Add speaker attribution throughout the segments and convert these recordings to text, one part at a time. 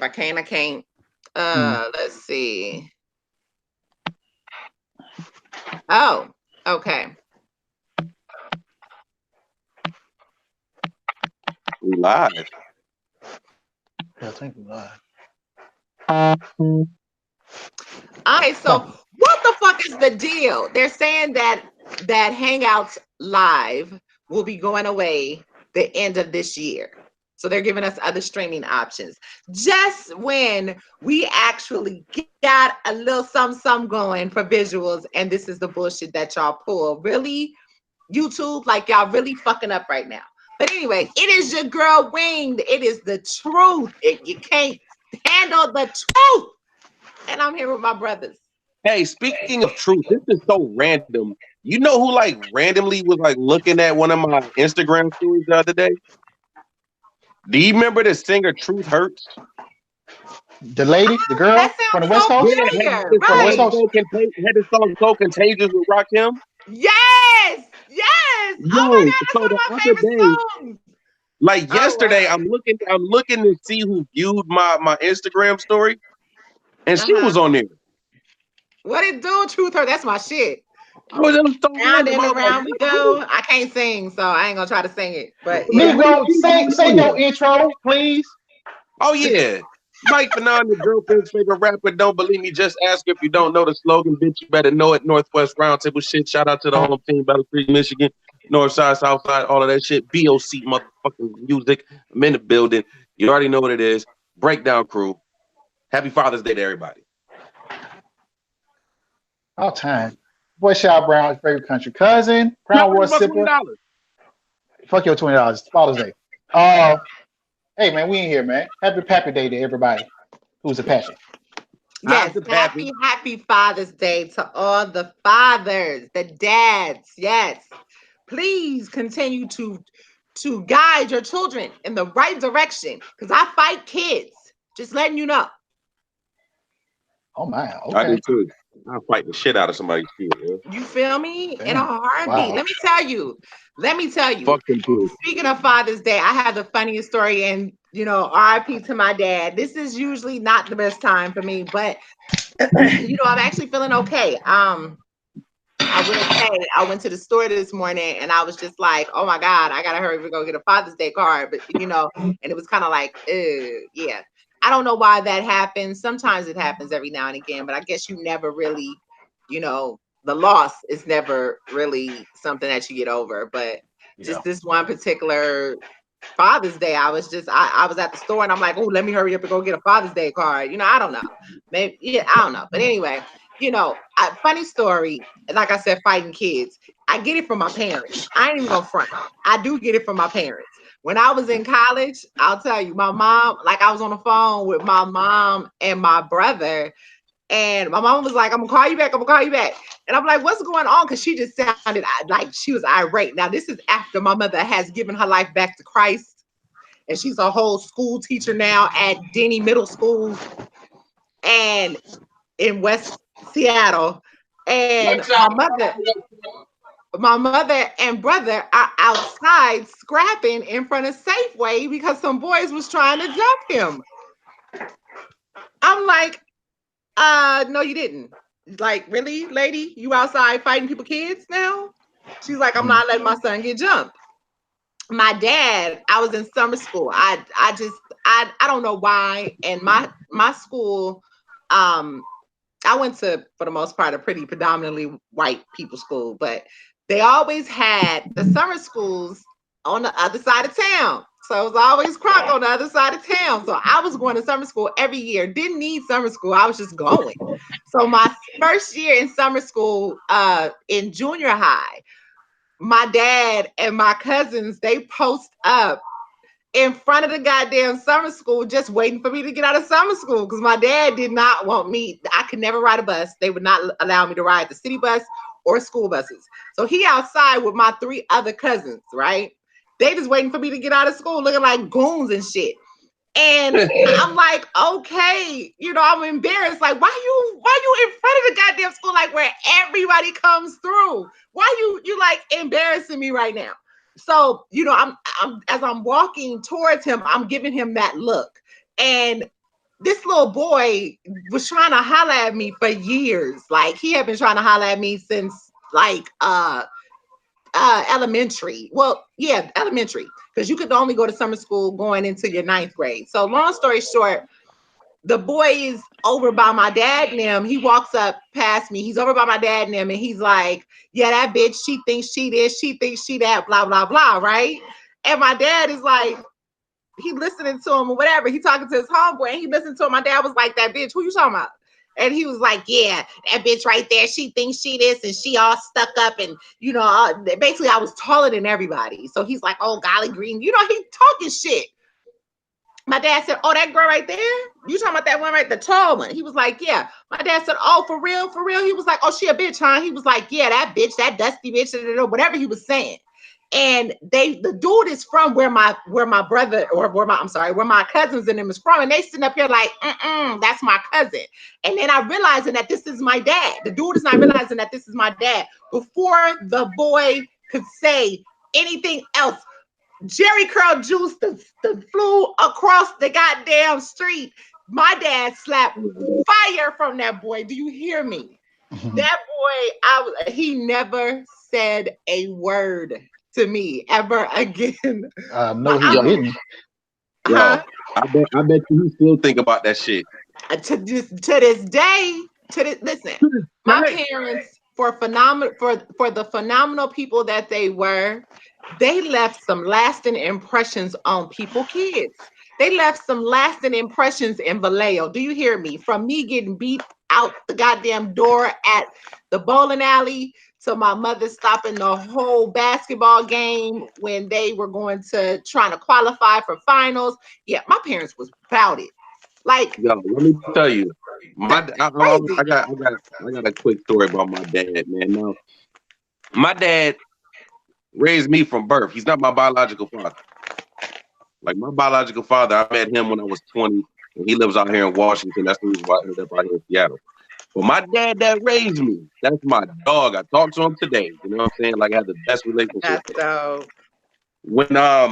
Speaker 1: If I can't, I can't. Let's see. Oh, okay.
Speaker 2: We live.
Speaker 3: I think we live.
Speaker 1: Okay, so what the fuck is the deal? They're saying that Hangouts Live will be going away the end of this year. So they're giving us other streaming options. Just when we actually got a little some going for visuals, and this is the bullshit that y'all pull. Really, YouTube, like y'all really fucking up right now. But anyway, it is your girl Winged. It is the truth. You can't handle the truth. And I'm here with my brothers.
Speaker 2: Hey, speaking of truth, this is so random. You know who like randomly was like looking at one of my Instagram stories the other day? Do you remember the singer Truth Hurts?
Speaker 3: The lady, the girl
Speaker 1: That
Speaker 3: from the
Speaker 1: sounds
Speaker 3: West
Speaker 1: so
Speaker 3: Coast,
Speaker 2: Yeah,
Speaker 1: familiar,
Speaker 3: from the West
Speaker 1: right?
Speaker 3: Coast.
Speaker 2: had the song so contagious with Rakim.
Speaker 1: Yes, yes. Oh my
Speaker 2: Yo,
Speaker 1: God, that's
Speaker 2: so
Speaker 1: one of
Speaker 2: the
Speaker 1: my
Speaker 2: other
Speaker 1: favorite
Speaker 2: day,
Speaker 1: songs.
Speaker 2: like
Speaker 1: Oh
Speaker 2: yesterday,
Speaker 1: wow.
Speaker 2: I'm looking to see who viewed my Instagram story, and she
Speaker 1: Uh-huh.
Speaker 2: was on there.
Speaker 1: What it do, Truth Hurt? That's my shit.
Speaker 2: It was so
Speaker 1: Round
Speaker 2: random.
Speaker 1: and
Speaker 2: I was like,
Speaker 1: around we go. I can't sing, so I ain't gonna try to sing it. But
Speaker 2: like,
Speaker 1: yeah.
Speaker 2: what is
Speaker 3: Negro,
Speaker 2: she
Speaker 3: sing
Speaker 2: doing on
Speaker 3: your
Speaker 2: there?
Speaker 3: intro, please.
Speaker 2: Oh yeah. Mike Fanon, your girlfriend's favorite rapper. Don't believe me, just ask her if you don't know the slogan, bitch. You better know it. Northwest Roundtable shit. Shout out to the home team, Battle Creek, Michigan, North Side, South Side, all of that shit. BOC motherfucking music. I'm in the building. You already know what it is. Breakdown crew. Happy Father's Day to everybody.
Speaker 3: All time. Boy, Shout Brown's favorite country cousin,
Speaker 2: Drop
Speaker 3: Crown
Speaker 2: us
Speaker 3: War
Speaker 2: about
Speaker 3: sipper.
Speaker 2: $20.
Speaker 3: Fuck your $20. Father's Day. Uh, hey man, we in here, man. Happy Pappy Day to everybody who's a pappy.
Speaker 1: Yes,
Speaker 2: How's the pappy?
Speaker 1: happy Father's Day to all the fathers, the dads. Yes. Please continue to guide your children in the right direction. Because I fight kids. Just letting you know.
Speaker 3: Oh my,
Speaker 2: I do
Speaker 3: okay.
Speaker 2: too. I'll fight the shit out of somebody's kid, yo.
Speaker 1: You feel me? In a
Speaker 3: Damn.
Speaker 1: heartbeat.
Speaker 3: Wow.
Speaker 1: Let me tell you. Let me tell you.
Speaker 2: Fuck them kids.
Speaker 1: Speaking of Father's Day, I have the funniest story, and RIP to my dad. This is usually not the best time for me, but I'm actually feeling okay. I will say I went to the store this morning and I was just like, oh my God, I gotta hurry to go get a Father's Day card. But and it was kind of like, yeah. I don't know why that happens. Sometimes it happens every now and again, but I guess you never really, the loss is never really something that you get over. But
Speaker 3: Yeah.
Speaker 1: just this one particular Father's Day, I was at the store and I'm like, oh, let me hurry up and go get a Father's Day card. I don't know. Maybe, yeah, I don't know. But anyway, funny story. Like I said, fighting kids. I get it from my parents. I ain't even gonna front. I do get it from my parents. When I was in college, I'll tell you, my mom, like I was on the phone with my mom and my brother, and my mom was like, I'm gonna call you back. I'm gonna call you back. And I'm like, what's going on? Because she just sounded like she was irate. Now, this is after my mother has given her life back to Christ. And she's a whole school teacher now at Denny Middle School and in West Seattle. And my mother and brother are outside scrapping in front of Safeway because some boys was trying to jump him. I'm like, no, you didn't. Like, really, lady? You outside fighting people kids now? She's like, I'm
Speaker 3: Mhm.
Speaker 1: not letting my son get jumped. My dad, I was in summer school. I don't know why. And my school, I went to, for the most part, a pretty predominantly white people school, but they always had the summer schools on the other side of town. So it was always Croc on the other side of town. So I was going to summer school every year. Didn't need summer school. I was just going. So my first year in summer school, in junior high, my dad and my cousins, they post up in front of the goddamn summer school, just waiting for me to get out of summer school because my dad did not want me. I could never ride a bus. They would not allow me to ride the city bus or school buses. So he outside with my three other cousins, right? They just waiting for me to get out of school, looking like goons and shit. And I'm like, okay, I'm embarrassed. Like, why you in front of the goddamn school, like where everybody comes through? Why you like embarrassing me right now? So, I'm as I'm walking towards him, I'm giving him that look. And this little boy was trying to holler at me for years. Like he had been trying to holler at me since like elementary. Well, yeah, elementary, because you could only go to summer school going into your 9th grade. So long story short, the boy is over by my dad and them. He walks up past me. He's over by my dad and them, and he's like, yeah, that bitch, she thinks she this, she thinks she that, blah, blah, blah, right? And my dad is like, he listening to him or whatever. He talking to his homeboy, and he listened to him. My dad was like, that bitch, who you talking about? And he was like, yeah, that bitch right there, she thinks she this, and she all stuck up, and you know, basically I was taller than everybody. So he's like, oh, golly green, you know, he talking shit. My dad said, oh, that girl right there? You talking about that one, right? The tall one. He was like, yeah. My dad said, oh, for real? For real? He was like, oh, she a bitch, huh? He was like, yeah, that bitch, that dusty bitch, whatever he was saying. And the dude is from where my brother, or where my cousins and them is from. And they sitting up here like, that's my cousin. And then I realizing that this is my dad. The dude is not realizing that this is my dad. Before the boy could say anything else, Jerry Curl Juice flew across the goddamn street. My dad slapped fire from that boy. Do you hear me? That boy, he never said a word to me ever again.
Speaker 3: No, he didn't.
Speaker 2: I bet you still think about that shit.
Speaker 1: To this day, listen, my parents, for the phenomenal people that they were, they left some lasting impressions on kids. They left some lasting impressions in Vallejo. Do you hear me? From me getting beat out the goddamn door at the bowling alley to my mother stopping the whole basketball game when they were trying to qualify for finals. Yeah, my parents was about it. Like,
Speaker 2: yo, let me tell you, I got a quick story about my dad, man. Now, my dad raised me from birth. He's not my biological father. Like my biological father, I met him when I was 20, and he lives out here in Washington. That's the reason why I ended up out here in Seattle. But my dad that raised me, that's my dog. I talked to him today. You know what I'm saying? Like I had the best relationship.
Speaker 1: That's dope.
Speaker 2: When I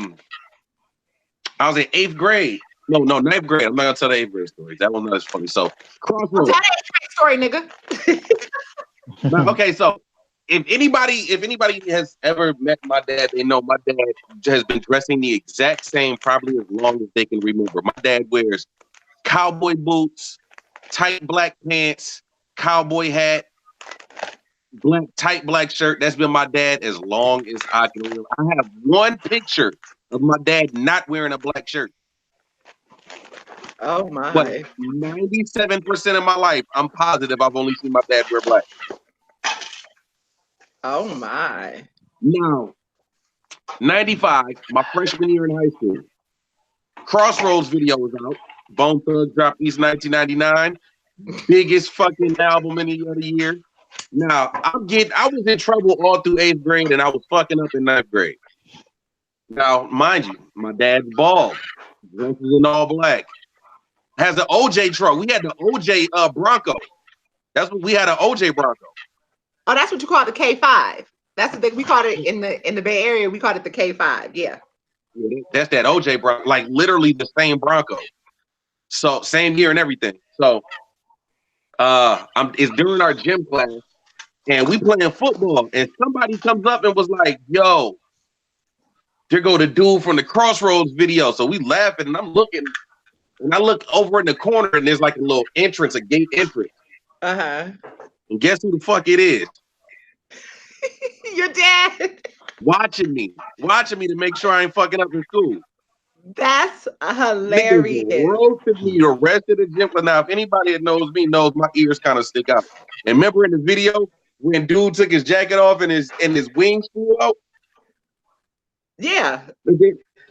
Speaker 2: was in 8th grade. No, 9th grade. I'm not gonna tell the 8th grade story. That one was funny. So Crossroads.
Speaker 1: That ain't a story,
Speaker 2: nigga. Okay, so if anybody has ever met my dad, they know my dad has been dressing the exact same probably as long as they can remember. My dad wears cowboy boots, tight black pants, cowboy hat, tight black shirt. That's been my dad as long as I can remember. I have one picture of my dad not wearing a black shirt.
Speaker 1: Oh my!
Speaker 2: But 97% of my life, I'm positive I've only seen my dad wear black.
Speaker 1: Oh my!
Speaker 2: Now, 95, my freshman year in high school, Crossroads video was out. Bone Thugs dropped East 1999, biggest fucking album in the other year. Now, I was in trouble all through 8th grade, and I was fucking up in 9th grade. Now, mind you, my dad's bald, dresses in all black. Has an OJ truck. We had the OJ Bronco. That's what we had, an OJ Bronco.
Speaker 1: Oh, that's what you call the K5. That's the thing we called it in the Bay Area. We called it the K5. Yeah.
Speaker 2: That's that OJ Bronco, like literally the same Bronco. So same year and everything. So it's during our gym class, and we playing football, and somebody comes up and was like, "Yo, there go the dude from the Crossroads video." So we laughing, and I'm looking. And I look over in the corner, and there's like a little entrance, a gate entrance. And guess who the fuck it is?
Speaker 1: Your dad.
Speaker 2: Watching me to make sure I ain't fucking up in school.
Speaker 1: That's hilarious.
Speaker 2: Niggas roasted me the rest of the gym. Now, if anybody that knows me knows my ears kind of stick out. And remember in the video when dude took his jacket off and his wings flew out?
Speaker 1: Yeah.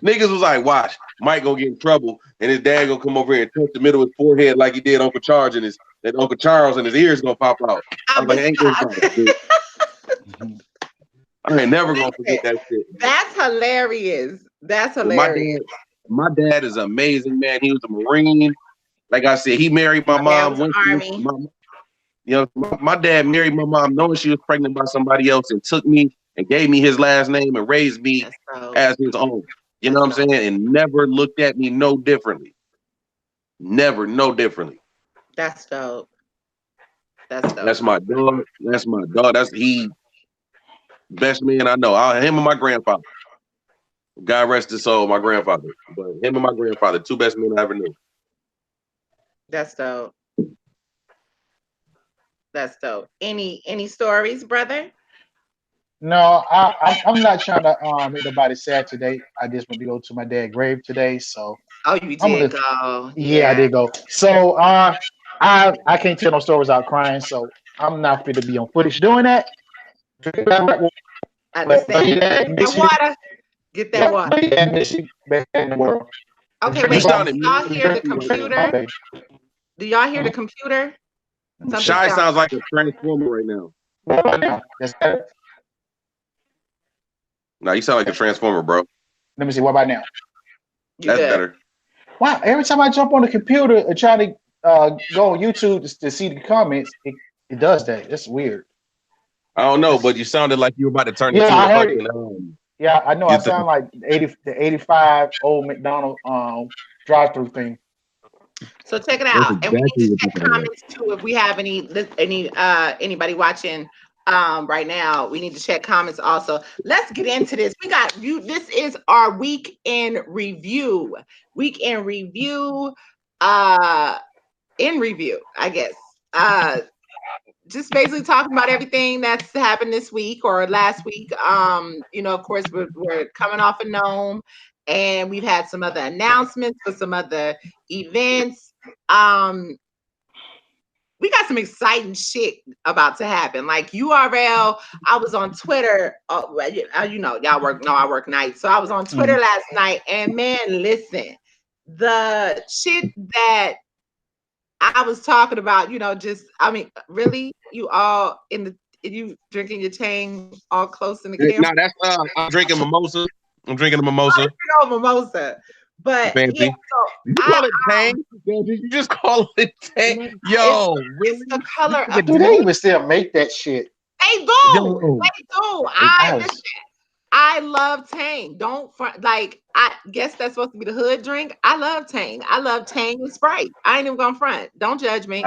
Speaker 2: Niggas was like, watch, Mike gonna get in trouble, and his dad gonna come over here and touch the middle of his forehead like he did Uncle Charles, and Uncle Charles and his ears gonna pop out. I was like, ain't I ain't never gonna forget that shit.
Speaker 1: That's hilarious. That's hilarious.
Speaker 2: My dad is amazing, man. He was a Marine. Like I said, he married my mom. My dad married my mom knowing she was pregnant by somebody else, and took me and gave me his last name and raised me as his own. You know what I'm saying? And never looked at me no differently. Never, no differently.
Speaker 1: That's dope. That's dope.
Speaker 2: That's my dog. That's my dog. That's he. Best man I know. Him and my grandfather. God rest his soul, my grandfather. But him and my grandfather, two best men I ever knew.
Speaker 1: That's dope. That's dope. Any stories, brother?
Speaker 3: No, I'm not trying to make nobody sad today. I just went to go to my dad's grave today, so
Speaker 1: Oh, you
Speaker 3: I'm
Speaker 1: did
Speaker 3: gonna.
Speaker 1: go.
Speaker 3: Yeah, I
Speaker 1: Yeah.
Speaker 3: did go. So I can't tell no stories without crying, so I'm not fit to be on footage doing that. But
Speaker 1: Understand.
Speaker 3: yeah,
Speaker 1: That water. Get that water.
Speaker 3: miss you best in the world.
Speaker 1: Okay,
Speaker 2: You
Speaker 1: wait.
Speaker 2: sounded
Speaker 1: Do y'all
Speaker 2: mean
Speaker 1: hear the
Speaker 2: right now.
Speaker 1: computer? Do y'all hear the computer? Something
Speaker 2: Shy
Speaker 1: sounds.
Speaker 2: sounds like a transformer right now.
Speaker 3: That's better.
Speaker 2: No, you sound like a transformer, bro.
Speaker 3: Let me see. What about now?
Speaker 1: You
Speaker 2: That's
Speaker 1: good.
Speaker 2: better.
Speaker 3: Wow! Every time I jump on the computer and try to go on YouTube to see the comments, it does that. That's weird.
Speaker 2: I don't know, but you sounded like you were about to turn
Speaker 3: Yeah,
Speaker 2: into
Speaker 3: I
Speaker 2: a
Speaker 3: heard it.
Speaker 2: fucking
Speaker 3: Yeah, I know. I
Speaker 2: you th-
Speaker 3: sound like the 85 old McDonald drive-through thing.
Speaker 1: So check it
Speaker 2: That's
Speaker 1: out, and we need
Speaker 2: exactly
Speaker 1: to
Speaker 2: what you
Speaker 1: check
Speaker 2: sound like.
Speaker 1: comments too. If we have anybody watching right now, we need to check comments also. Let's get into this. We got you. This is our week in review. Week in review. In review, I guess. Just basically talking about everything that's happened this week or last week. Of course, we're coming off a Gnome, and we've had some other announcements for some other events. We got some exciting shit about to happen. Like URL, I was on Twitter. Y'all work. No, I work nights, so I was on Twitter last night, and man, listen, the shit that I was talking about, really, you drinking your Tang all close in the camera?
Speaker 2: Nah, that's I'm drinking mimosa. I'm drinking a mimosa.
Speaker 1: Mimosa. But yeah,
Speaker 2: Fancy.
Speaker 1: so
Speaker 2: You call it tang? Did you just call it tang? Yo,
Speaker 1: it's
Speaker 2: really?
Speaker 1: the color
Speaker 2: You
Speaker 1: of
Speaker 3: Do
Speaker 2: think
Speaker 3: they
Speaker 2: it
Speaker 3: even still make that shit?
Speaker 1: they do.
Speaker 2: Yo.
Speaker 1: They do.
Speaker 3: I was,
Speaker 1: I love Tang. Don't like. I guess that's supposed to be the hood drink. I love Tang. I love Tang and Sprite. I ain't even gonna front. Don't judge me.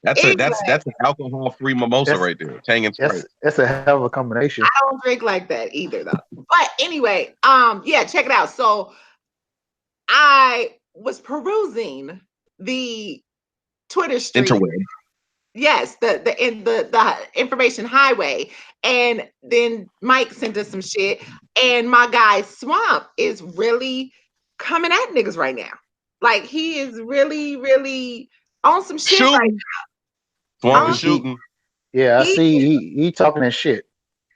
Speaker 2: That's
Speaker 1: Anyway,
Speaker 2: an alcohol-free mimosa right there. Tang and Sprite.
Speaker 3: that's a hell of a combination.
Speaker 1: I don't drink like that either, though. But anyway, yeah, check it out. So I was perusing the Twitter stream.
Speaker 2: Interweb.
Speaker 1: Yes, the information highway, and then Mike sent us some shit, and my guy Swamp is really coming at niggas right now. Like he is really, really on some shit right
Speaker 2: Shooting.
Speaker 1: now.
Speaker 2: Swamp is shooting.
Speaker 3: Yeah, I
Speaker 1: He-
Speaker 3: see. He talking that shit.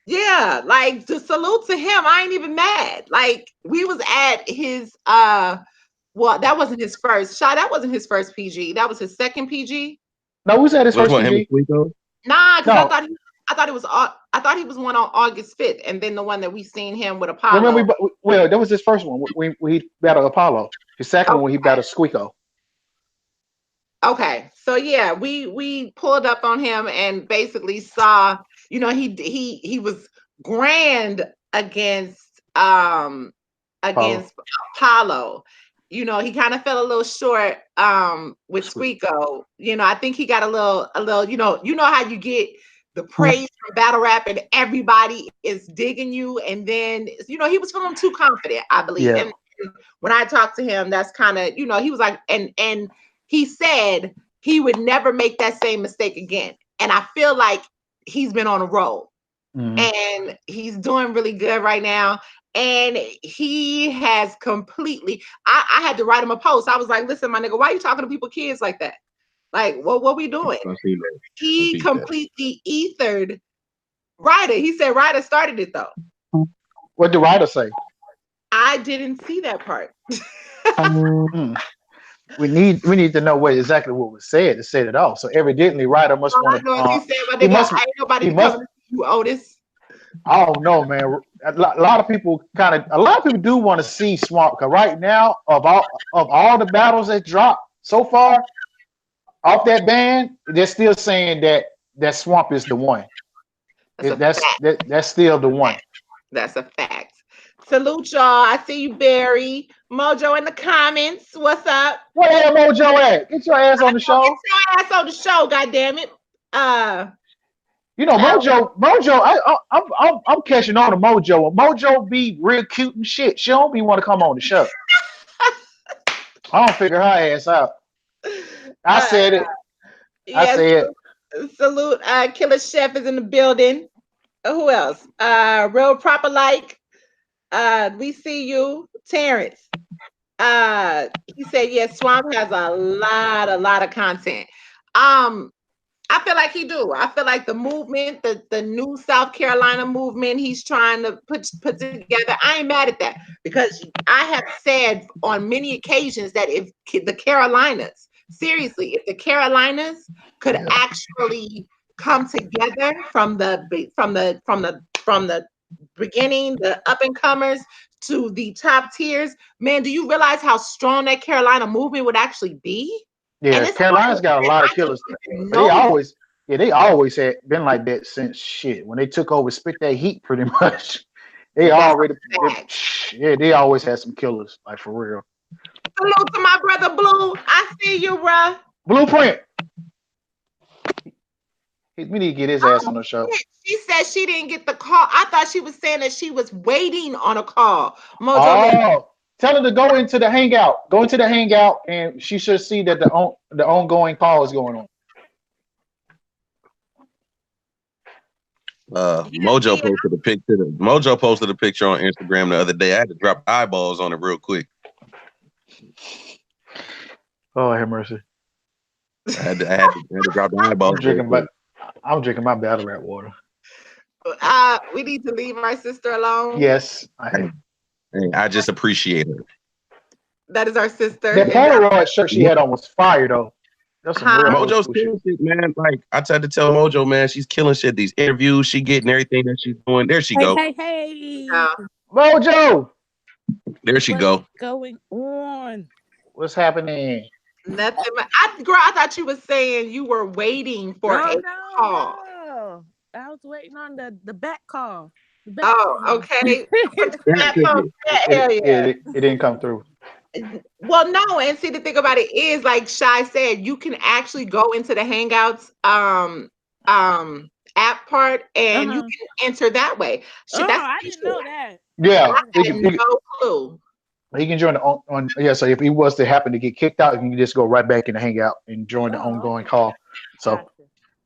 Speaker 1: Yeah, like to salute to him. I ain't even mad. Like we was at his well, that wasn't his first shot. That wasn't his first PG. That was his second PG.
Speaker 3: No, who's at his
Speaker 2: Which
Speaker 3: first
Speaker 2: one? Him and
Speaker 3: PG?
Speaker 2: Squeako?
Speaker 1: Nah, because
Speaker 3: No,
Speaker 1: I thought he was one on August 5th, and then the one that we seen him with
Speaker 3: remember
Speaker 1: Apollo.
Speaker 3: well, that was his first one when he battled Apollo. His second one when he battled Squeako.
Speaker 1: Okay, so yeah, we pulled up on him and basically saw, he was grand against Apollo. He kind of fell a little short with Squeako. I think he got a little, how you get the praise from battle rap and everybody is digging you, and then he was feeling too confident, I believe.
Speaker 3: Yeah.
Speaker 1: And when I talked to him, that's kind of, he was like, and he said he would never make that same mistake again. And I feel like he's been on a roll. And he's doing really good right now. And he has completely, I had to write him a post. I was like, listen, my nigga, why are you talking to people's kids like that? Like, what we doing? He completely ethered Ryder. He said Ryder started it though.
Speaker 3: What did Ryder say?
Speaker 1: I didn't see that part.
Speaker 3: We need to know exactly what was said to set it off. So evidently, Ryder must want to.
Speaker 1: He said, my nigga, ain't nobody coming to you, Otis.
Speaker 3: I don't know, man. A lot of people do want to see Swamp, because right now, of all the battles that dropped so far off that band, they're still saying that Swamp is the one. That's still the one.
Speaker 1: That's a fact. Salute y'all. I see you, Barry. Mojo in the comments. What's up?
Speaker 3: Where the Mojo at? Get your ass on the show.
Speaker 1: Get your ass on the show, goddammit.
Speaker 3: You know, Mojo. I'm catching on to Mojo. Mojo be real cute and shit. She don't be want to come on the show. I don't figure her ass out. I said it. I said
Speaker 1: salute. Killer Chef is in the building. Who else? Real Proper Like. We see you, Terrence. He said, yes, Swamp has a lot of content. I feel like he do. I feel like the movement, the new South Carolina movement he's trying to put together. I ain't mad at that because I have said on many occasions that if the Carolinas, seriously, if the Carolinas could actually come together from the beginning, the up and comers to the top tiers, man, do you realize how strong that Carolina movement would actually be?
Speaker 3: Yeah, Carolina's got a lot of killers. But they always had been like that since shit. When they took over, spit that heat pretty much. They always had some killers, like for real.
Speaker 1: Hello to my brother Blue. I see you, bruh.
Speaker 3: Blueprint. We need to get his ass on the show.
Speaker 1: She said she didn't get the call. I thought she was saying that she was waiting on a call.
Speaker 3: Mojo, tell her to go into the hangout. Go into the hangout, and she should see that the ongoing call is going on.
Speaker 2: Mojo posted a picture. Mojo posted a picture on Instagram the other day. I had to drop eyeballs on it real quick.
Speaker 3: Oh, have mercy.
Speaker 2: I had to drop the eyeballs.
Speaker 3: I'm drinking my battle rat water.
Speaker 1: We need to leave our sister alone.
Speaker 3: Yes,
Speaker 2: I just appreciate her.
Speaker 1: That is our sister.
Speaker 3: That Polaroid shirt she had on was fire, though. That's some real
Speaker 2: Mojo's killing shit, man. Like I tried to tell Mojo, man, she's killing shit. These interviews she getting, everything that she's doing. There she go.
Speaker 4: Hey.
Speaker 3: Mojo.
Speaker 2: There she go.
Speaker 4: Going on?
Speaker 3: What's happening?
Speaker 1: Nothing. I thought you were saying you were waiting for a call.
Speaker 4: No. I was waiting on the back call.
Speaker 1: Okay.
Speaker 3: It didn't come through.
Speaker 1: Well, no, and see the thing about it is, like Shy said, you can actually go into the Hangouts app part and you can enter that way.
Speaker 4: I didn't know that.
Speaker 3: Yeah,
Speaker 1: I had no clue.
Speaker 3: He can join on so if he was to happen to get kicked out, he can just go right back in the Hangout and join the ongoing call. So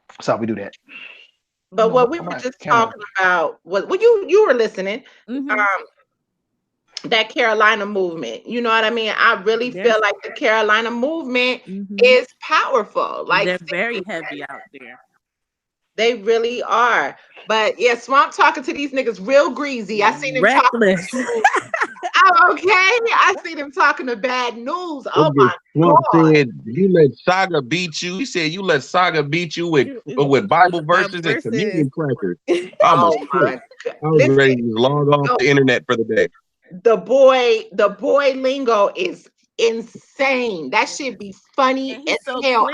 Speaker 3: that's how we do that.
Speaker 1: But what we were just talking about was you were listening. That Carolina movement, you know what I mean? I really feel like the Carolina movement is powerful. Like
Speaker 4: they're very heavy out there.
Speaker 1: They really are. But yeah, Swamp talking to these niggas real greasy. I seen him
Speaker 4: reckless.
Speaker 1: I seen him talking to Bad News. Oh my
Speaker 2: God. Said you let Saga beat you. He said you let Saga beat you with Bible verses and communion crackers. I was ready to log off the internet for the day.
Speaker 1: The boy lingo is insane. That shit be funny as hell.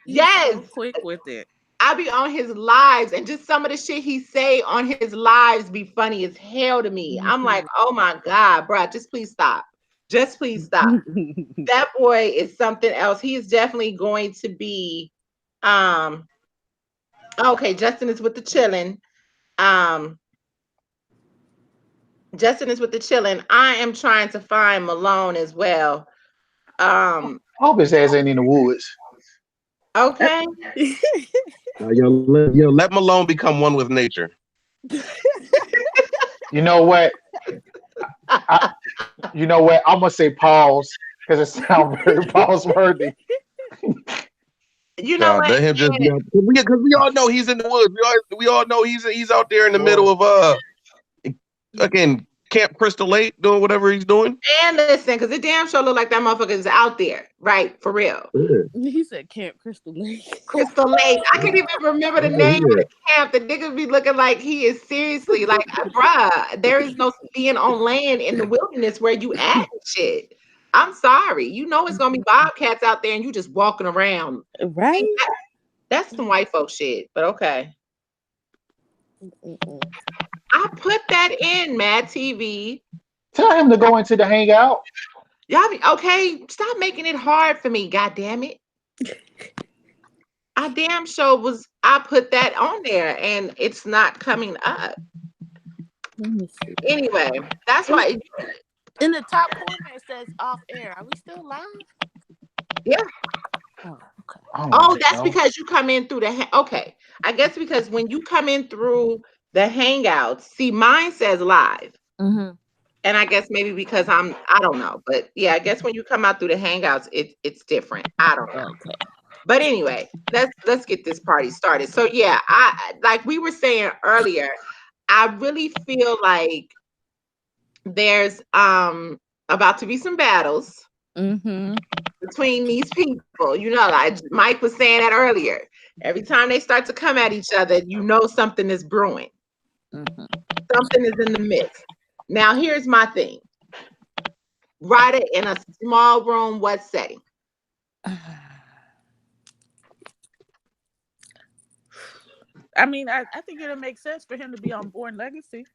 Speaker 4: So quick with it.
Speaker 1: I be on his lives and just some of the shit he say on his lives be funny as hell to me. I'm like, oh my God, bro, just please stop. Just please stop. That boy is something else. He is definitely going to be okay, Justin is with the chilling. Justin is with the chilling. I am trying to find Malone as well.
Speaker 3: I hope his ass ain't in the woods.
Speaker 1: Okay.
Speaker 2: Let Malone become one with nature.
Speaker 3: You know what? I'm gonna say pause because it sounds very pause worthy.
Speaker 1: You know what?
Speaker 2: Let him just because we all know he's in the woods. We all know he's out there in the middle of again, Camp Crystal Lake doing whatever he's doing.
Speaker 1: And listen, because it damn sure look like that motherfucker is out there, right? For real.
Speaker 4: He said Camp Crystal Lake.
Speaker 1: Crystal Lake. I can't even remember the name of the camp. The niggas be looking like he is seriously like, bruh, there is no being on land in the wilderness where you at shit. I'm sorry. You know it's gonna be bobcats out there and you just walking around.
Speaker 4: Right?
Speaker 1: That's some white folk shit, but okay. I I put that in Mad TV.
Speaker 3: Tell him to go into the hangout.
Speaker 1: Y'all be okay. Stop making it hard for me, god damn it. I damn sure was I put that on there and it's not coming up.
Speaker 4: Let me see.
Speaker 1: Anyway, that's why
Speaker 4: In the top corner it says off air. Are we still live?
Speaker 1: yeah.
Speaker 4: Oh, okay.
Speaker 1: Oh, that's because you come in through the okay. I guess because when you come in through the hangouts, see mine says live.
Speaker 4: Mm-hmm.
Speaker 1: And I guess maybe because I don't know, but yeah, I guess when you come out through the hangouts, it's different. I don't know.
Speaker 4: Okay.
Speaker 1: But anyway, let's get this party started. So yeah, I like we were saying earlier, I really feel like there's about to be some battles between these people. You know, like Mike was saying that earlier. Every time they start to come at each other, you know something is brewing. Something is in the mix. Now, here's my thing. Ryder in a small room, what setting?
Speaker 4: I mean, I think it'll make sense for him to be on Born Legacy.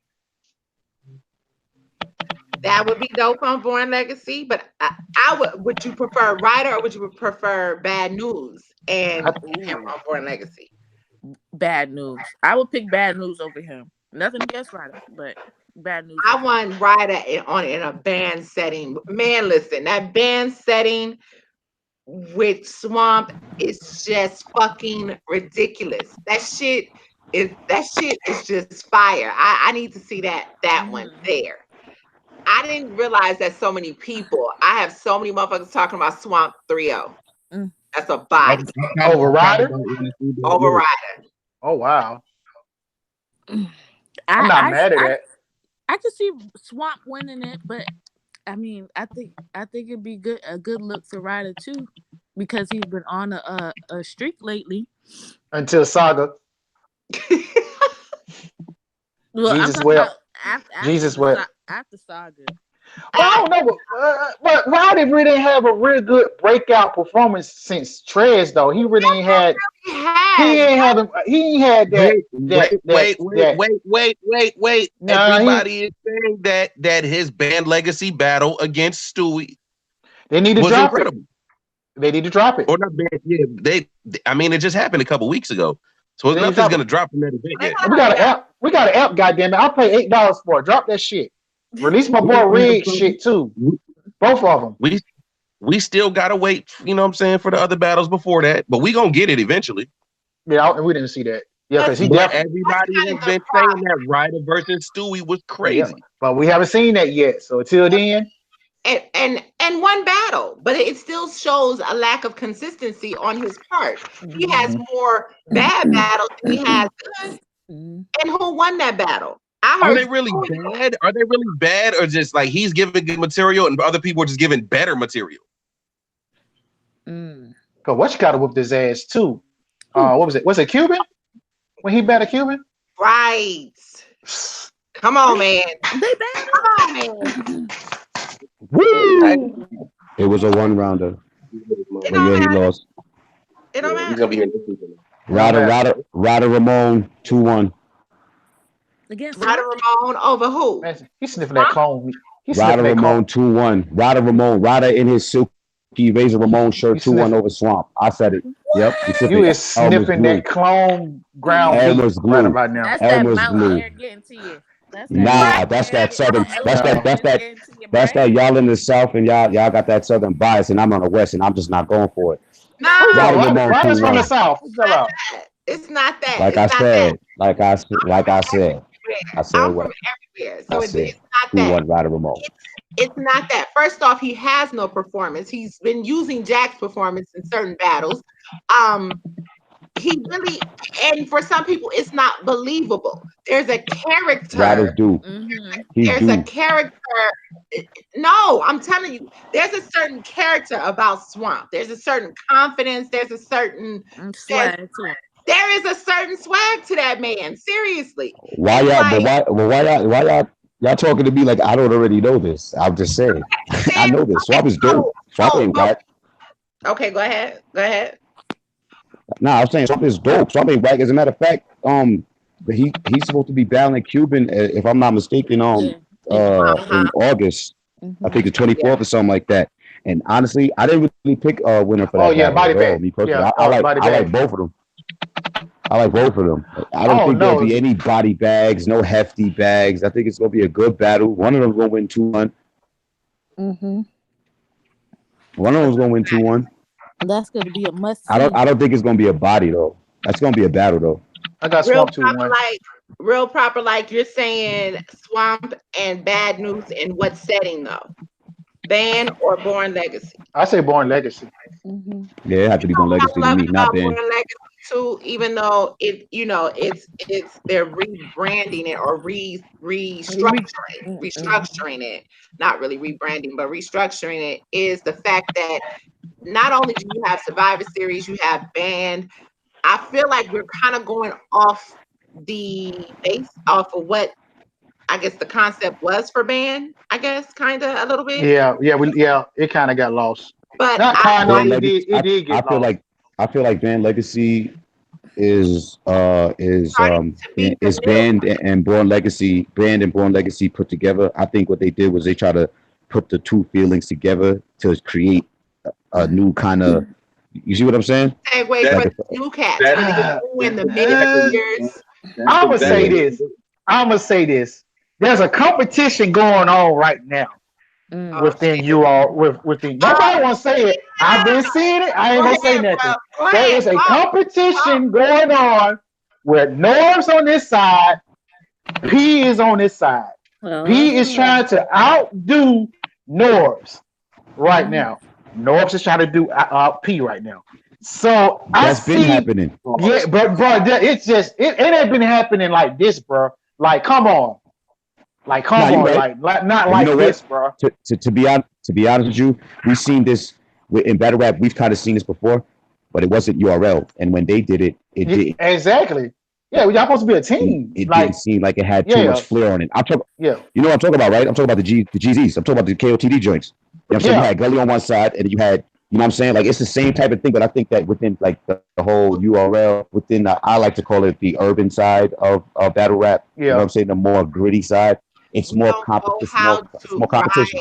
Speaker 1: That would be dope on Born Legacy, but I would you prefer Ryder or would you prefer Bad News and him on Born Legacy?
Speaker 4: Bad News. I would pick Bad News over him. Nothing against Ryder, but Bad News.
Speaker 1: I want Ryder in a band setting. Man, listen, that band setting with Swamp is just fucking ridiculous. That shit is just fire. I need to see that one there. I didn't realize that so many people. I have so many motherfuckers talking about Swamp 3-0. That's a body.
Speaker 3: Over Ryder?
Speaker 1: Over Ryder.
Speaker 3: Oh wow. I'm not mad at that.
Speaker 4: I could see Swamp winning it, but I mean, I think it'd be a good look for Ryder too, because he's been on a streak lately.
Speaker 3: Until Saga.
Speaker 4: Well,
Speaker 3: Jesus wept. Jesus wept.
Speaker 4: After Saga.
Speaker 3: Well, I don't know, but Ryder really have a real good breakout performance since Trez though. He really ain't had. He ain't had that.
Speaker 2: Wait. Everybody is saying that his band legacy battle against Stewie.
Speaker 3: They need to
Speaker 2: was
Speaker 3: drop
Speaker 2: incredible.
Speaker 3: it. They need to drop it.
Speaker 2: Or not band, yeah. I mean, it just happened a couple weeks ago. So nothing's gonna drop from that event yet.
Speaker 3: We got an app. We got an app, goddamn it. I'll pay $8 for it. Drop that shit. Release my boy Red shit too. Both of them.
Speaker 2: We still gotta wait, you know what I'm saying, for the other battles before that, but we gonna get it eventually.
Speaker 3: Yeah, we didn't see that. Yeah, because
Speaker 2: everybody has been saying that Ryder versus Stewie was crazy.
Speaker 3: Yeah, but we haven't seen that yet. So until then.
Speaker 1: And one battle, but it still shows a lack of consistency on his part. He has more bad battles than he has good. And who won that battle?
Speaker 2: Are they really bad? Are they really bad, or just like he's giving good material and other people are just giving better material?
Speaker 3: Cause what you gotta whoop his ass too. What was it? Was it Cuban? When he battled Cuban?
Speaker 1: Right. Come on, man.
Speaker 4: They bad.
Speaker 1: Come on, man.
Speaker 3: Woo!
Speaker 5: It was a one rounder. But yeah, he lost.
Speaker 1: It don't matter.
Speaker 2: He's gonna be here this weekend.
Speaker 5: Ryder Ramon 2-1.
Speaker 4: Against
Speaker 1: Ryder Ramon over who?
Speaker 3: Man, he's sniffing that clone.
Speaker 5: Ryder Ramon 2-1. Ryder in his silky Razor Ramon shirt 2-1 over Swamp. I said it. Yep.
Speaker 3: You is sniffing that clone ground
Speaker 5: Elmer's glue
Speaker 3: right now.
Speaker 4: That's
Speaker 5: Elmer's
Speaker 4: that
Speaker 5: glue.
Speaker 4: mountain air getting to you.
Speaker 5: That's that southern. That's that y'all in the south and y'all got that southern bias, and I'm on the west, and I'm just not going for it.
Speaker 1: No,
Speaker 3: Ryder's from the south.
Speaker 1: It's not that.
Speaker 5: Like I said. I said
Speaker 1: I'm
Speaker 5: what?
Speaker 1: from everywhere, so it's not
Speaker 5: Who
Speaker 1: that.
Speaker 5: won Ryder Ramon?
Speaker 1: It's not that. First off, he has no performance. He's been using Jack's performance in certain battles. He really, and for some people, it's not believable. There's a character.
Speaker 5: Riders do.
Speaker 1: There's a character. No, I'm telling you, there's a certain character about Swamp. There's a certain confidence. There's a certain swag. There is a certain swag to that man. Seriously.
Speaker 5: Why y'all talking to me like I don't already know this? I'm just saying. I know this. Swamp is dope. Swamp ain't whack.
Speaker 1: Okay, go ahead.
Speaker 5: Nah, I'm saying Swamp is dope. Swamp ain't whack. As a matter of fact, but he's supposed to be battling Cuban, if I'm not mistaken,
Speaker 4: Yeah. In
Speaker 5: in
Speaker 1: Uh-huh.
Speaker 5: August. I think
Speaker 4: mm-hmm.
Speaker 5: the
Speaker 1: Yeah.
Speaker 5: 24th or something like that. And honestly, I didn't really pick a winner for
Speaker 3: Oh
Speaker 5: that
Speaker 3: yeah,
Speaker 5: battle
Speaker 3: body
Speaker 5: at all.
Speaker 3: bag.
Speaker 5: Me personally,
Speaker 3: Yeah, body
Speaker 5: I like
Speaker 3: bag.
Speaker 5: both of them. I like both of them. I don't
Speaker 3: Oh
Speaker 5: think there'll
Speaker 3: no,
Speaker 5: be any body bags, no hefty bags. I think it's gonna be a good battle. One of them's gonna win 2-1.
Speaker 4: Mm-hmm.
Speaker 5: One of them's gonna win 2-1.
Speaker 4: That's gonna be a must see.
Speaker 5: I don't think it's gonna be a body though. That's gonna be a battle though.
Speaker 3: I got
Speaker 1: Real
Speaker 3: Swamp
Speaker 1: proper
Speaker 3: 2-1.
Speaker 1: like real proper like you're saying Swamp and Bad News in what setting though? Band or Born Legacy?
Speaker 3: I say Born Legacy.
Speaker 4: Mm-hmm.
Speaker 5: Yeah, it had to be Born
Speaker 1: I'm
Speaker 5: Legacy to me,
Speaker 1: loving
Speaker 5: not
Speaker 1: about
Speaker 5: Ben.
Speaker 1: Born Legacy too, even though it's they're rebranding it or restructuring it. Not really rebranding, but restructuring it is the fact that not only do you have Survivor Series, you have Band. I feel like we're kind of going off the base off of what I guess the concept was for Band. I guess kind of a little bit,
Speaker 3: Yeah, it kind of got lost.
Speaker 1: but
Speaker 3: Not
Speaker 1: I
Speaker 3: kind of,
Speaker 5: Band
Speaker 1: like
Speaker 5: Legacy.
Speaker 3: it did
Speaker 5: I
Speaker 3: get
Speaker 5: feel
Speaker 3: lost.
Speaker 5: like Band Legacy
Speaker 1: starting to be the
Speaker 5: is Band and Born Legacy put together. I think what they did was they try to put the two feelings together to create a new kind of. You see what I'm saying?
Speaker 1: segue
Speaker 2: That
Speaker 1: for
Speaker 5: Like,
Speaker 1: the new cats
Speaker 2: that
Speaker 1: when they
Speaker 3: Uh,
Speaker 1: do in
Speaker 2: that's
Speaker 1: the mid
Speaker 2: exactly
Speaker 1: years.
Speaker 2: that's
Speaker 3: I'm gonna say
Speaker 2: exactly
Speaker 5: yeah,
Speaker 3: this. I'm gonna say this. There's a competition going on right now
Speaker 1: Oh
Speaker 4: Mm.
Speaker 3: within
Speaker 1: shit!
Speaker 3: you all. Within
Speaker 1: Oh
Speaker 3: nobody want to say it. I've
Speaker 1: yeah!
Speaker 3: been seeing it. I
Speaker 1: Go
Speaker 3: ain't gonna say
Speaker 1: ahead,
Speaker 3: nothing.
Speaker 1: bro. Go
Speaker 3: There
Speaker 1: ahead.
Speaker 3: is a
Speaker 1: Talk, talk.
Speaker 3: competition going on where Norm's on this side, P is on this side. P is
Speaker 4: Oh.
Speaker 3: trying to outdo Norbs right
Speaker 4: Mm-hmm.
Speaker 3: now. Norbs is trying to do P right now. So I
Speaker 5: that's been
Speaker 3: see,
Speaker 5: happening.
Speaker 3: yeah, but it's just it ain't been happening like this, bro. Like,
Speaker 5: Nah,
Speaker 3: come
Speaker 5: you're
Speaker 3: on,
Speaker 5: right.
Speaker 3: not
Speaker 5: And you know
Speaker 3: like
Speaker 5: what?
Speaker 3: this, bro.
Speaker 5: To be honest with you, we've seen this in battle rap. We've kind of seen this before, but it wasn't URL. And when they did it,
Speaker 3: Yeah, exactly. Yeah, y'all supposed to be a team.
Speaker 5: it didn't
Speaker 3: Like,
Speaker 5: seem like it had too much
Speaker 3: yeah,
Speaker 5: flair on it. I'm talking,
Speaker 3: yeah,
Speaker 5: you know what I'm talking about, right? I'm talking about the GZs. I'm talking about the KOTD joints. You know what I'm saying? You
Speaker 3: yeah.
Speaker 5: had Gully on one side, and you had, you know what I'm saying? Like, it's the same type of thing, but I think that within like the whole URL, within I like to call it the urban side of battle rap. You know what
Speaker 3: Yeah,
Speaker 5: I'm saying? The more gritty side. It's
Speaker 1: We
Speaker 5: more
Speaker 1: don't know
Speaker 5: competition.
Speaker 1: how
Speaker 5: It's more
Speaker 1: to
Speaker 5: competition.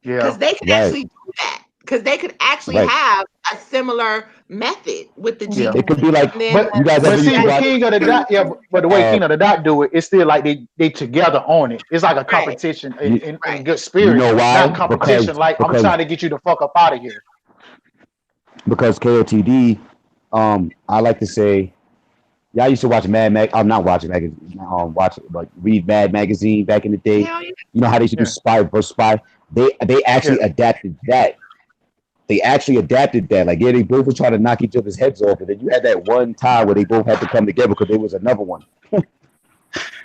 Speaker 1: because
Speaker 3: yeah.
Speaker 1: they could
Speaker 5: Right.
Speaker 1: actually do that because they could actually
Speaker 5: Right.
Speaker 1: have a similar method with the
Speaker 3: Yeah.
Speaker 5: It
Speaker 1: GZ
Speaker 5: could be like,
Speaker 1: and then
Speaker 3: But
Speaker 5: you guys
Speaker 3: but
Speaker 5: ever used
Speaker 3: see
Speaker 5: to
Speaker 3: with
Speaker 1: that
Speaker 5: watch
Speaker 3: King of the Dot, yeah, but the way
Speaker 5: uh
Speaker 3: King of the Dot do it, it's still like they together on it. It's like a
Speaker 1: right,
Speaker 3: competition
Speaker 5: you,
Speaker 3: in
Speaker 1: right.
Speaker 3: good
Speaker 5: you
Speaker 3: spirit,
Speaker 5: know
Speaker 3: not
Speaker 5: why?
Speaker 3: competition like I'm trying to get you the fuck up out of here.
Speaker 5: Because KOTD, I like to say, y'all used to watch Mad Mag. I'm not watching magazine. Watch it, but read Mad Magazine back in the day.
Speaker 1: Hell yeah.
Speaker 5: You know how they used to do
Speaker 3: Yeah,
Speaker 5: spy versus spy. They
Speaker 3: yeah,
Speaker 5: actually adapted that. They actually adapted that. Like, yeah, they both were trying to knock each other's heads off, and then you had that one time where they both had to come together because there was another one.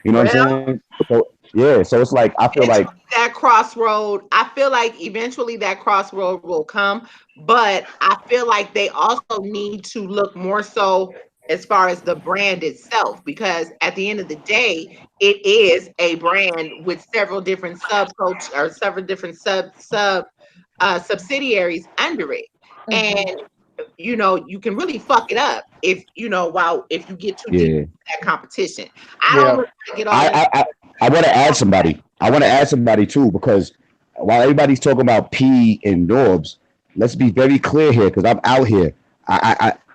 Speaker 5: You know what I'm
Speaker 1: Well,
Speaker 5: saying? So yeah, so it's like I feel like
Speaker 1: eventually that crossroad, I feel like eventually that crossroad will come, but I feel like they also need to look more so as far as the brand itself, because at the end of the day, it is a brand with several different subculture or several different subsidiaries under it.
Speaker 4: Mm-hmm.
Speaker 1: And you can really fuck it up if you get too deep
Speaker 5: yeah.
Speaker 1: into that competition. I don't
Speaker 3: yeah,
Speaker 1: really wanna get all
Speaker 5: I
Speaker 1: in.
Speaker 5: I I, I want to add somebody. I want to add somebody too because while everybody's talking about P and Norbs, let's be very clear here because I'm out here.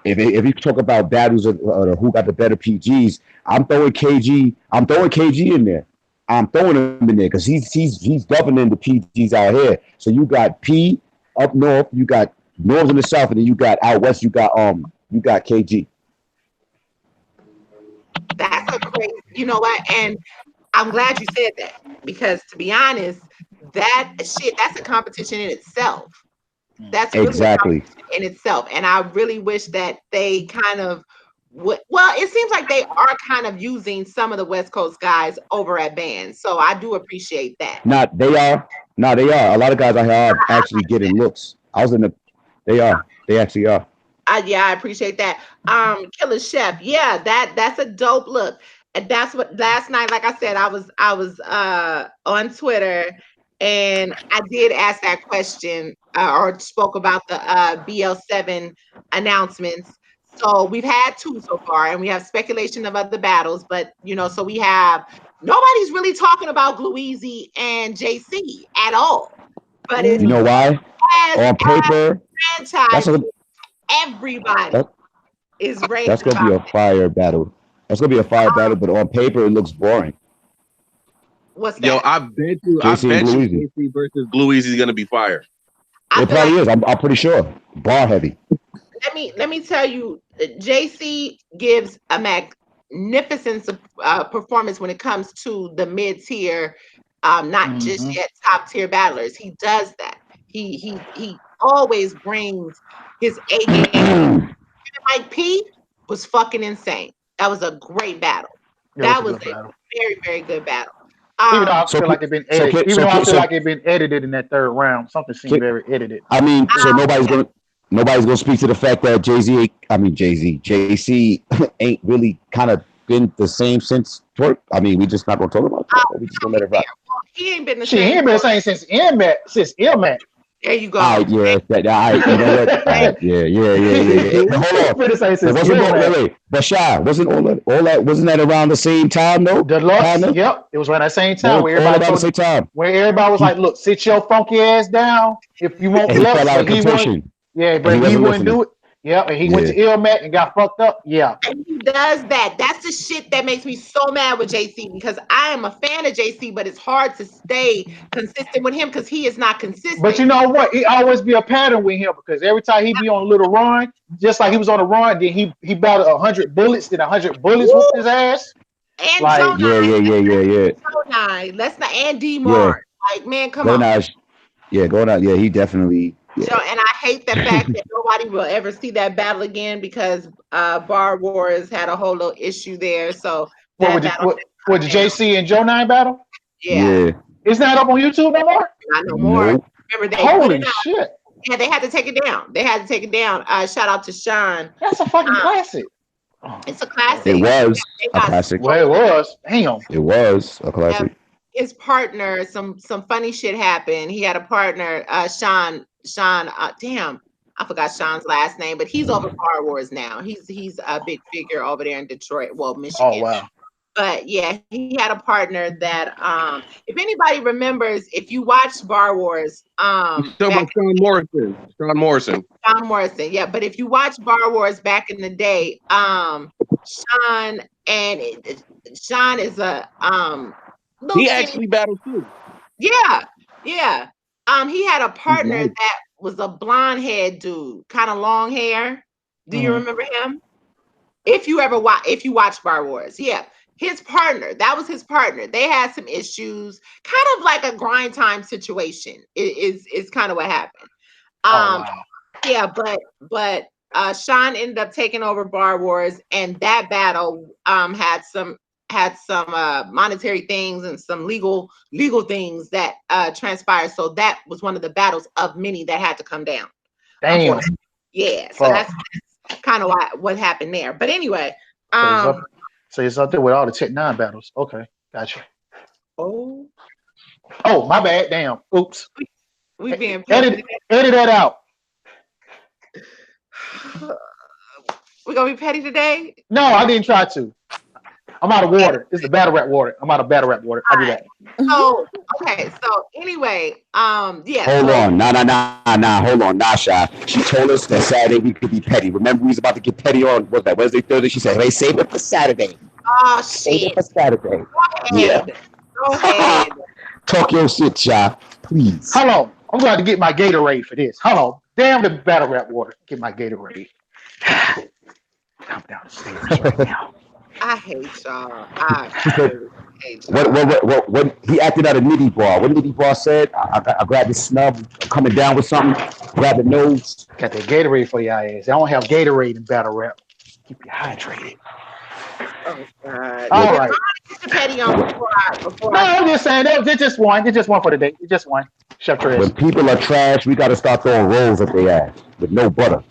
Speaker 5: If you talk about battles of who got the better PGs, I'm throwing KG in there. I'm throwing him in there because he's governing the PGs out here. So you got P up north, you got Norbs in the south, and then you got out west. You got KG.
Speaker 1: That's a crazy, you know what? And I'm glad you said that because to be honest, that's a competition in itself. That's really a
Speaker 5: Exactly.
Speaker 1: competition in itself. And I really wish that they kind of well, it seems like they are kind of using some of the West Coast guys over at bands. So I do appreciate that.
Speaker 5: Not they are. No, they are. A lot of guys I have actually getting looks. I was in the. They are. They actually are.
Speaker 1: Yeah, I appreciate that. Killer Chef. Yeah, that's a dope look. And that's what last night, like I said, I was on Twitter and I did ask that question or spoke about the BL7 announcements. So we've had 2 so far, and we have speculation of other battles. But so we have nobody's really talking about Gluezy and JC at all. But it's
Speaker 5: You know why?
Speaker 1: as
Speaker 5: On paper, that's
Speaker 1: franchise,
Speaker 5: a
Speaker 1: everybody
Speaker 5: that,
Speaker 1: is
Speaker 5: that's
Speaker 1: raving
Speaker 5: gonna be
Speaker 1: about
Speaker 5: a fire battle. That's gonna be a fire battle, but on paper it looks boring.
Speaker 1: what's
Speaker 2: Yo,
Speaker 1: that?
Speaker 2: I
Speaker 5: JC and
Speaker 2: bet you
Speaker 5: Gluezy.
Speaker 2: JC versus Gluezy is gonna be fire.
Speaker 1: I
Speaker 5: It
Speaker 1: feel like
Speaker 5: probably is. I'm pretty sure. Bar heavy.
Speaker 1: let me tell you, JC gives a magnificent performance when it comes to the mid tier, not just yet top tier battlers. He does that. He always brings his A game. Mike P was fucking insane. That was a great battle.
Speaker 3: It was
Speaker 1: That
Speaker 3: a
Speaker 1: was
Speaker 3: good
Speaker 1: a
Speaker 3: battle.
Speaker 1: very, very good battle.
Speaker 3: Even though I
Speaker 5: So
Speaker 3: feel like it's been
Speaker 5: so
Speaker 3: edited. Even
Speaker 5: so
Speaker 3: though I feel
Speaker 5: so
Speaker 3: like it's been edited in that third round, something seemed very edited.
Speaker 5: I mean, so
Speaker 1: Um,
Speaker 5: nobody's gonna speak to the fact that JC ain't really kind of been the same since twerk. I mean, we just not gonna talk about that. Or we just gonna let it rock.
Speaker 1: well, he ain't been the
Speaker 3: She
Speaker 1: same.
Speaker 3: ain't been saying since Ilmat.
Speaker 1: There you go.
Speaker 5: All right, yeah, you know what? All right, yeah. But hold on.
Speaker 3: Been saying
Speaker 5: It
Speaker 3: since
Speaker 5: wasn't
Speaker 3: Ilmat.
Speaker 5: wait. But Shy, wasn't all that wasn't that around the same time though?
Speaker 3: Deluxe,
Speaker 5: Kinda?
Speaker 3: yep. It was around that same
Speaker 5: All,
Speaker 3: time where
Speaker 5: all
Speaker 3: everybody
Speaker 5: about the
Speaker 3: told
Speaker 5: same time.
Speaker 3: where everybody was
Speaker 5: He
Speaker 3: like, look, sit your funky ass down if you want
Speaker 5: and he fell
Speaker 3: Lux,
Speaker 5: out of
Speaker 3: but he wouldn't.
Speaker 5: contention
Speaker 3: Yeah,
Speaker 5: and he
Speaker 3: but he
Speaker 5: wasn't
Speaker 3: wouldn't
Speaker 5: listening.
Speaker 3: do it. Yeah, and he went
Speaker 5: Yeah.
Speaker 3: to Ilmat and got fucked up. Yeah.
Speaker 1: And he does that. That's the shit that makes me so mad with JC because I am a fan of JC, but it's hard to stay consistent with him because he is not
Speaker 3: But
Speaker 1: consistent.
Speaker 3: you know what? It always be a pattern with him because every time he be on a little run, just like he was on a run, then he battled 100 bullets, then 100 bullets whooped his
Speaker 1: Woo!
Speaker 3: ass.
Speaker 1: And
Speaker 3: Like,
Speaker 5: Yeah.
Speaker 1: Jonai, let's not and D
Speaker 5: Yeah.
Speaker 1: Mart. Like, man, come on.
Speaker 5: Gonaj. Yeah, Gonaj. Yeah, he definitely.
Speaker 1: So,
Speaker 5: Yeah.
Speaker 1: and I hate the fact that nobody will ever see that battle again because Bar Wars had a whole little issue there. So
Speaker 3: what
Speaker 1: that
Speaker 3: would you
Speaker 1: battle
Speaker 3: what the
Speaker 1: didn't come down.
Speaker 3: JC and Joe 9 battle?
Speaker 1: Yeah,
Speaker 5: Yeah.
Speaker 3: It's not up on YouTube no more.
Speaker 1: not no more.
Speaker 5: Nope.
Speaker 1: Remember, they put it
Speaker 3: Holy
Speaker 1: out.
Speaker 3: shit.
Speaker 1: Yeah, they had to take it down. They had to take it down. Shout out to Sean.
Speaker 3: That's a fucking classic. Oh,
Speaker 1: It's a
Speaker 3: Lord.
Speaker 5: It
Speaker 1: classic.
Speaker 5: was
Speaker 1: They
Speaker 5: a
Speaker 1: got
Speaker 5: classic.
Speaker 3: Well, it was. Damn.
Speaker 5: It was a classic.
Speaker 1: his partner. Some funny shit happened. He had a partner, Sean. Sean. Damn, I forgot Sean's last name, but he's over Bar Wars now. He's a big figure over there in Detroit, well,
Speaker 3: Oh
Speaker 1: Michigan.
Speaker 3: wow.
Speaker 1: But yeah, he had a partner that if anybody remembers, if you watched Bar Wars,
Speaker 2: You talking
Speaker 1: back
Speaker 2: about Sean Morrison? Sean Morrison.
Speaker 1: John Morrison, yeah. But if you watch Bar Wars back in the day, Sean and Sean is a little
Speaker 2: He
Speaker 1: skinny.
Speaker 2: actually battled too.
Speaker 1: Yeah. He had a partner
Speaker 2: nice.
Speaker 1: that was a blonde haired dude, kind of long hair. Do you remember him? If you watch Bar Wars, yeah. His partner, that was his partner. They had some issues, kind of like a grind time situation. Is kind of what happened.
Speaker 3: Oh
Speaker 1: Um,
Speaker 3: wow.
Speaker 1: yeah, but Sean ended up taking over Bar Wars, and that battle had some monetary things and some legal things that transpired. So that was one of the battles of many that had to come down.
Speaker 3: Damn.
Speaker 1: Unfortunately. Yeah. So
Speaker 3: Fuck.
Speaker 1: that's kind of what happened there. But anyway,
Speaker 3: So it's up there with all the Tech 9 battles. Okay, gotcha.
Speaker 1: oh,
Speaker 3: Oh, my bad. Damn. Oops.
Speaker 1: we being
Speaker 3: Edit that out.
Speaker 1: We're gonna be petty today.
Speaker 3: No, I didn't try to. I'm out of water. This is the battle rap water. I'm out of battle rap water. I'll be back.
Speaker 1: So okay, so anyway, yeah.
Speaker 5: Hold
Speaker 1: so,
Speaker 5: on. Nah. Hold on. Nah, Shy. She told us that Saturday we could be petty. Remember, we was about to get petty on, what's that, Wednesday, Thursday? She said, hey, save it for Saturday.
Speaker 1: Oh
Speaker 5: Save it
Speaker 1: shit.
Speaker 5: for Saturday.
Speaker 1: Go
Speaker 5: Yeah.
Speaker 1: ahead. Go ahead.
Speaker 5: Talk your shit, Shy. Please.
Speaker 3: Hold on. I'm going to get my Gatorade for this. Hold on. Damn the battle rap water. Get my Gatorade. I'm down the stairs right now.
Speaker 1: I hate y'all. I really hate y'all.
Speaker 5: What he acted out a nitty bar. What nitty bar said, I grabbed the snub, I'm coming down with something, grab the nose.
Speaker 3: Got that Gatorade for y'all ass. I don't have Gatorade in battle rap. Keep you hydrated.
Speaker 1: Oh God.
Speaker 3: All right.
Speaker 1: Get the petty on before
Speaker 3: No,
Speaker 1: I
Speaker 3: I'm just saying that it's just one. It's just one for the day. It's just one. Chef Trash.
Speaker 5: When people are trash, we gotta start throwing rolls at their ass with no butter.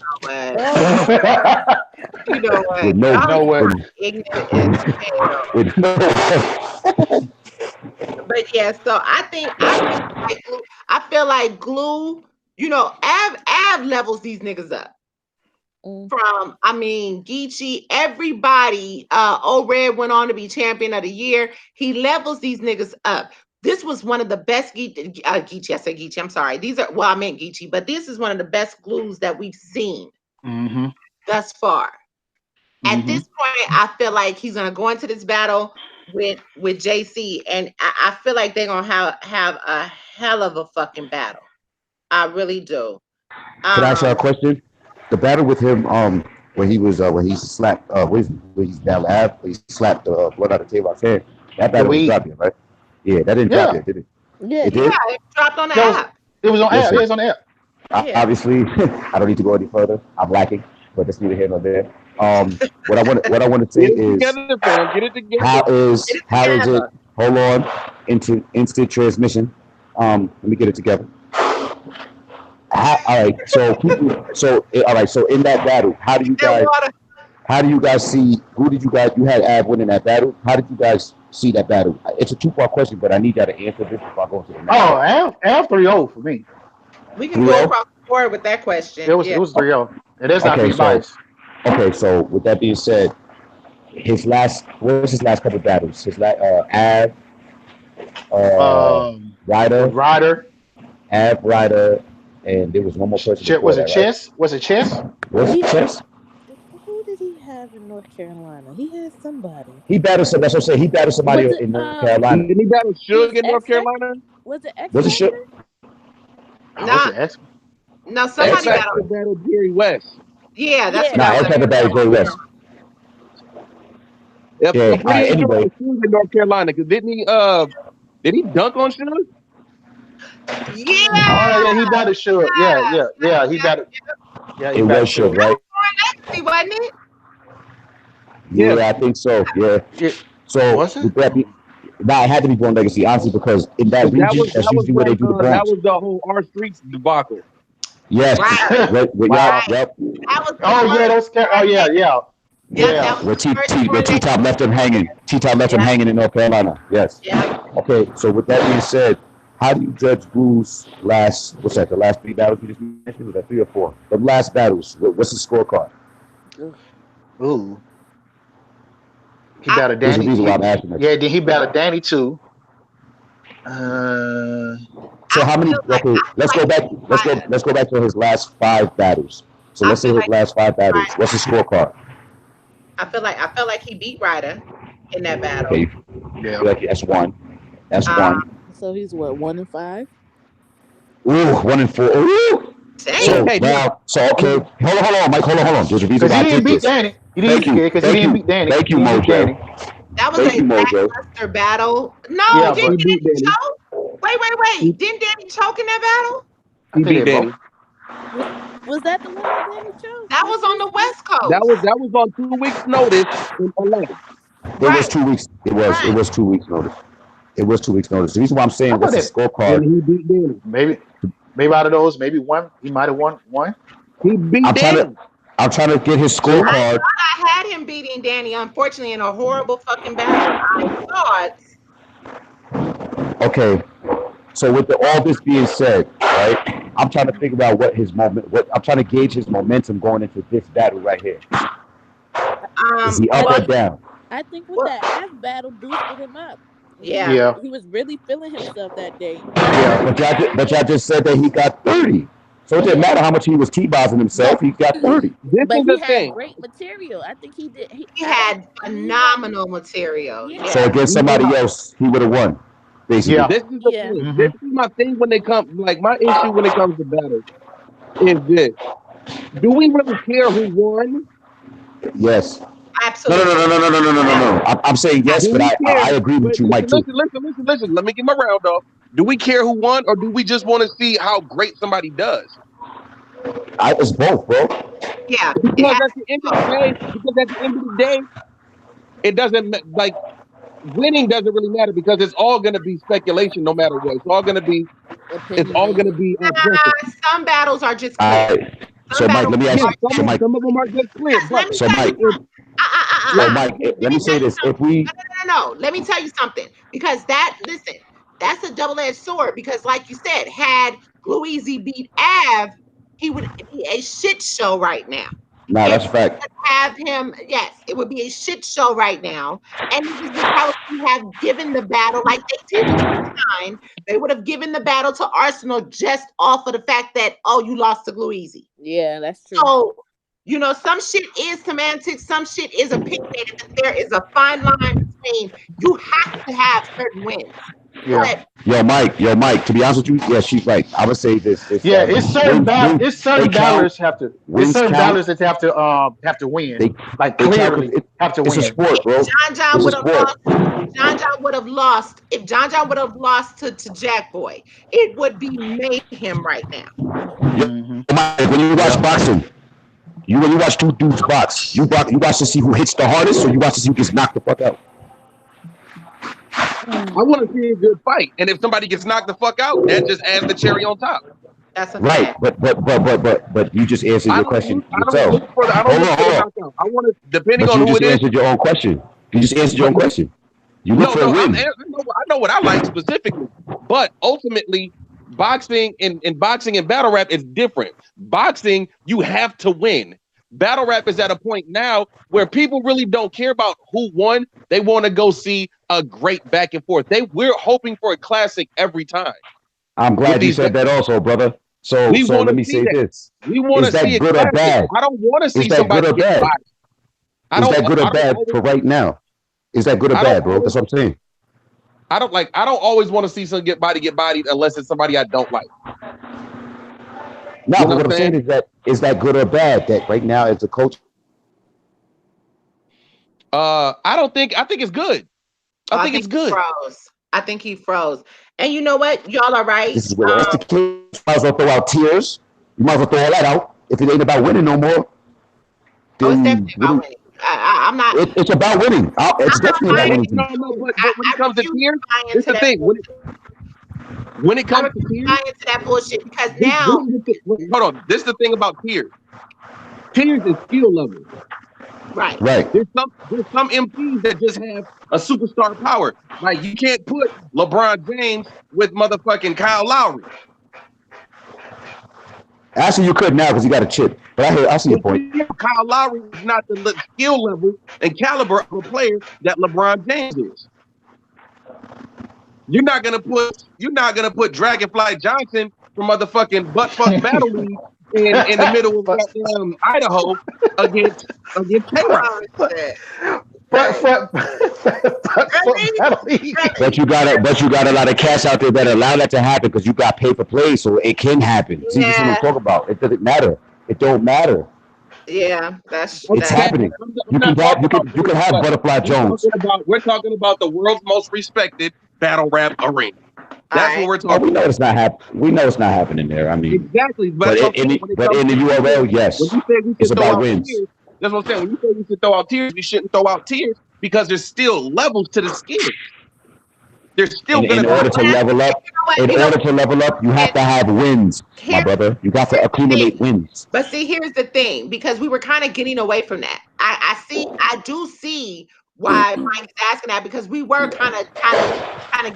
Speaker 1: you know what?
Speaker 5: With no,
Speaker 3: No way.
Speaker 1: Ignorant as hell.
Speaker 5: with no.
Speaker 1: But yeah, so I feel like glue, Av levels these niggas up. from, I mean, Geechee, everybody. O-Red went on to be champion of the year. He levels these niggas up. This was one of the best Geechee. I said Geechee. I'm sorry. These are, well, I meant Geechee, but this is one of the best glues that we've seen thus far. At this point, I feel like he's gonna go into this battle with JC, and I feel like they're gonna have a hell of a fucking battle. I really do.
Speaker 5: Can I ask you a question? The battle with him, when he slapped, where he's down Ave, he slapped the blood out of Tavon's hand. That battle was dropped yet, right? Yeah, that didn't drop yet, did it?
Speaker 4: Yeah,
Speaker 5: It did.
Speaker 1: It dropped on the app.
Speaker 3: It was on app. It was on the app.
Speaker 5: Obviously, I don't need to go any further. I'm lacking, but that's neither here nor there. What I want to say is, how is it? Hold on, into instant transmission. Let me get it together. All right, so all right, so in that battle, how do you guys see? Who did you had Av winning that battle? How did you guys see that battle? It's a two-part question, but I need y'all to answer this before I go into the next.
Speaker 3: Av 3-0 for me.
Speaker 1: We can go across the board with that question.
Speaker 3: It was 3-0. It is not being biased.
Speaker 5: Okay, so with that being said, what was his last couple of battles? His last Ryder, Av Ryder, and there was one more person.
Speaker 3: Was it Chess? Was it Chess?
Speaker 5: Was it Chess?
Speaker 4: Who did he have in North Carolina? He had somebody.
Speaker 5: He battled somebody. That's what I'm saying. He battled somebody in North Carolina.
Speaker 2: Did he battle Suge in North Carolina?
Speaker 4: Was it X?
Speaker 5: Was it Suge?
Speaker 1: No, somebody
Speaker 2: battled Jerry West.
Speaker 1: Yeah, that's
Speaker 5: what I was talking about. Jerry West.
Speaker 2: Anyway, in North Carolina, because did he dunk on Suge?
Speaker 1: Yeah.
Speaker 3: Oh yeah, he battled Suge. Yeah. He battled. Yeah,
Speaker 5: it was Suge, right?
Speaker 1: Wasn't it?
Speaker 5: Yeah, I think so. Yeah. So
Speaker 3: was it?
Speaker 5: It had to be Born Legacy, honestly, because in that region, that's usually where they do the Bronx.
Speaker 2: That was the whole R Streets debacle.
Speaker 5: Yes.
Speaker 1: Right.
Speaker 5: Yep. Where T-Top left him hanging. T-Top left him hanging in North Carolina. Yes.
Speaker 1: Yeah.
Speaker 5: Okay, so with that being said, how do you judge Blue's the last 3 battles you just mentioned? Was that 3 or 4? The last battles. What's the scorecard?
Speaker 3: Ooh. He battled Danny. Then he battled Danny too.
Speaker 5: So how many? Okay, let's go back. Let's go back to his last 5 battles. So let's say his last 5 battles. What's the scorecard?
Speaker 1: I feel like he beat Ryder in that battle.
Speaker 5: Okay. Yeah. That's one.
Speaker 4: So he's what, 1-5?
Speaker 5: Ooh, 1-4. Ooh. So okay. Hold on, Mike. Hold on. There's a reason why
Speaker 3: he didn't beat Danny. He didn't beat Danny.
Speaker 5: Thank you, Mojo.
Speaker 1: That was a lackluster battle. No, didn't Danny choke? Wait. Didn't Danny choke in that battle?
Speaker 2: He beat Danny.
Speaker 4: Was that the one that Danny chose?
Speaker 1: That was on the West Coast.
Speaker 2: That was on 2 weeks' notice in LA.
Speaker 5: It was 2 weeks. It was 2 weeks notice. It was 2 weeks notice. The reason why I'm saying what's the scorecard?
Speaker 2: He beat Danny.
Speaker 3: Maybe out of those, maybe one. He might have won one.
Speaker 2: He beat Danny.
Speaker 5: I'm trying to get his scorecard.
Speaker 1: I thought I had him beating Danny, unfortunately, in a horrible fucking battle. I thought.
Speaker 5: Okay. So with all this being said, right, I'm trying to figure out I'm trying to gauge his momentum going into this battle right here. Is he up or down?
Speaker 4: I think with that F battle boosted him up.
Speaker 1: Yeah.
Speaker 4: He was really feeling himself that day.
Speaker 5: Yeah, but y'all just said that he got 30. So it didn't matter how much he was T-bossing himself. He got 30.
Speaker 4: But he had great material. I think he did.
Speaker 1: He had phenomenal material.
Speaker 4: Yeah.
Speaker 5: So against somebody else, he would have won. Basically.
Speaker 2: Yeah. This is my thing when they come. Like my issue when it comes to battles is this: do we really care who won?
Speaker 5: Yes.
Speaker 1: Absolutely.
Speaker 5: No. I'm saying yes, but I agree with you, Mike.
Speaker 2: Listen. Let me get my round off. Do we care who won, or do we just want to see how great somebody does?
Speaker 5: It's both, bro.
Speaker 1: Yeah.
Speaker 2: Because at the end of the day, it doesn't like winning doesn't really matter because it's all going to be speculation, no matter what. It's all going to be.
Speaker 1: Some battles are just clear.
Speaker 5: So Mike, let me ask you.
Speaker 2: Some of them are just clear.
Speaker 5: So Mike, let me say this: if we
Speaker 1: no, let me tell you something because that's a double-edged sword because, like you said, had Louise beat Av, he would be a shit show right now.
Speaker 5: Nah,
Speaker 1: if
Speaker 5: that's a fact.
Speaker 1: have him, yes, it would be a shit show right now. And niggas would probably have given the battle like they did last time. They would have given the battle to Arsenal just off of the fact that, oh, you lost to Gluezy.
Speaker 4: Yeah, that's true.
Speaker 1: So, you know, some shit is semantics, some shit is opinionated, but there is a fine line between you have to have certain wins.
Speaker 3: Yeah.
Speaker 1: But
Speaker 5: Yo, Mike. To be honest with you, yeah, she's right. I would say this.
Speaker 3: Yeah, it's certain
Speaker 5: they
Speaker 3: battlers have to.
Speaker 5: Wins
Speaker 3: It's certain
Speaker 5: count.
Speaker 3: battlers that have to win.
Speaker 5: They-
Speaker 3: like
Speaker 5: they count.
Speaker 3: clearly have to
Speaker 5: It's
Speaker 3: win.
Speaker 5: a sport, bro.
Speaker 1: John
Speaker 5: It's a
Speaker 1: would have
Speaker 5: sport.
Speaker 1: lost. John would have lost. If John would have lost to Jack Boy, it would be mayhem right now.
Speaker 3: Mhm.
Speaker 5: Mike, when you watch boxing, when you watch two dudes box, you watch to see who hits the hardest, or you watch to see who gets knocked the fuck out.
Speaker 2: I want to see a good fight, and if somebody gets knocked the fuck out, that just adds the cherry on top.
Speaker 1: That's a
Speaker 5: Right,
Speaker 1: fact.
Speaker 5: but you just answered your question
Speaker 2: I don't
Speaker 5: yourself.
Speaker 2: look for the knockout. I want to, depending
Speaker 5: But
Speaker 2: on
Speaker 5: you
Speaker 2: who
Speaker 5: just
Speaker 2: it is.
Speaker 5: answered your own question. You just answered your own question. You look for a win.
Speaker 2: I know what I like specifically, but ultimately, boxing and battle rap is different. Boxing, you have to win. Battle rap is at a point now where people really don't care about who won. They want to go see a great back and forth. We're hoping for a classic every time.
Speaker 5: I'm glad you said that also, brother. So let me say this.
Speaker 2: We want to see it
Speaker 5: good or bad?
Speaker 2: I don't want to see
Speaker 5: Is that
Speaker 2: somebody
Speaker 5: good or
Speaker 2: get
Speaker 5: bad?
Speaker 2: boxed.
Speaker 5: Is that good or bad for right now? Is that good or bad, bro? That's what I'm saying.
Speaker 2: I don't always want to see someone get bodied unless it's somebody I don't like.
Speaker 5: No, but what I'm saying is that good or bad that right now as a coach?
Speaker 2: I think it's good. I think it's good.
Speaker 1: I think he froze. And you know what? Y'all are right.
Speaker 5: This is where that's the case. You might as well throw out tears. You might as well throw all that out. If it ain't about winning no more.
Speaker 1: Oh, it's definitely about winning. I'm not.
Speaker 5: It's about winning. It's definitely about winning.
Speaker 2: No, but when it comes to tears, it's the thing. When it comes to tears,
Speaker 1: into that bullshit because now.
Speaker 2: Hold on. This is the thing about tears. Tears is skill level.
Speaker 1: Right.
Speaker 2: There's some MPs that just have a superstar power. Like you can't put LeBron James with motherfucking Kyle Lowry.
Speaker 5: Actually, you could now because you got a chip. But I see your point.
Speaker 2: Kyle Lowry is not the skill level and caliber of a player that LeBron James is. You're not gonna put Dragonfly Johnson from motherfucking buttfuck Battle League in the middle of Idaho against K-Rock.
Speaker 5: But you got a lot of cash out there that allow that to happen because you got pay for play, so it can happen. See, this is what I'm talking about. It doesn't matter. It don't matter.
Speaker 1: Yeah,
Speaker 5: it's happening. You can have Butterfly Jones.
Speaker 2: We're talking about the world's most respected battle rap arena. That's what we're talking about.
Speaker 5: We know it's not happening. We know it's not happening there. I mean,
Speaker 2: exactly.
Speaker 5: But in the URL, yes, it's about wins.
Speaker 2: That's what I'm saying. When you say we should throw out tears, we shouldn't throw out tears because there's still levels to the skill. There's still
Speaker 5: in order to level up. You have to have wins, my brother. You got to accumulate wins.
Speaker 1: But see, here's the thing, because we were kind of getting away from that. I do see why Mike is asking that, because we were kind of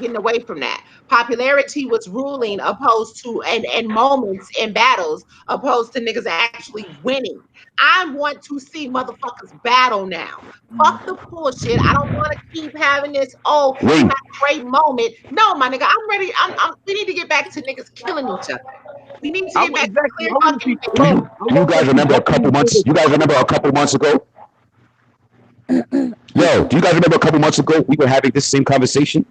Speaker 1: getting away from that. Popularity was ruling opposed to and moments in battles opposed to niggas actually winning. I want to see motherfuckers battle now. Fuck the bullshit. I don't want to keep having this great moment. No, my nigga, I'm ready. We need to get back to niggas killing each other. We need to get back to clear fucking.
Speaker 5: Do you guys remember a couple months? You guys remember a couple months ago? Yo, do you guys remember a couple months ago we were having this same conversation?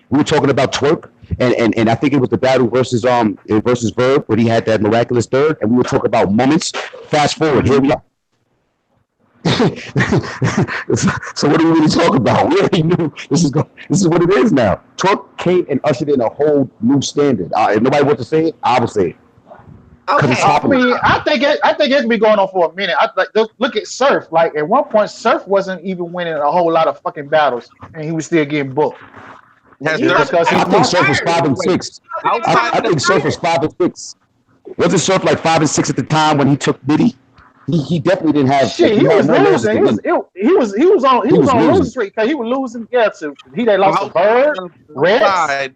Speaker 5: We were talking about Twerk, and I think it was the battle versus Verb, where he had that miraculous third, and we were talking about moments. Fast forward, here we are. So what are we really talking about? We already knew this is what it is now. Twerk came and ushered in a whole new standard. If nobody wants to say it, I will say it.
Speaker 1: Okay.
Speaker 3: I mean, I think it's been going on for a minute. Look at Surf. Like at one point, Surf wasn't even winning a whole lot of fucking battles, and he was still getting booked.
Speaker 5: I think Surf was 5 and 6. I think Surf was 5 and 6. Wasn't Surf like 5 and 6 at the time when he took Diddy? He definitely didn't have.
Speaker 3: Shit, he was losing. He was on losing streak because he was losing. Yeah, to he they lost to Bird, Rex.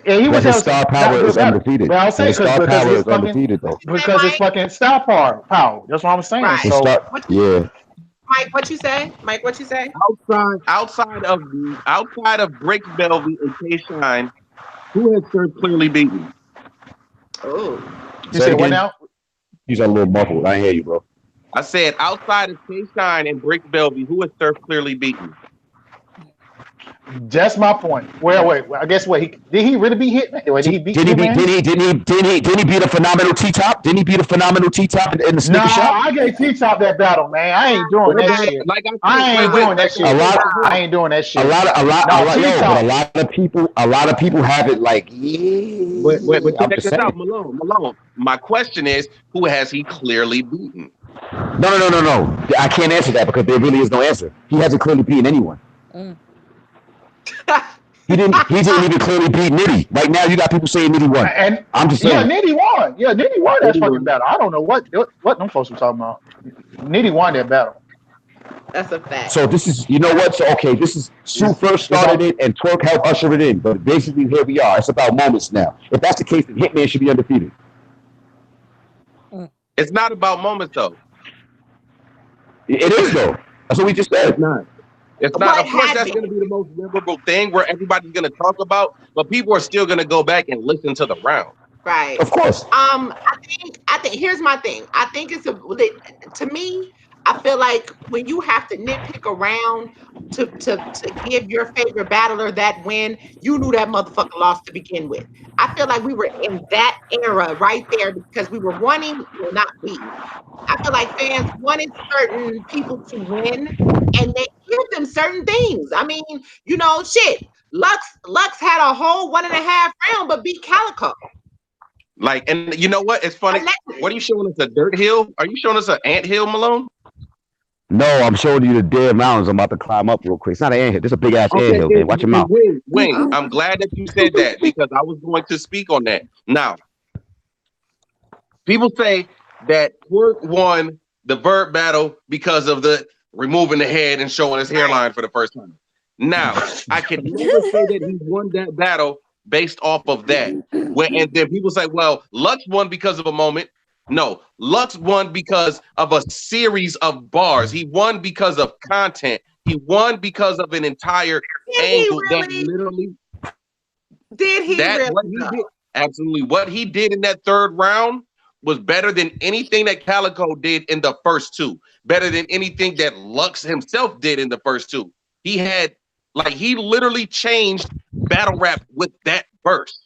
Speaker 3: And he
Speaker 5: But
Speaker 3: was
Speaker 5: his
Speaker 3: having some
Speaker 5: star
Speaker 3: not
Speaker 5: power
Speaker 3: good
Speaker 5: is
Speaker 3: battle.
Speaker 5: undefeated.
Speaker 3: But I'll
Speaker 5: But
Speaker 3: say
Speaker 5: his star
Speaker 3: because
Speaker 5: power
Speaker 3: his
Speaker 5: is undefeated though.
Speaker 3: because his fucking star power. That's what I'm saying.
Speaker 1: Right.
Speaker 5: His
Speaker 3: So
Speaker 5: star, yeah.
Speaker 1: Mike, what you say? Mike, what you say?
Speaker 2: Outside of Breaks Belvy and K Shine, who has Surf clearly beaten?
Speaker 1: Oh,
Speaker 3: you
Speaker 5: Say it
Speaker 3: said what
Speaker 5: again.
Speaker 3: now?
Speaker 5: He's a little muffled. I ain't hear you, bro.
Speaker 2: I said outside of K Shine and Breaks Belvy, who has Surf clearly beaten?
Speaker 3: That's my point. Well, wait. I guess what did he really beat Hitman? Wait, did he beat
Speaker 5: Didn't he beat?
Speaker 3: Hitman?
Speaker 5: Didn't he beat a phenomenal T Top? Didn't he beat a phenomenal T Top in the
Speaker 3: No,
Speaker 5: sneaker shop?
Speaker 3: I gave T-Top that battle, man. I ain't doing that shit.
Speaker 2: Like I said,
Speaker 3: I ain't doing that shit.
Speaker 5: A lot,
Speaker 3: I ain't doing that
Speaker 5: a
Speaker 3: shit.
Speaker 5: lot,
Speaker 3: No,
Speaker 5: yo, but
Speaker 3: T-Top.
Speaker 5: a lot of people have it like, yeah.
Speaker 2: But
Speaker 5: I'm
Speaker 2: check
Speaker 5: just
Speaker 2: this out,
Speaker 5: saying.
Speaker 2: Malone. My question is, who has he clearly beaten?
Speaker 5: No. I can't answer that because there really is no answer. He hasn't clearly beaten anyone. He didn't even clearly beat Nitty. Right now, you got people saying Nitty won.
Speaker 3: And
Speaker 5: I'm just saying.
Speaker 3: Nitty won. Yeah, Nitty won that
Speaker 2: Nitty
Speaker 3: fucking
Speaker 2: won.
Speaker 3: battle. I don't know what them folks were talking about. Nitty won that battle.
Speaker 1: that's a fact.
Speaker 5: So this is, you know what? So okay, this is Sue first started it and Twerk helped usher it in. But basically, here we are. It's about moments now. If that's the case, then Hitman should be undefeated.
Speaker 2: It's not about moments though.
Speaker 5: It is though. That's what we just said.
Speaker 2: It's not. It's not. Of course, that's going to be the most memorable thing where everybody's going to talk about, but people are still going to go back and listen to the round.
Speaker 1: Right.
Speaker 5: Of course.
Speaker 1: I think here's my thing. I think to me, I feel like when you have to nitpick around to give your favorite battler that win, you knew that motherfucker lost to begin with. I feel like we were in that era right there because we were wanting, well, not we. I feel like fans wanted certain people to win, and they give them certain things. I mean, shit. Lux had a whole 1.5 round, but beat Calico.
Speaker 2: Like, and you know what? It's funny. What are you showing us? A dirt hill? Are you showing us an ant hill, Malone?
Speaker 5: No, I'm showing you the damn mountains I'm about to climb up real quick. It's not an anthill. This is a big ass anthill, man. Watch your mouth.
Speaker 2: Wing, I'm glad that you said that because I was going to speak on that. Now, people say that Twerk won the Vert battle because of the removing the head and showing his hairline for the first time. Now, I can never say that he won that battle based off of that. And then people say, well, Lux won because of a moment. No, Lux won because of a series of bars. He won because of content. He won because of an entire angle that literally
Speaker 1: did he
Speaker 2: that
Speaker 1: really?
Speaker 2: What he did, absolutely. What he did in that third round was better than anything that Calico did in the first two. Better than anything that Lux himself did in the first two. He literally changed battle rap with that verse.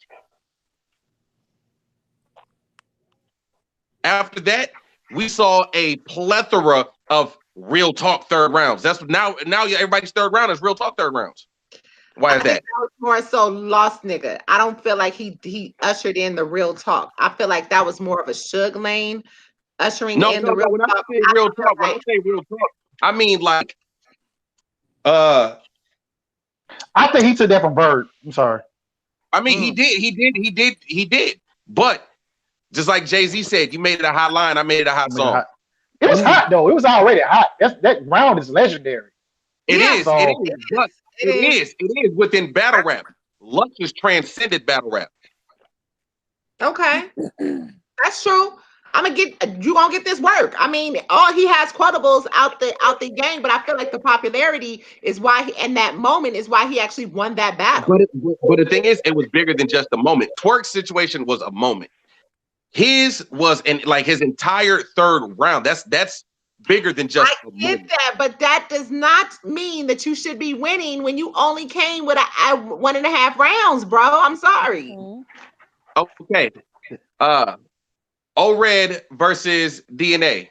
Speaker 2: After that, we saw a plethora of real talk third rounds. That's now everybody's third round is real talk third rounds. Why is that?
Speaker 1: Was more so lost nigga. I don't feel like he ushered in the real talk. I feel like that was more of a Suge Lane ushering in the real talk.
Speaker 2: When I say real talk, I mean like I
Speaker 3: think he took that from Bird. I'm sorry.
Speaker 2: I mean he did. But just like Jay-Z said, you made it a hot line, I made it a hot song.
Speaker 3: It was hot though. It was already hot. That round is legendary.
Speaker 2: It is within battle rap. Lux has transcended battle rap.
Speaker 1: Okay. That's true. You gonna get this work. I mean, he has quotables out the game, but I feel like the popularity is why and that moment is why he actually won that battle.
Speaker 2: But the thing is, it was bigger than just a moment. Twerk's situation was a moment. His was his entire third round. That's bigger than just.
Speaker 1: I get that, but that does not mean that you should be winning when you only came with a 1.5 rounds, bro. I'm sorry.
Speaker 2: Okay. O-Red versus DNA.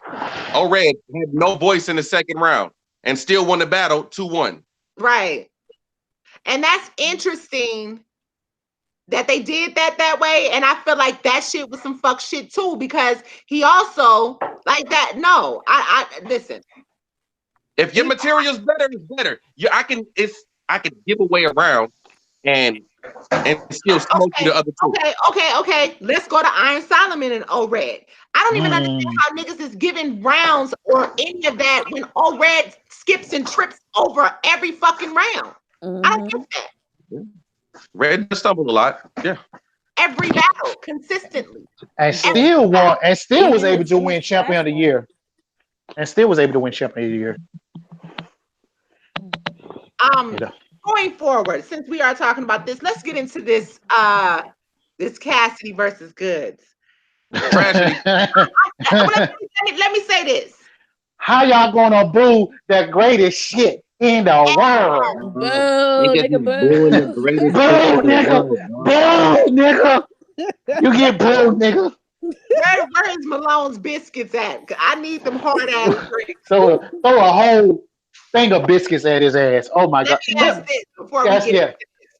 Speaker 2: O-Red had no voice in the second round and still won the battle 2-1.
Speaker 1: Right. And that's interesting that they did that way. And I feel like that shit was some fuck shit too, because he also like that. No, I listen.
Speaker 2: If your material's better, it's better. I can give away a round and still smoke the other two.
Speaker 1: Okay. Let's go to Iron Solomon and O-Red. I don't even understand how niggas is giving rounds or any of that when O-Red skips and trips over every fucking round. I don't get that.
Speaker 2: Red stumbled a lot. Yeah.
Speaker 1: Every battle, consistently.
Speaker 3: And still won, and still was able to win champion of the year. And still was able to win champion of the year.
Speaker 1: Going forward, since we are talking about this, let's get into this this Cassidy versus Goodz. let me say this.
Speaker 3: How y'all gonna boo the greatest shit in the world?
Speaker 4: Boo, nigga, boo.
Speaker 3: Boo, nigga. You get booed, nigga.
Speaker 1: Where is Malone's biscuits at? I need them hard ass drinks.
Speaker 3: Throw a whole thing of biscuits at his ass. Oh my god.
Speaker 1: Let me ask this before we get into this.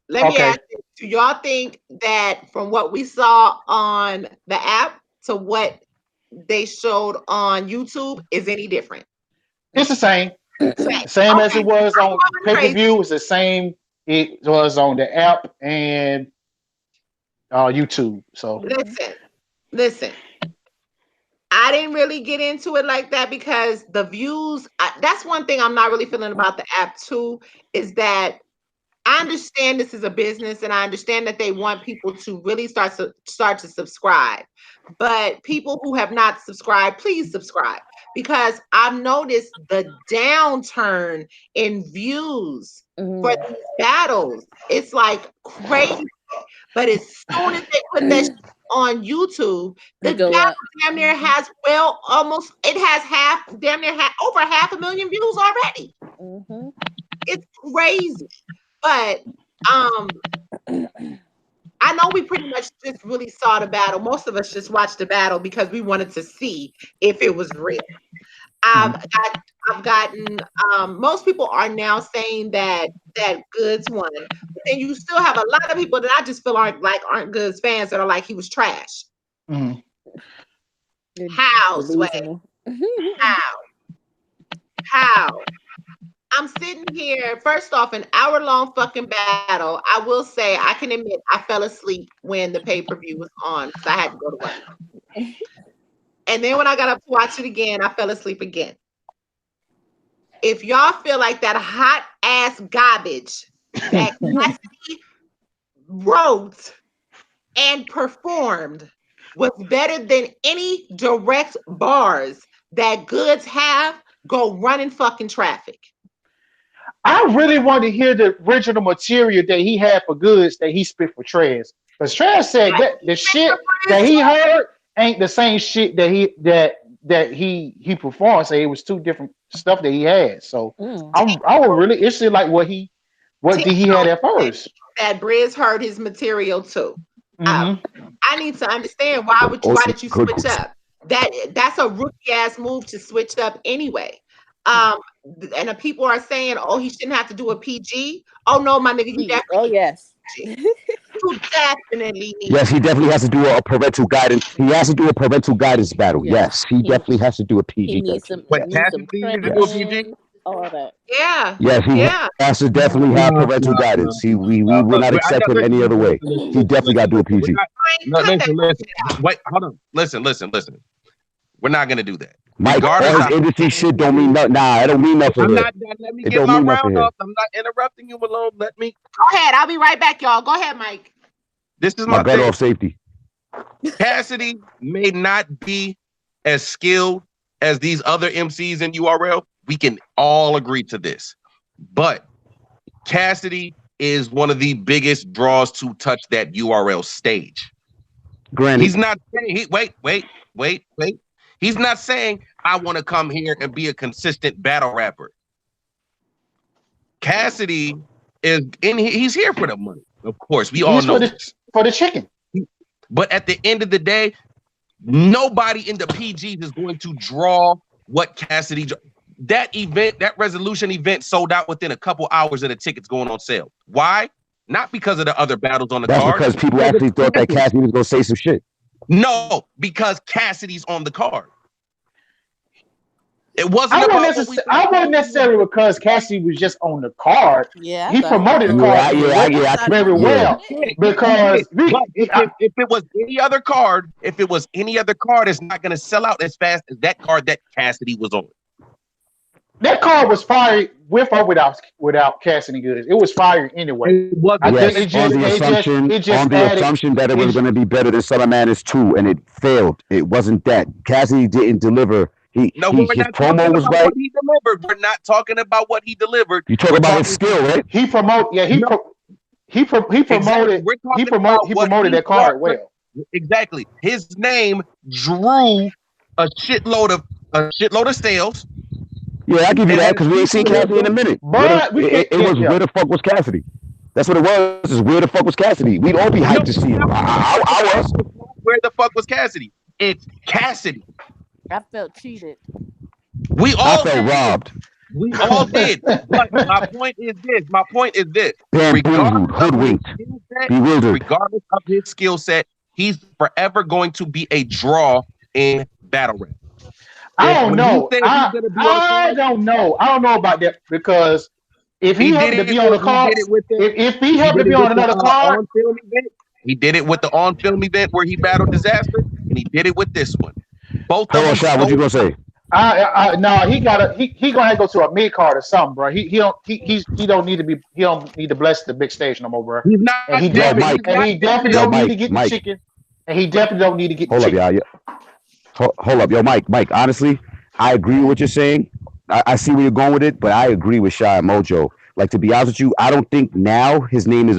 Speaker 1: Let me ask this. Do y'all think that from what we saw on the app to what they showed on YouTube is any different?
Speaker 3: It's the same. Same as it was on pay-per-view. It's the same it was on the app and YouTube. So
Speaker 1: listen. I didn't really get into it like that because the views, that's one thing I'm not really feeling about the app too, is that I understand this is a business and I understand that they want people to really start to subscribe. But people who have not subscribed, please subscribe, because I've noticed the downturn in views for these battles. It's like crazy. But as soon as they put that on YouTube, the battle damn near has damn near over 500,000 views already. It's crazy. But I know we pretty much just really saw the battle. Most of us just watched the battle because we wanted to see if it was real. I've gotten most people are now saying that Goodz won, but then you still have a lot of people that I just feel aren't Goodz fans that are like he was trash. How, Sway? How? I'm sitting here, first off, an hour-long fucking battle. I will say, I can admit, I fell asleep when the pay-per-view was on because I had to go to work. And then when I got up to watch it again, I fell asleep again. If y'all feel like that hot-ass garbage that Cassidy wrote and performed was better than any direct bars that Goodz have, go run in fucking traffic.
Speaker 3: I really want to hear the original material that he had for Goodz that he spit for Trez. Because Trez said that the shit that he heard ain't the same shit that he performed. So it was two different stuff that he had. So I would really interested like what did he have at first.
Speaker 1: That Briz heard his material too. I need to understand why did you switch up? That's a rookie ass move to switch up anyway. And the people are saying, oh, he shouldn't have to do a PG. Oh no, my nigga, you definitely.
Speaker 4: Oh yes.
Speaker 1: You definitely need.
Speaker 5: Yes, he definitely has to do a parental guidance. He has to do a parental guidance battle. Yes, he definitely has to do a PG.
Speaker 4: He needs some.
Speaker 2: Wait, Cassidy needs to do a PG?
Speaker 4: All that.
Speaker 1: Yeah.
Speaker 5: Yes, he has to definitely have parental guidance. We will not accept him any other way. He definitely got to do a PG.
Speaker 2: Listen. Wait, hold on. Listen. We're not gonna do that.
Speaker 5: Mike, all his industry shit don't mean nothing. Nah, it don't mean nothing.
Speaker 2: I'm not done. Let me get my round up. I'm not interrupting you, Malone. Let me.
Speaker 1: Go ahead. I'll be right back, y'all. Go ahead, Mike.
Speaker 2: This is my
Speaker 5: better off safety.
Speaker 2: Cassidy may not be as skilled as these other MCs in URL. We can all agree to this. But Cassidy is one of the biggest draws to touch that URL stage.
Speaker 5: Granted.
Speaker 2: He's not saying, wait. He's not saying, I want to come here and be a consistent battle rapper. Cassidy he's here for the money. Of course, we all know
Speaker 3: for the chicken.
Speaker 2: But at the end of the day, nobody in the PGs is going to draw what Cassidy. That resolution event sold out within a couple hours of the tickets going on sale. Why? Not because of the other battles on the card.
Speaker 5: That's because people actually thought that Cassidy was going to say some shit.
Speaker 2: No, because Cassidy's on the card. It wasn't.
Speaker 3: I wasn't necessarily because Cassidy was just on the card.
Speaker 4: Yeah,
Speaker 3: he promoted the card. Very well. Because
Speaker 2: if it was any other card, it's not going to sell out as fast as that card that Cassidy was on.
Speaker 3: That card was fired with or without Cassidy Goodz. It was fired anyway.
Speaker 2: It wasn't
Speaker 3: I think
Speaker 5: Yes, on the
Speaker 3: added.
Speaker 5: assumption that it was
Speaker 3: It,
Speaker 5: going to be better than Summer Madness 2, and it failed. It wasn't that. Cassidy didn't deliver.
Speaker 2: No, we're
Speaker 5: His
Speaker 2: not talking
Speaker 5: promo was
Speaker 2: about
Speaker 5: right.
Speaker 2: what he delivered. We're not talking about what he delivered.
Speaker 5: You talk about his skill, right?
Speaker 3: he promote. Yeah, he promoted.
Speaker 2: Exactly. We're talking about
Speaker 3: He
Speaker 2: what
Speaker 3: promoted
Speaker 2: he
Speaker 3: that card
Speaker 2: brought.
Speaker 3: well.
Speaker 2: Exactly. His name drew a shitload of sales.
Speaker 5: Yeah, I give you
Speaker 2: And
Speaker 5: that because we ain't seen
Speaker 2: people
Speaker 5: Cassidy in a minute.
Speaker 3: But we can't.
Speaker 5: It was where the fuck was Cassidy? That's what it was. Is where the fuck was Cassidy? We'd all be hyped to see him. I was.
Speaker 2: Where the fuck was Cassidy? It's Cassidy.
Speaker 4: I felt cheated.
Speaker 2: We all
Speaker 5: I felt robbed.
Speaker 2: We all did. But my point is this.
Speaker 5: Bamboozled, hoodwinked, bewildered.
Speaker 2: Regardless of his skill set, he's forever going to be a draw in battle rap.
Speaker 3: I don't know. I don't know. I don't know about that because if he happened to be on the card, if he happened to be on another card,
Speaker 2: he did it with the on-film event where he battled Disaster, and he did it with this one. Both
Speaker 5: Hold on, Shaq. What you gonna say?
Speaker 3: No, he gonna have to go to a mid card or something, bro. He don't need to bless the big stage no more, bro.
Speaker 2: He's not.
Speaker 3: And he definitely don't need to get the chicken. And he definitely don't need to get the chicken.
Speaker 5: Hold up, y'all. Hold up, yo, Mike. Honestly, I agree with what you're saying. I see where you're going with it, but I agree with Shy and Mojo. Like, to be honest with you, I don't think now his name is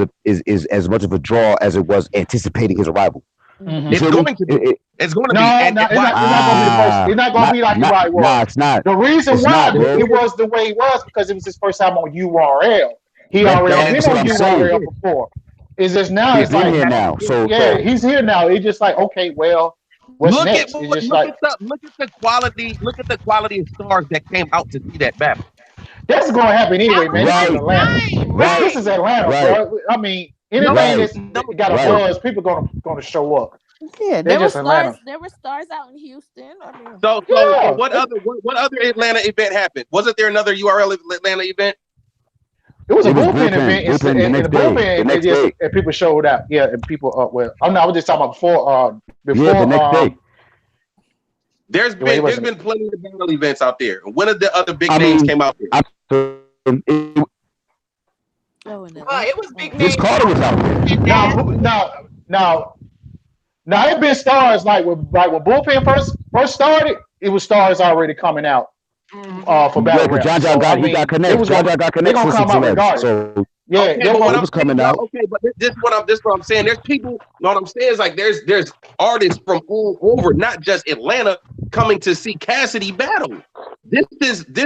Speaker 5: as much of a draw as it was anticipating his arrival.
Speaker 3: Mm-hmm.
Speaker 2: It's going to be. It's going to be.
Speaker 3: It's not going to be the first. It's not going to be like it was.
Speaker 5: Nah, it's not.
Speaker 3: The reason why it was the way it was because it was his first time on URL. He already been on URL before. It's just now.
Speaker 5: He's like here now. So
Speaker 3: he's here now. It's just like, okay, well, what's next?
Speaker 2: Look at the quality. Look at the quality of stars that came out to see that battle.
Speaker 3: That's going to happen anyway, man.
Speaker 5: Right.
Speaker 3: This is Atlanta.
Speaker 5: Right.
Speaker 3: This is Atlanta, bro. I mean, anything that's got a buzz, people going to show up.
Speaker 4: Yeah, there were stars out in Houston. I mean,
Speaker 2: so what other Atlanta event happened? Wasn't there another URL Atlanta event?
Speaker 3: It was a bullpen event. In the bullpen, and people showed out. Yeah, and people. I was just talking about before.
Speaker 5: The next day.
Speaker 2: There's been plenty of battle events out there. When of the other big names came out there?
Speaker 1: It was big names.
Speaker 5: Vince Carter was out there.
Speaker 3: Now it been stars like when Bullpen first started. It was stars already coming out for battle rap.
Speaker 5: John got connected. John got connected.
Speaker 3: They gonna come out regardless.
Speaker 5: So
Speaker 2: it
Speaker 5: was coming out.
Speaker 2: Okay, but this is what I'm saying. There's people. What I'm saying is like there's artists from all over, not just Atlanta, coming to see Cassidy battle. This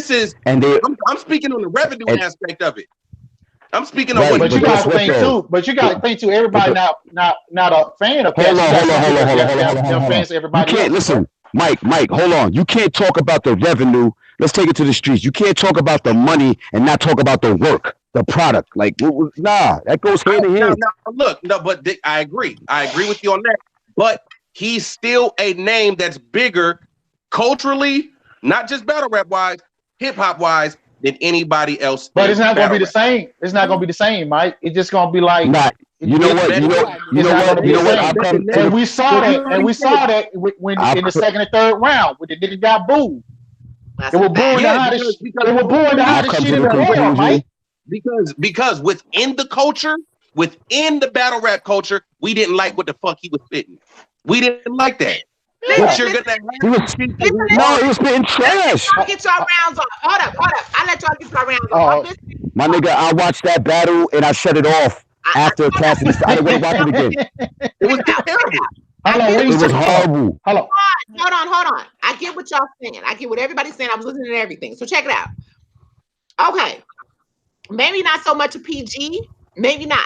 Speaker 2: is. And I'm speaking on the revenue aspect of it. I'm speaking on what.
Speaker 3: But you got to think too. But you got to think too. Everybody not a fan of Cassidy. Hold on. Fans, everybody.
Speaker 5: You can't listen, Mike. Hold on. You can't talk about the revenue. Let's take it to the streets. You can't talk about the money and not talk about the work, the product. Like, nah, that goes hand in hand.
Speaker 2: But I agree. I agree with you on that. But he's still a name that's bigger culturally, not just battle rap wise, hip hop wise, than anybody else.
Speaker 3: But it's not going to be the same. It's not going to be the same, Mike. It's just going to be like.
Speaker 5: You know what?
Speaker 3: And we saw that when in the second and third round when the nigga got booed. They were booing the hottest shit in the world, Mike.
Speaker 2: Because within the culture, within the battle rap culture, we didn't like what the fuck he was spitting. We didn't like that.
Speaker 5: He was spitting trash.
Speaker 1: Y'all get your rounds off. Hold up. I let y'all get your rounds off.
Speaker 5: My nigga, I watched that battle and I shut it off after Cassidy. I didn't watch it again.
Speaker 2: It was terrible.
Speaker 5: It was horrible.
Speaker 1: Hold on. I get what y'all saying. I get what everybody's saying. I was listening to everything. So check it out. Okay. Maybe not so much a PG. Maybe not.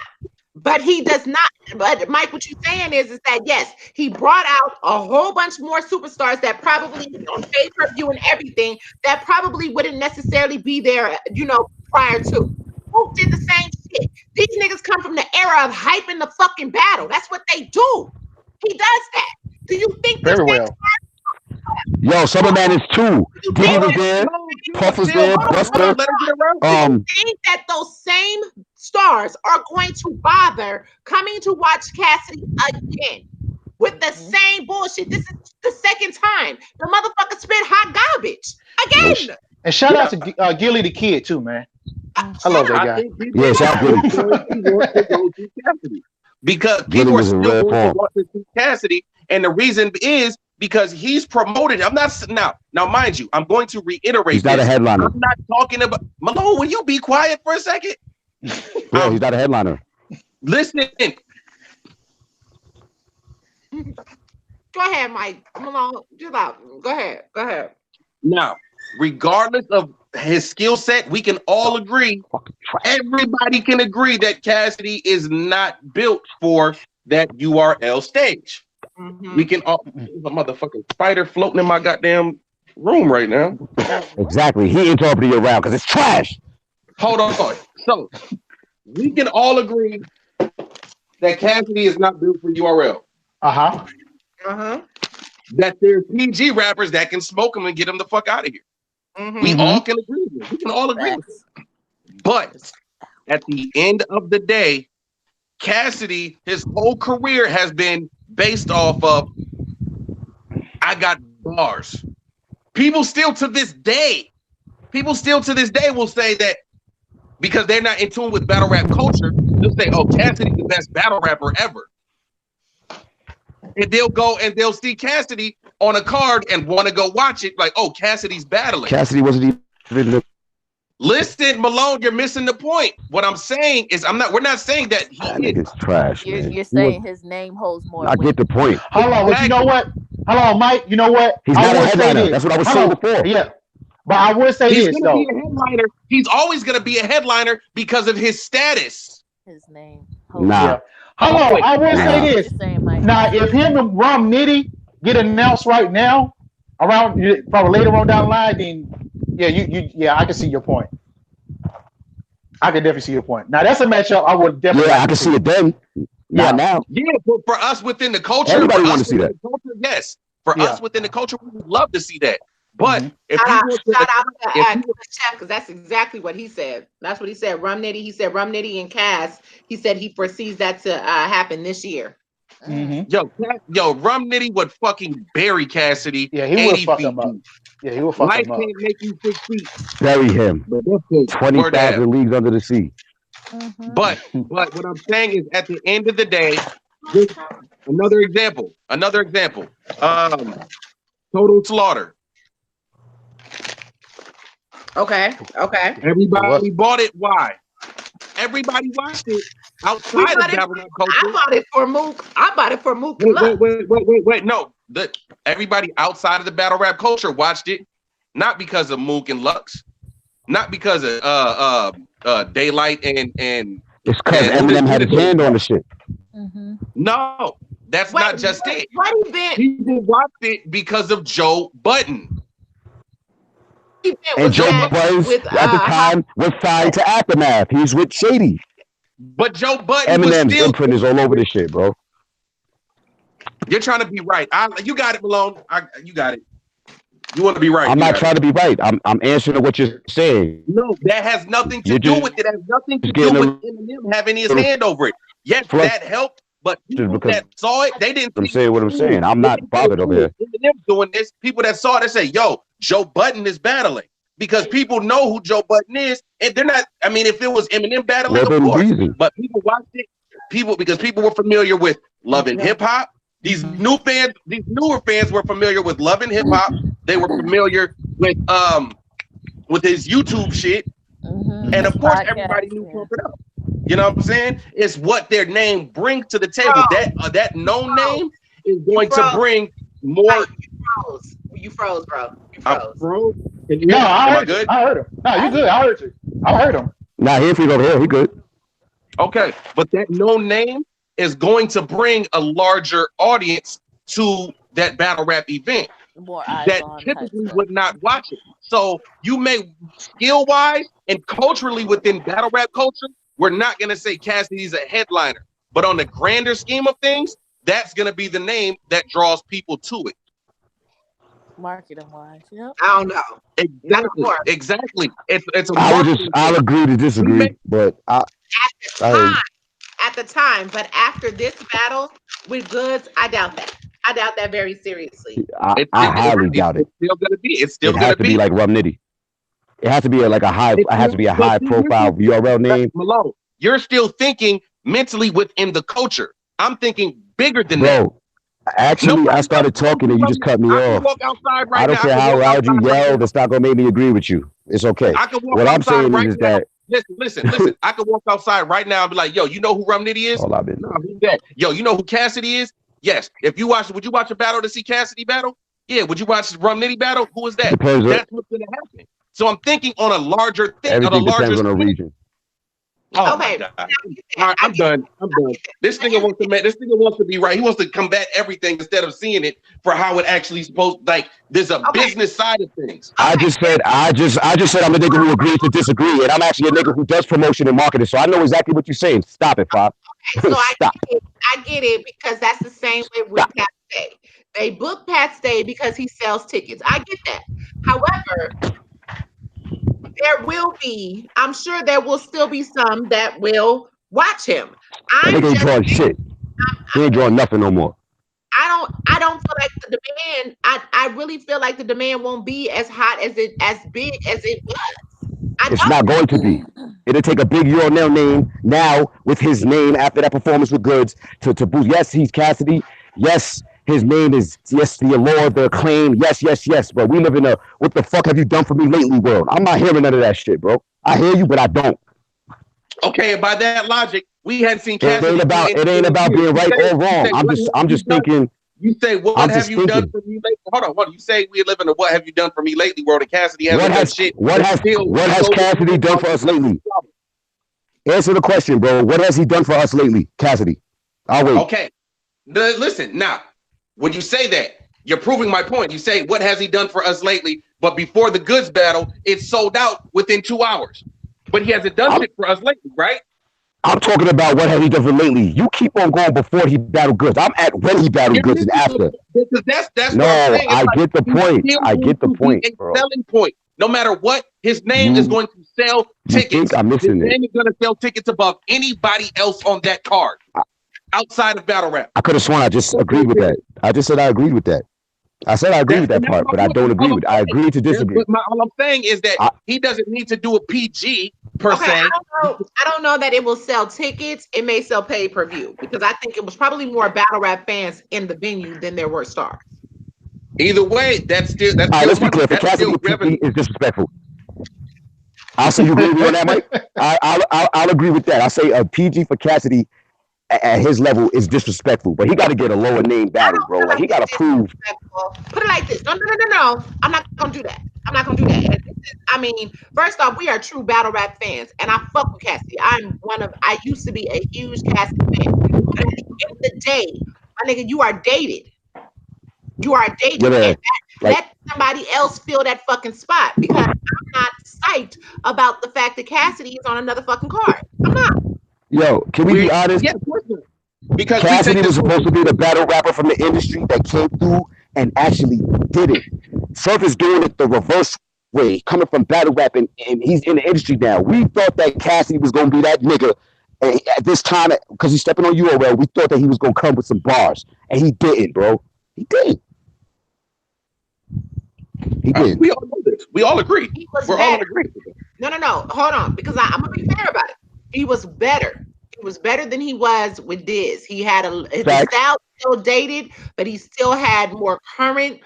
Speaker 1: But he does not. But Mike, what you're saying is that yes, he brought out a whole bunch more superstars that probably on pay-per-view and everything that probably wouldn't necessarily be there, prior to. Who did the same shit? These niggas come from the era of hyping the fucking battle. That's what they do. He does that. Do you think
Speaker 3: very well?
Speaker 5: Yo, Summer Madness 2. Diddy was there. Puff was there. Buster.
Speaker 1: Do you think that those same stars are going to bother coming to watch Cassidy again with the same bullshit? This is the second time the motherfucker spit hot garbage again.
Speaker 3: And shout out to Gilly the Kid too, man. I love that
Speaker 2: I
Speaker 3: guy.
Speaker 2: think
Speaker 5: Yeah, shout out
Speaker 2: going
Speaker 5: Gilly.
Speaker 2: to want to go see Cassidy because
Speaker 5: Gilly
Speaker 2: people are
Speaker 5: was in
Speaker 2: still
Speaker 5: red
Speaker 2: going to
Speaker 5: form.
Speaker 2: want to see Cassidy, and the reason is because he's promoted. I'm not now, mind you, I'm going to reiterate.
Speaker 5: He's not a
Speaker 2: this.
Speaker 5: headliner.
Speaker 2: I'm not talking about Malone. Will you be quiet for a second?
Speaker 5: Yeah, he's not a headliner.
Speaker 2: Listen.
Speaker 1: Go ahead, Mike. Malone, chill out. Go ahead.
Speaker 2: Now, regardless of his skill set, we can all agree. Everybody can agree that Cassidy is not built for that URL stage.
Speaker 1: Mhm.
Speaker 2: We can all. There's a motherfucking spider floating in my goddamn room right now.
Speaker 5: Exactly. He ain't talking to you around because it's trash.
Speaker 2: Hold on. So we can all agree that Cassidy is not built for URL. That there's PG rappers that can smoke him and get him the fuck out of here.
Speaker 1: Mhm.
Speaker 2: We all can agree with it. We can all agree with it. But at the end of the day, Cassidy, his whole career has been based off of I got bars. People still to this day will say that because they're not in tune with battle rap culture, they'll say, oh, Cassidy's the best battle rapper ever. And they'll go and they'll see Cassidy on a card and want to go watch it, like, oh, Cassidy's battling.
Speaker 5: Cassidy wasn't even the.
Speaker 2: Listen, Malone, you're missing the point. What I'm saying is, we're not saying that he is.
Speaker 5: Nigga's trash, man.
Speaker 4: You're saying his name holds more
Speaker 5: I
Speaker 4: weight.
Speaker 5: get the point.
Speaker 3: Hold on, but you know what? Hold on, Mike. You know what?
Speaker 5: He's not a headliner. That's what I was saying before.
Speaker 3: Yeah, but I would say
Speaker 2: He's
Speaker 3: this
Speaker 2: gonna
Speaker 3: though.
Speaker 2: be a headliner. He's always gonna be a headliner because of his status.
Speaker 4: His name.
Speaker 5: Nah.
Speaker 3: Yeah. Hold on, I will say this. Now, if him and Rum Nitty get announced right now, around probably later on down the line, then yeah, I can see your point. I can definitely see your point. Now that's a matchup I would definitely.
Speaker 5: Yeah, I can see it then. Not now.
Speaker 2: Yeah, but for us within the culture,
Speaker 5: Everybody want to see that.
Speaker 2: Culture, yes, for us within the culture, we would love to see that. But if
Speaker 1: shout out
Speaker 2: you
Speaker 1: to Chef, because that's exactly what he said. That's what he said. Rum Nitty. He said Rum Nitty and Cass. He said he foresees that to happen this year.
Speaker 2: Yo, Rum Nitty would fucking bury Cassidy.
Speaker 3: Yeah, he would fuck him up. Yeah, he will fuck
Speaker 2: Life
Speaker 3: him up.
Speaker 2: can't make you 6 feet.
Speaker 5: Bury him. 20,000 leagues under the sea.
Speaker 2: But what I'm saying is, at the end of the day, another example. Total Slaughter.
Speaker 1: Okay.
Speaker 2: Everybody bought it. Why? Everybody watched it outside of battle rap culture.
Speaker 1: I bought it for Mook.
Speaker 2: Wait. No, everybody outside of the battle rap culture watched it, not because of Mook and Lux, not because of Daylight and.
Speaker 5: It's because Eminem had his hand on the shit.
Speaker 2: No, that's not just it.
Speaker 1: What event?
Speaker 2: People watched it because of Joe Budden.
Speaker 5: And Joe Budden at the time was signed to Aftermath. He's with Shady.
Speaker 2: But Joe Budden
Speaker 5: Eminem's imprint is all over this shit, bro.
Speaker 2: You're trying to be right. You got it, Malone. You got it. You want to be right.
Speaker 5: I'm not trying to be right. I'm answering what you're saying.
Speaker 2: No, that has nothing to do with it. That has nothing to do with Eminem having his hand over it. Yes, that helped. But people that saw it, they didn't.
Speaker 5: I'm saying what I'm saying. I'm not bothered over here.
Speaker 2: Eminem doing this. People that saw it, they say, "Yo, Joe Budden is battling," because people know who Joe Budden is, and they're not. I mean, if it was Eminem battling, of course, but people watched it. Because people were familiar with Love and Hip Hop. These newer fans were familiar with Love and Hip Hop. They were familiar with his YouTube shit, and of course, everybody knew Pump It Up. You know what I'm saying? It's what their name brings to the table. That known name is going to bring more.
Speaker 1: You froze, bro.
Speaker 2: I froze.
Speaker 3: No, I heard him. No, you good. I heard you. I heard him.
Speaker 5: Nah, he ain't free over here. He good.
Speaker 2: Okay, but that known name is going to bring a larger audience to that battle rap event that typically would not watch it. So you may skill-wise and culturally within battle rap culture, we're not going to say Cassidy's a headliner. But on the grander scheme of things, that's going to be the name that draws people to it.
Speaker 4: Marketing wise, yep.
Speaker 1: I don't know.
Speaker 2: Exactly. It's
Speaker 5: I'll agree to disagree, but
Speaker 1: at the time, but after this battle with Goodz, I doubt that. I doubt that very seriously.
Speaker 5: I highly doubt it.
Speaker 2: It's still gonna be. It's still
Speaker 5: it
Speaker 2: gonna
Speaker 5: has to be like Rum Nitty. It has to be like a high. It has to be a high profile URL name.
Speaker 2: Malone, you're still thinking mentally within the culture. I'm thinking bigger than that.
Speaker 5: Bro, actually, I started talking and you just cut me off.
Speaker 2: Walk outside right
Speaker 5: I don't
Speaker 2: now.
Speaker 5: care how loud you yell. That's not gonna make me agree with you. It's okay.
Speaker 2: I can walk
Speaker 5: what I'm saying
Speaker 2: right
Speaker 5: is
Speaker 2: now.
Speaker 5: that.
Speaker 2: Listen. I can walk outside right now and be like, "Yo, you know who Rum Nitty is?
Speaker 5: Nah,
Speaker 2: who's that? Yo, you know who Cassidy is? Yes. If you watch, would you watch a battle to see Cassidy battle? Yeah. Would you watch Rum Nitty battle? Who is that? That's what's gonna happen. So I'm thinking on a larger thing.
Speaker 5: Everything depends on a region.
Speaker 2: Oh okay. My God. All right, I'm done. This nigga wants to be right. He wants to combat everything instead of seeing it for how it actually supposed. Like there's a business side of things.
Speaker 5: I just said I'm a nigga who agrees to disagree, and I'm actually a nigga who does promotion and marketing. So I know exactly what you're saying. Stop it, Pop.
Speaker 1: Okay, so I get it because that's the same way with Pat Stay. They book Pat Stay because he sells tickets. I get that. However, there will be, I'm sure there will still be some that will watch him.
Speaker 5: He ain't drawing shit. He ain't drawing nothing no more.
Speaker 1: I don't feel like the demand. I really feel like the demand won't be as hot as big as it was.
Speaker 5: It's not going to be. It'll take a big URL name now with his name after that performance with Goodz to boost. Yes, he's Cassidy. Yes, his name is the allure, the acclaim. Yes. But we live in a what the fuck have you done for me lately world. I'm not hearing none of that shit, bro. I hear you, but I don't.
Speaker 2: Okay, and by that logic, we hadn't seen Cassidy.
Speaker 5: It ain't about being right or wrong. I'm just thinking.
Speaker 2: You say, what have you done for me lately? Hold on. You say we live in a what have you done for me lately world, and Cassidy hasn't done shit.
Speaker 5: What has Cassidy done for us lately? Answer the question, bro. What has he done for us lately, Cassidy? I'll wait.
Speaker 2: Okay. Listen, now, when you say that, you're proving my point. You say, what has he done for us lately? But before the Goodz battle, it sold out within 2 hours. But he hasn't done shit for us lately, right?
Speaker 5: I'm talking about what have he done for lately. You keep on going before he battled Goodz. I'm at when he battled Goodz and after.
Speaker 2: That's
Speaker 5: no,
Speaker 2: what I'm saying.
Speaker 5: I get the point. I get the point, bro.
Speaker 2: Selling point. No matter what, his name is going to sell tickets.
Speaker 5: You think I'm missing
Speaker 2: his name is going to sell tickets above anybody else on that card outside of battle rap.
Speaker 5: I could have sworn I just agreed with that. I just said I agreed with that. I said I agree with that part, but I don't agree with it. I agree to disagree.
Speaker 2: But all I'm saying is that he doesn't need to do a PG per se.
Speaker 1: I don't know that it will sell tickets. It may sell pay-per-view because I think it was probably more battle rap fans in the venue than there were stars.
Speaker 2: Either way, that's still
Speaker 5: all right, let's be clear. For Cassidy, PG is disrespectful. I'll say you agree with me on that, Mike. I'll agree with that. I'll say a PG for Cassidy at his level is disrespectful, but he got to get a lower name battle, bro. Like he got to prove.
Speaker 1: Put it like this. No. I'm not gonna do that. I mean, first off, we are true battle rap fans, and I fuck with Cassidy. I used to be a huge Cassidy fan. But at the end of the day, my nigga, you are dated.
Speaker 5: Yeah,
Speaker 1: let somebody else fill that fucking spot because I'm not psyched about the fact that Cassidy is on another fucking card. I'm not.
Speaker 5: Yo, can we be honest?
Speaker 2: Yeah, of course not. Because
Speaker 5: Cassidy was supposed to be the battle rapper from the industry that came through and actually did it. Surf is doing it the reverse way, coming from battle rap, and he's in the industry now. We thought that Cassidy was going to be that nigga at this time because he's stepping on URL. We thought that he was going to come with some bars, and he didn't, bro. He didn't. He did.
Speaker 2: We all know this. We all agree. We're all in agreement.
Speaker 1: No. Hold on, because I'm gonna be fair about it. He was better. He was better than he was with Diz. He had his style still dated, but he still had more current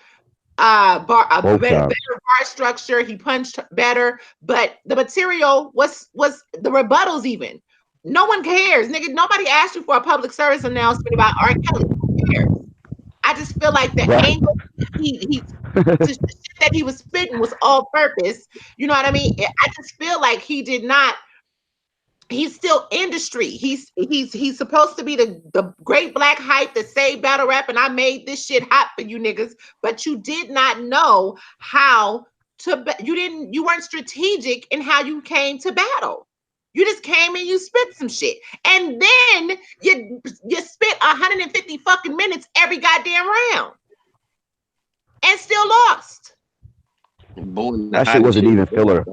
Speaker 1: better bar structure. He punched better, but the material was the rebuttals even. No one cares, nigga. Nobody asked you for a public service announcement about R. Kelly. Who cares? I just feel like the angle the shit that he was spitting was all purpose. You know what I mean? I just feel like he did not. He's still industry. He's supposed to be the great black hype that saved battle rap, and I made this shit hot for you niggas. But you did not know how to. You weren't strategic in how you came to battle. You just came and you spit some shit, and then you spit 150 fucking minutes every goddamn round, and still lost.
Speaker 5: That shit wasn't even filler.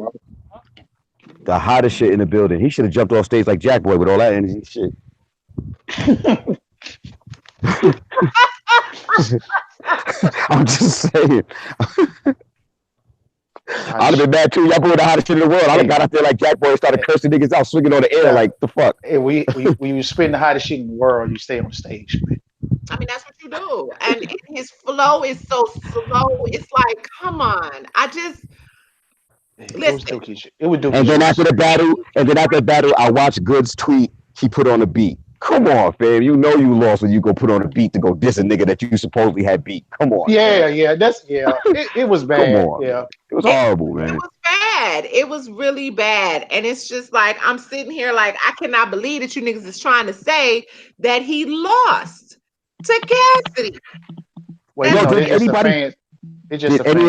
Speaker 5: The hottest shit in the building. He should have jumped off stage like Jack Boy with all that energy shit. I'm just saying. I'd have been mad too. Y'all boy the hottest shit in the world. I got out there like Jack Boy and started cursing niggas out, swinging on the air like the fuck.
Speaker 3: Hey, when you spin the hottest shit in the world, you stay on stage, man.
Speaker 1: I mean, that's what you do. And his flow is so slow. It's like, come on.
Speaker 3: It was
Speaker 1: Listen.
Speaker 3: dookie shit. It was dookie
Speaker 5: And then
Speaker 3: shit.
Speaker 5: after the battle, I watched Goodz tweet. He put on a beat. Come on, fam. You know you lost when you go put on a beat to go diss a nigga that you supposedly had beat. Come on.
Speaker 3: Yeah. It was bad.
Speaker 5: Come on.
Speaker 3: Yeah.
Speaker 5: It was horrible, man.
Speaker 1: It was bad. It was really bad. And it's just like, I'm sitting here like, I cannot believe that you niggas is trying to say that he lost to Cassidy.
Speaker 3: Well, you know, it's just the fans. It's just
Speaker 5: Did any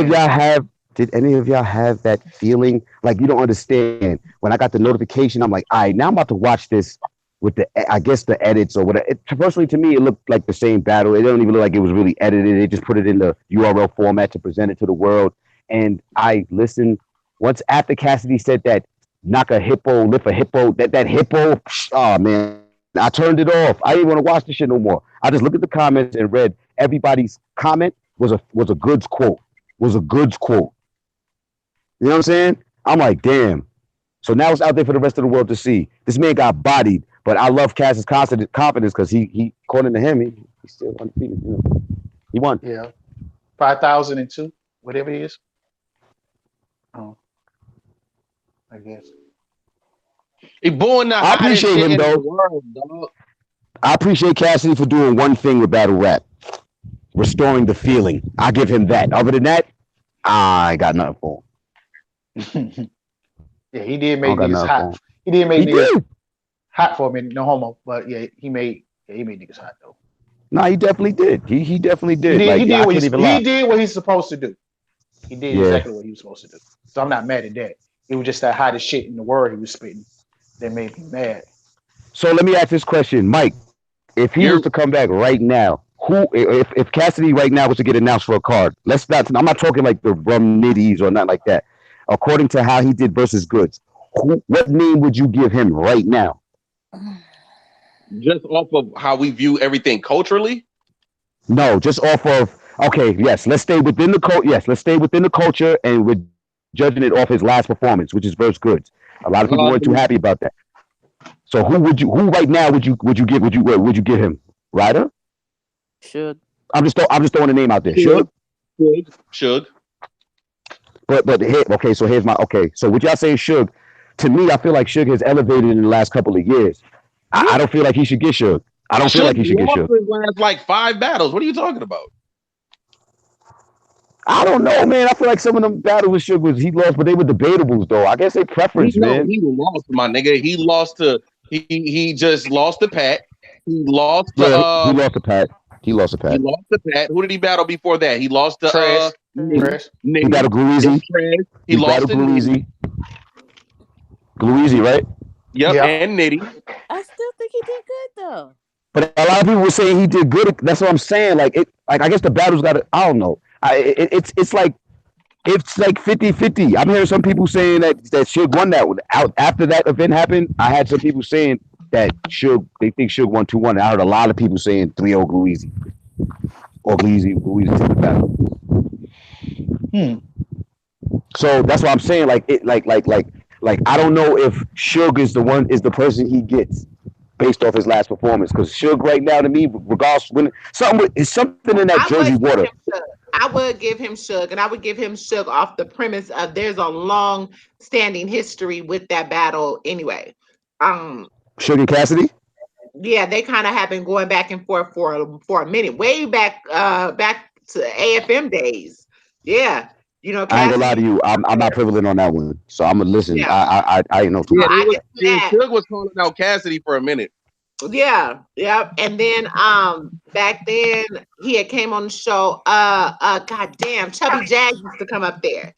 Speaker 5: of y'all have that feeling? Like, you don't understand. When I got the notification, I'm like, all right, now I'm about to watch this with the edits or whatever. Personally, to me, it looked like the same battle. It don't even look like it was really edited. They just put it in the URL format to present it to the world. And I listened once after Cassidy said that knock a hippo, lift a hippo, that hippo, oh man, I turned it off. I didn't want to watch this shit no more. I just looked at the comments and read everybody's comment was a Goodz quote. Was a Goodz quote. You know what I'm saying? I'm like, damn. So now it's out there for the rest of the world to see. This man got bodied, but I love Cass's confidence because he according to him, he's still undefeated. You know, he won.
Speaker 3: Yeah, 5,002, whatever it is. Oh, I guess.
Speaker 2: He born the
Speaker 5: I appreciate him though.
Speaker 2: World, dog.
Speaker 5: I appreciate Cassidy for doing one thing with battle rap, restoring the feeling. I give him that. Other than that, I got nothing for
Speaker 3: him. Yeah, he did make niggas hot. He did make niggas hot for a minute. No homo, but yeah, he made niggas hot though.
Speaker 5: No, he definitely did. He definitely did.
Speaker 3: He did what he's supposed to do. He did exactly what he was supposed to do. So I'm not mad at that. It was just that hottest shit in the world he was spitting that made me mad.
Speaker 5: So let me ask this question, Mike. If he was to come back right now, if Cassidy right now was to get announced for a card, I'm not talking like the Rum Nitties or not like that. According to how he did versus Goodz, what name would you give him right now?
Speaker 2: Just off of how we view everything culturally?
Speaker 5: No, just off of let's stay within the culture, and we're judging it off his last performance, which is versus Goodz. A lot of people weren't too happy about that. So who right now would you give him? Ryder?
Speaker 4: Should.
Speaker 5: I'm just throwing a name out there.
Speaker 2: Should.
Speaker 5: But so here's my So what y'all say Suge? To me, I feel like Suge has elevated in the last couple of years. I don't feel like he should get Suge. I don't feel like he should get Suge.
Speaker 2: Last like 5 battles. What are you talking about?
Speaker 5: I don't know, man. I feel like some of them battles with Suge he lost, but they were debatables though. I guess they preference, man.
Speaker 2: He lost, my nigga. He lost to he just lost to Pat. He lost to
Speaker 5: he lost to Pat. He lost to Pat.
Speaker 2: Who did he battle before that? He lost to
Speaker 3: Trash.
Speaker 5: He battled Gluezy.
Speaker 2: He lost to
Speaker 5: Gluezy. Gluezy, right?
Speaker 2: Yep, and Nitty.
Speaker 4: I still think he did good though.
Speaker 5: But a lot of people were saying he did good. That's what I'm saying. Like I guess the battle's got to. I don't know. It's like 50-50. I'm hearing some people saying that Suge won that one. Out after that event happened, I had some people saying that they think Suge won 2-1. I heard a lot of people saying 3-0 Gluezy. Or Gluezy took the battle. So that's what I'm saying. Like I don't know if Suge is the person he gets based off his last performance. Because Suge right now to me, regardless when something in that Jersey water.
Speaker 1: I would give him Suge, and I would give him Suge off the premise of there's a long standing history with that battle anyway.
Speaker 5: Suge and Cassidy?
Speaker 1: Yeah, they kind of have been going back and forth for a minute, way back to AFM days. Yeah. You know,
Speaker 5: Cassidy, I ain't gonna lie to you. I'm not prevalent on that one, so I'm gonna listen.
Speaker 1: Yeah.
Speaker 5: I ain't know too much.
Speaker 2: Suge was calling out Cassidy for a minute.
Speaker 1: Yeah, and then back then he had came on the show. Goddamn, Chubby Jag used to come up there.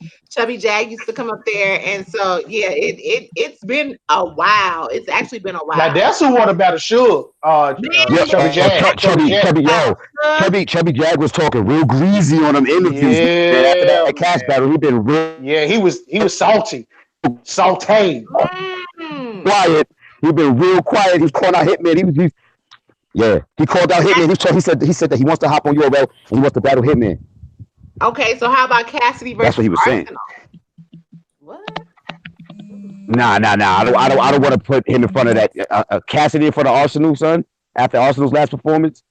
Speaker 1: And so yeah, it's been a while. It's actually been a while.
Speaker 3: Now that's who won about a Suge. Chubby Jag.
Speaker 5: Chubby Jag was talking real greasy on them interviews. Yeah, after that Cass battle, he been real.
Speaker 3: Yeah, he was salty, sauteed,
Speaker 5: quiet. He been real quiet. He's calling out Hitman. He called out Hitman. He said that he wants to hop on URL and he wants to battle Hitman.
Speaker 1: Okay, so how about Cassidy versus
Speaker 5: That's what he was
Speaker 1: Arsenal?
Speaker 5: Nah. I don't want to put him in front of that Cassidy in front of Arsenal, son. After Arsenal's last performance,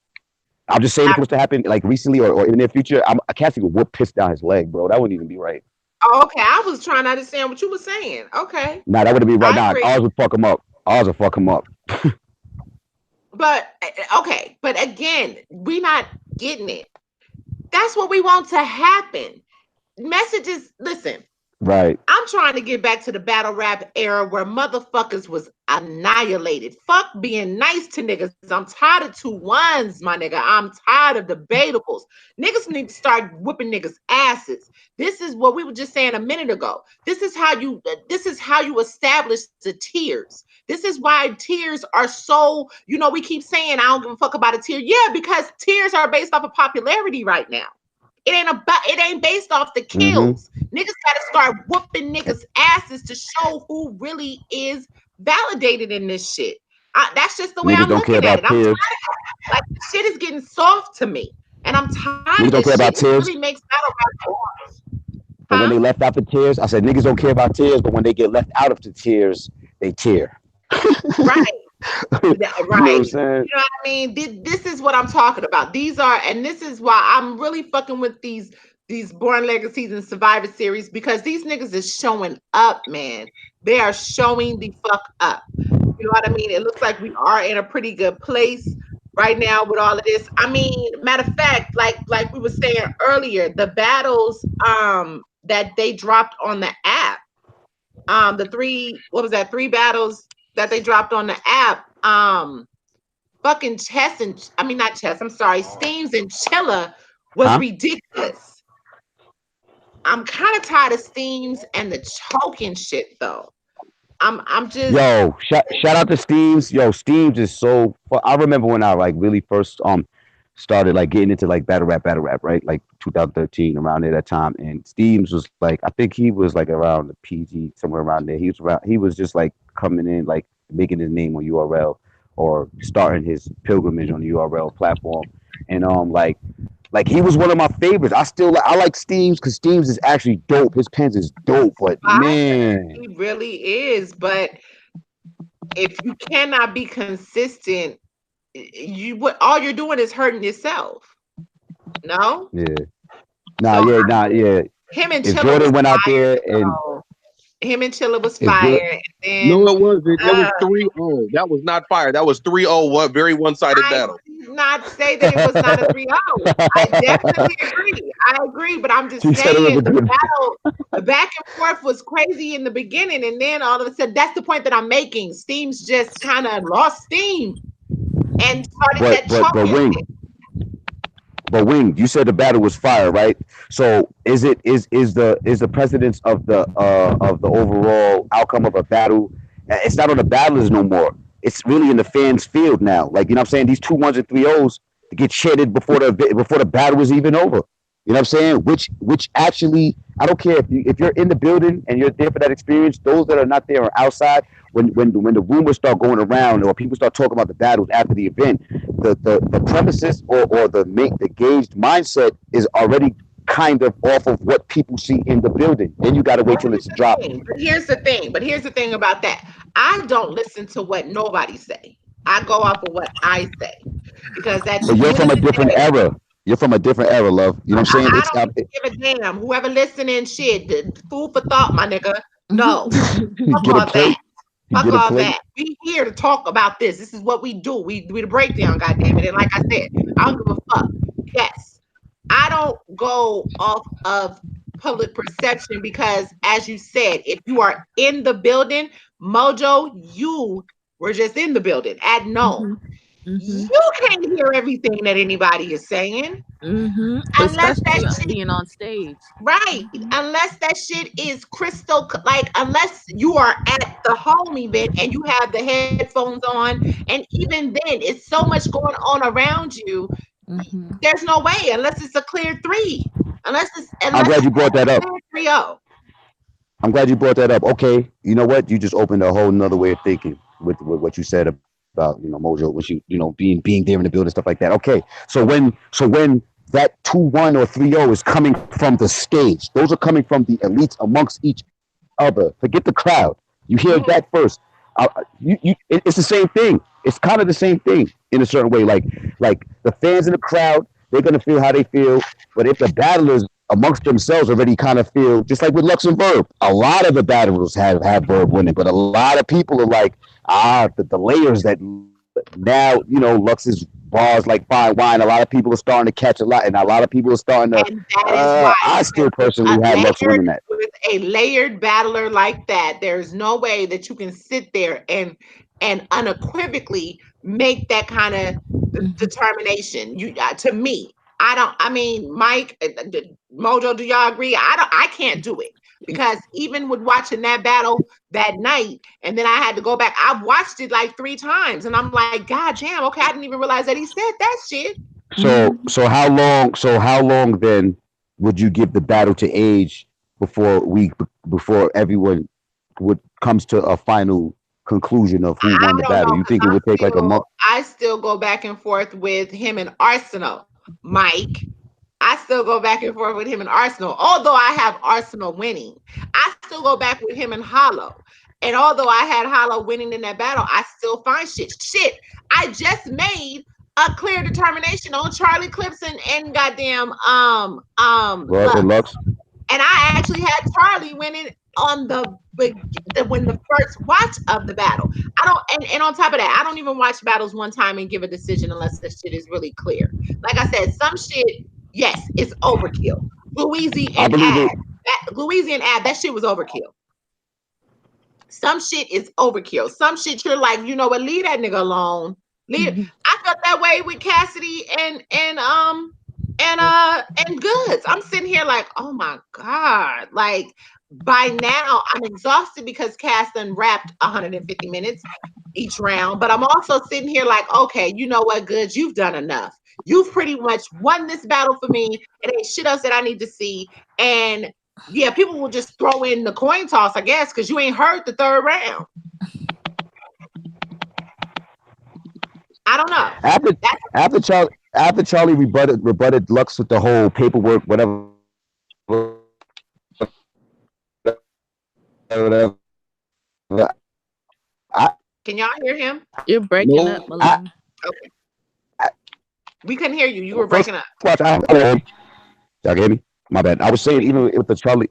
Speaker 5: I'm just saying if it was to happen like recently or in the near future, Cassidy would whoop piss down his leg, bro. That wouldn't even be right.
Speaker 1: Okay, I was trying to understand what you were saying. Okay,
Speaker 5: Nah, that wouldn't be right.
Speaker 1: I
Speaker 5: Nah,
Speaker 1: agree.
Speaker 5: ours would fuck him up. Ours would fuck him up.
Speaker 1: But okay, but again, we not getting it. That's what we want to happen. Messages, listen,
Speaker 5: Right.
Speaker 1: I'm trying to get back to the battle rap era where motherfuckers was annihilated. Fuck being nice to niggas. I'm tired of 2-1s, my nigga. I'm tired of debatables. Niggas need to start whooping niggas' asses. This is what we were just saying a minute ago. This is how you establish the tiers. This is why tiers are so, we keep saying I don't give a fuck about a tier. Yeah, because tiers are based off of popularity right now. It ain't based off the kills. Niggas gotta start whooping niggas' asses to show who really is validated in this shit. That's just the way
Speaker 5: Niggas
Speaker 1: I'm
Speaker 5: don't care
Speaker 1: looking at
Speaker 5: about
Speaker 1: it. I'm tired
Speaker 5: tears.
Speaker 1: of like shit is getting soft to me. And I'm tired
Speaker 5: Niggas
Speaker 1: of
Speaker 5: don't care
Speaker 1: this
Speaker 5: about
Speaker 1: shit. It
Speaker 5: tears.
Speaker 1: really makes battle rap boring.
Speaker 5: But when
Speaker 1: Huh?
Speaker 5: they left out the tears, I said niggas don't care about tears, but when they get left out of the tears, they tear.
Speaker 1: Right.
Speaker 5: You know what
Speaker 1: Right.
Speaker 5: I'm saying?
Speaker 1: You know what I mean? This is what I'm talking about. And this is why I'm really fucking with these Born Legacies and Survivor Series, because these niggas is showing up, man. They are showing the fuck up. You know what I mean? It looks like we are in a pretty good place right now with all of this. I mean, matter of fact, like we were saying earlier, the battles that they dropped on the app, the three battles that they dropped on the app, fucking Steams and Chilla was
Speaker 5: Huh?
Speaker 1: ridiculous. I'm kind of tired of Steams and the choking shit though. I'm just
Speaker 5: Yo, shout out to Steams. Yo, Steams is so. I remember when I like really first started like getting into like battle rap, right? Like 2013, around there that time. And Steams was like, I think he was like around the PG, somewhere around there. He was just like coming in, like making his name on URL or starting his pilgrimage on the URL platform. And like he was one of my favorites. I like Steams because Steams is actually dope. His pens is dope, but man,
Speaker 1: he really is. But if you cannot be consistent, all you're doing is hurting yourself. No?
Speaker 5: yeah, yeah.
Speaker 1: Him and
Speaker 5: If
Speaker 1: Chilla
Speaker 5: Jordan
Speaker 1: was
Speaker 5: went out
Speaker 1: fire.
Speaker 5: there and
Speaker 1: Him and Chilla was
Speaker 5: if
Speaker 1: fire. And
Speaker 2: No,
Speaker 1: then
Speaker 2: it wasn't. It was 3-0. That was not fire. That was 3-0. What very one-sided
Speaker 1: I
Speaker 2: battle.
Speaker 1: did not say that it was not a 3-0. I definitely agree. I agree, but I'm just
Speaker 5: she said it was a
Speaker 1: saying the
Speaker 5: good.
Speaker 1: battle, the back and forth was crazy in the beginning, and then all of a sudden, that's the point that I'm making. Steam's just kind of lost steam and started that choking
Speaker 5: Wing,
Speaker 1: shit.
Speaker 5: but Wing, you said the battle was fire, right? So is the precedence of the overall outcome of a battle? It's not on the battlers no more. It's really in the fans' field now. Like, you know what I'm saying? These 2-1s and 3-0s get shitted before the battle is even over. You know what I'm saying? Which actually, I don't care if you're in the building and you're there for that experience. Those that are not there are outside. When the rumors start going around or people start talking about the battles after the event, the premises or the gauged mindset is already kind of off of what people see in the building. Then you got to wait till it's dropped.
Speaker 1: But here's the thing about that. I don't listen to what nobody say. I go off of what I say, because at
Speaker 5: But
Speaker 1: the
Speaker 5: you're
Speaker 1: end
Speaker 5: from
Speaker 1: of
Speaker 5: a
Speaker 1: the
Speaker 5: different
Speaker 1: day,
Speaker 5: era. You're from a different era, love. You know what I'm saying?
Speaker 1: I don't give a damn. Whoever listening, shit, food for thought, my nigga. No,
Speaker 5: you
Speaker 1: fuck
Speaker 5: get a
Speaker 1: all
Speaker 5: plate.
Speaker 1: that.
Speaker 5: You
Speaker 1: Fuck
Speaker 5: get a
Speaker 1: all
Speaker 5: plate.
Speaker 1: that. We here to talk about this. This is what we do. We do the breakdown, goddamn it. And like I said, I don't give a fuck. Yes, I don't go off of public perception because, as you said, if you are in the building, Mojo, you were just in the building at Nome. You can't hear everything that anybody is saying unless that
Speaker 4: Especially
Speaker 1: shit,
Speaker 4: being on stage.
Speaker 1: right, unless that shit is unless you are at the home event and you have the headphones on, and even then it's so much going on around you, there's no way unless it's a clear 3,
Speaker 5: I'm
Speaker 1: unless
Speaker 5: glad
Speaker 1: it's
Speaker 5: you brought that
Speaker 1: a
Speaker 5: up.
Speaker 1: clear 3-0.
Speaker 5: I'm glad you brought that up. Okay, you know what? You just opened a whole nother way of thinking with what you said about Mojo, which being there in the building, stuff like that. Okay, so when that 2-1 or 3-0 is coming from the stage, those are coming from the elites amongst each other. Forget the crowd. You hear that first. It's the same thing. It's kind of the same thing in a certain way. Like the fans in the crowd, they're gonna feel how they feel. But if the battlers amongst themselves already kind of feel, just like with Lux and Verb, a lot of the battlers have Verb winning, but a lot of people are like, the layers that now, Lux's bars like fine wine. A lot of people are starting to catch a lot, and a lot of people are starting to.
Speaker 1: And that is why
Speaker 5: I still personally have Lux winning that.
Speaker 1: With a layered battler like that, there's no way that you can sit there and unequivocally make that kind of determination. To me, I mean, Mike, Mojo, do y'all agree? I can't do it. Because even with watching that battle that night, and then I had to go back, I've watched it like 3 times, and I'm like, God damn, okay, I didn't even realize that he said that shit.
Speaker 5: So how long then would you give the battle to age before everyone comes to a final conclusion of who won the battle? You think it would take like a month?
Speaker 1: I still go back and forth with him and Arsenal, Mike. I still go back and forth with him and Arsenal. Although I have Arsenal winning, I still go back with him and Hollow. And although I had Hollow winning in that battle, I still find shit. I just made a clear determination on Charlie Clips and goddamn
Speaker 5: Lux.
Speaker 1: And I actually had Charlie winning on when the first watch of the battle. I don't, and on top of that, I don't even watch battles one time and give a decision unless the shit is really clear. Like I said, some shit. Yes, it's overkill. Louisiana and Ab, that shit was overkill. Some shit is overkill. Some shit you're like, you know what, leave that nigga alone. I felt that way with Cassidy and Goodz. I'm sitting here like, oh my God. Like by now I'm exhausted because Cass done rapped 150 minutes each round. But I'm also sitting here like, okay, you know what, Goodz, you've done enough. You've pretty much won this battle for me. It ain't shit else that I need to see. And yeah, people will just throw in the coin toss, I guess, because you ain't heard the 3rd round. I don't know.
Speaker 5: After Charlie rebutted Lux with the whole paperwork, whatever.
Speaker 1: Can y'all hear him?
Speaker 4: You're breaking up, Malone.
Speaker 1: Okay. We couldn't hear you. You were breaking up.
Speaker 5: Y'all can hear me? My bad. I was saying, even with the Charlie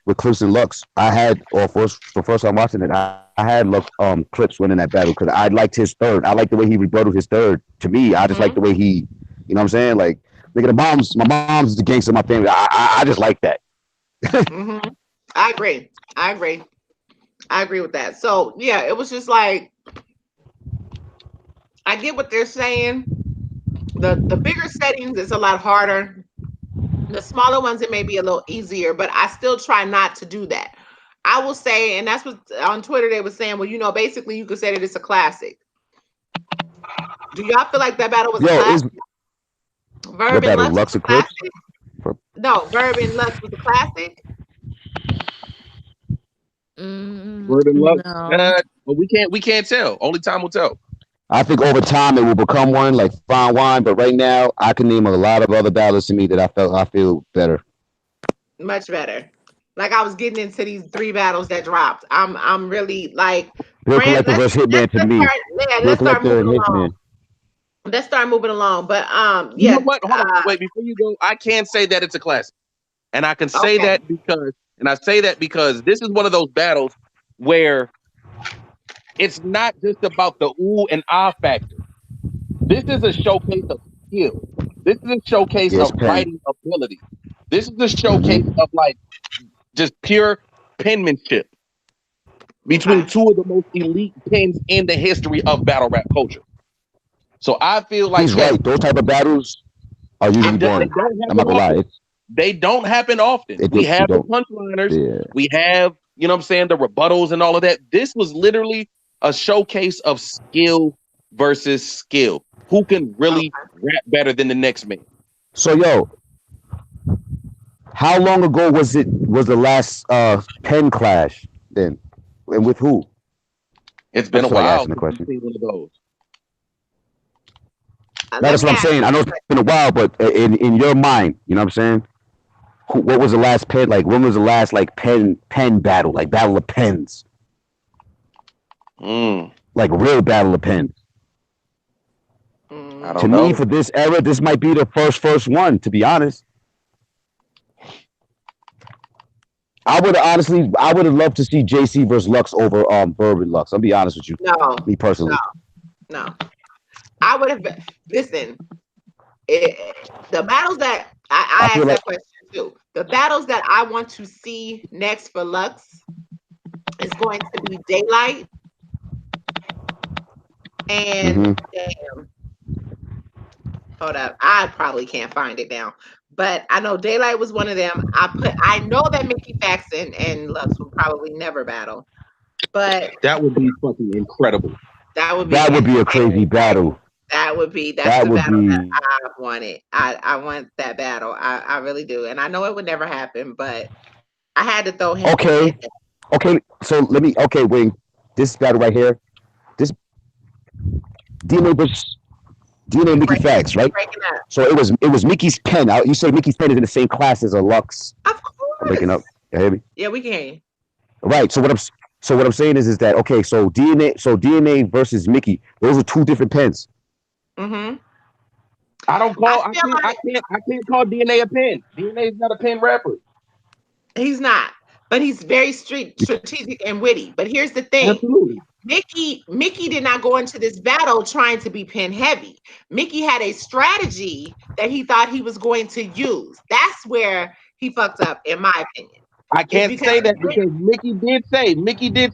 Speaker 5: with Clips and Lux, I had, or for first time watching it, I had Lux Clips winning that battle because I liked his 3rd. I liked the way he rebutted his 3rd. To me, I just like the way he, you know what I'm saying? Like, nigga, my mom's the gangster of my family. I just like that.
Speaker 1: I agree with that. So yeah, it was just like, I get what they're saying. The bigger settings is a lot harder. The smaller ones, it may be a little easier, but I still try not to do that. I will say, and that's what on Twitter they were saying, well, basically you could say that it's a classic. Do y'all feel like that battle was a classic? Verb and Lux was a classic? No, Verb and Lux was a classic.
Speaker 2: Verb and Lux? No. But we can't tell. Only time will tell.
Speaker 5: I think over time it will become one, like fine wine. But right now, I can name a lot of other battles to me that I feel better.
Speaker 1: Much better. Like I was getting into these 3 battles that dropped. I'm really like.
Speaker 5: Bill Collector versus Hitman to me.
Speaker 1: Let's start moving along. Let's start moving along. But yeah.
Speaker 2: You know what? Hold on. Wait, before you go, I can say that it's a classic, and I can say that because this is one of those battles where. It's not just about the ooh and ah factor. This is a showcase of skill. This is a showcase of writing ability. This is a showcase of like just pure penmanship between 2 of the most elite pens in the history of battle rap culture. So I feel like
Speaker 5: he's right. Those type of battles are usually boring. I'm not gonna lie.
Speaker 2: They don't happen often. We have the punchliners. Yeah. We have, you know what I'm saying, the rebuttals and all of that. This was literally a showcase of skill versus skill. Who can really rap better than the next man?
Speaker 5: So, how long ago was the last pen clash then? And with who?
Speaker 2: It's been a while since we've seen one of those.
Speaker 5: That's what I'm saying. I know it's been a while, but in your mind, you know what I'm saying? What was the last pen? Like, when was the last like pen battle? Like battle of pens? Like real battle of pens.
Speaker 2: I
Speaker 5: To
Speaker 2: don't
Speaker 5: me,
Speaker 2: know.
Speaker 5: for this era, this might be the first one. To be honest, I would have loved to see JC versus Lux over Bourbon Lux. I'll be honest with you,
Speaker 1: No,
Speaker 5: me personally.
Speaker 1: no. I would have listen. The battles that
Speaker 5: I
Speaker 1: I
Speaker 5: feel
Speaker 1: asked
Speaker 5: like
Speaker 1: that question too. The battles that I want to see next for Lux is going to be Daylight and damn. Hold up, I probably can't find it now. But I know Daylight was one of them. I know that Mickey Faxon and Lux will probably never battle, but
Speaker 2: That would be fucking incredible.
Speaker 1: that would be
Speaker 5: that would be a crazy battle.
Speaker 1: that's
Speaker 5: That
Speaker 1: the
Speaker 5: would
Speaker 1: battle that
Speaker 5: be
Speaker 1: I wanted. I want that battle. I really do. And I know it would never happen, but I had to throw him in
Speaker 5: okay.
Speaker 1: there.
Speaker 5: Okay, so let me. Okay, Wing. This battle right here. This DNA versus DNA and Mickey Fax,
Speaker 1: You
Speaker 5: right?
Speaker 1: breaking up.
Speaker 5: So it was Mickey's pen. You said Mickey's pen is in the same class as a Lux.
Speaker 1: Of
Speaker 5: I'm breaking
Speaker 1: course.
Speaker 5: up. You hear me?
Speaker 1: Yeah, we can hear you.
Speaker 5: Right. So what I'm saying is that okay. So DNA versus Mickey. Those are two different pens.
Speaker 1: Mm-hmm.
Speaker 2: I don't call.
Speaker 1: I feel like
Speaker 2: I can't call DNA a pen. DNA is not a pen rapper.
Speaker 1: he's not, but he's very strategic and witty. But here's the thing.
Speaker 2: Absolutely.
Speaker 1: Mickey did not go into this battle trying to be pin heavy. Mickey had a strategy that he thought he was going to use. That's where he fucked up, in my opinion.
Speaker 2: I
Speaker 1: Is
Speaker 2: can't
Speaker 1: because
Speaker 2: say that because Mickey did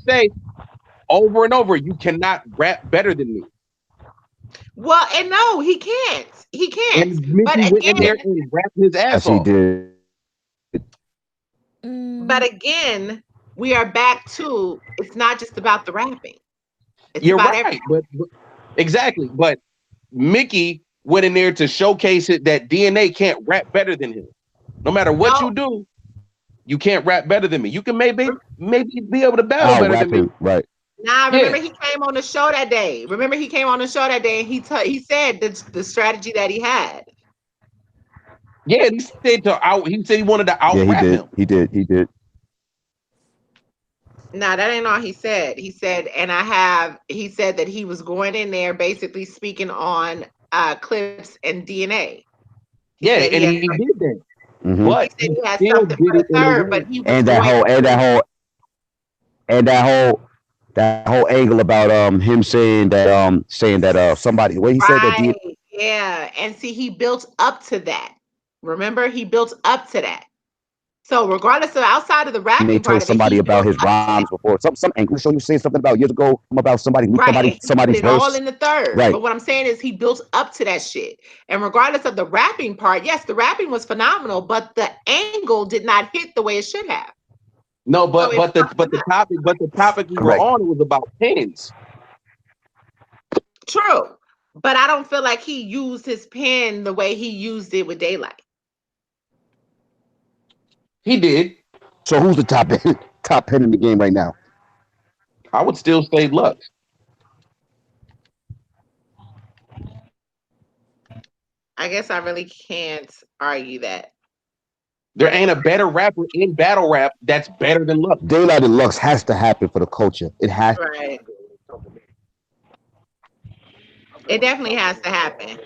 Speaker 2: say over and over, you cannot rap better than me.
Speaker 1: well, and no, he can't. He can't.
Speaker 2: And Mickey
Speaker 1: But
Speaker 2: went in there
Speaker 1: again,
Speaker 2: and rapped his ass
Speaker 5: Yes, he
Speaker 2: off.
Speaker 5: did.
Speaker 1: but again, we are back to it's not just about the rapping. It's
Speaker 2: You're
Speaker 1: about
Speaker 2: right, but exactly. But Mickey went in there to showcase it that DNA can't rap better than him. No matter what
Speaker 1: no.
Speaker 2: you do, you can't rap better than me. You can maybe be able to battle
Speaker 5: Out
Speaker 2: better than me.
Speaker 5: rapping, right?
Speaker 1: Nah,
Speaker 2: Yeah,
Speaker 1: remember he came on the show that day. Remember he came on the show that day and he said the strategy that he had.
Speaker 2: yeah. And he said he wanted to out
Speaker 5: Yeah, he
Speaker 2: rap
Speaker 5: did.
Speaker 2: him.
Speaker 5: He did. He did.
Speaker 1: Nah, that ain't all he said. He said, he said that he was going in there basically speaking on clips and DNA. He
Speaker 2: Yeah,
Speaker 1: said
Speaker 2: and he did that.
Speaker 5: Mm-hmm.
Speaker 2: But
Speaker 1: he said
Speaker 2: he
Speaker 1: he had
Speaker 2: still
Speaker 1: something
Speaker 2: did
Speaker 1: for
Speaker 2: it
Speaker 1: the
Speaker 2: in a
Speaker 1: third,
Speaker 2: way.
Speaker 1: but he was
Speaker 5: And that
Speaker 1: going
Speaker 5: whole and that
Speaker 1: to
Speaker 5: whole and that whole angle about him saying that somebody he said that
Speaker 1: right. Yeah. And see, he built up to that. Remember, he built up to that. So regardless of outside of the
Speaker 5: DNA
Speaker 1: rapping part
Speaker 5: told
Speaker 1: of it,
Speaker 5: somebody
Speaker 1: he
Speaker 5: about
Speaker 1: built
Speaker 5: his
Speaker 1: up to that.
Speaker 5: rhymes before. Some English show you saying something about years ago about
Speaker 1: Right. And he put
Speaker 5: somebody's
Speaker 1: it all
Speaker 5: verse.
Speaker 1: in the third.
Speaker 5: Right.
Speaker 1: But what I'm saying is he built up to that shit. And regardless of the rapping part, yes, the rapping was phenomenal, but the angle did not hit the way it should have.
Speaker 2: No,
Speaker 1: So it
Speaker 2: the topic we were
Speaker 5: Correct.
Speaker 2: on was about pens.
Speaker 1: true. But I don't feel like he used his pen the way he used it with Daylight.
Speaker 2: He did.
Speaker 5: So who's the top pen in the game right now?
Speaker 2: I would still say Lux.
Speaker 1: I guess I really can't argue that.
Speaker 2: There ain't a better rapper in battle rap that's better than Lux.
Speaker 5: Daylight and Lux has to happen for the culture. It has.
Speaker 1: Right. It definitely has to happen.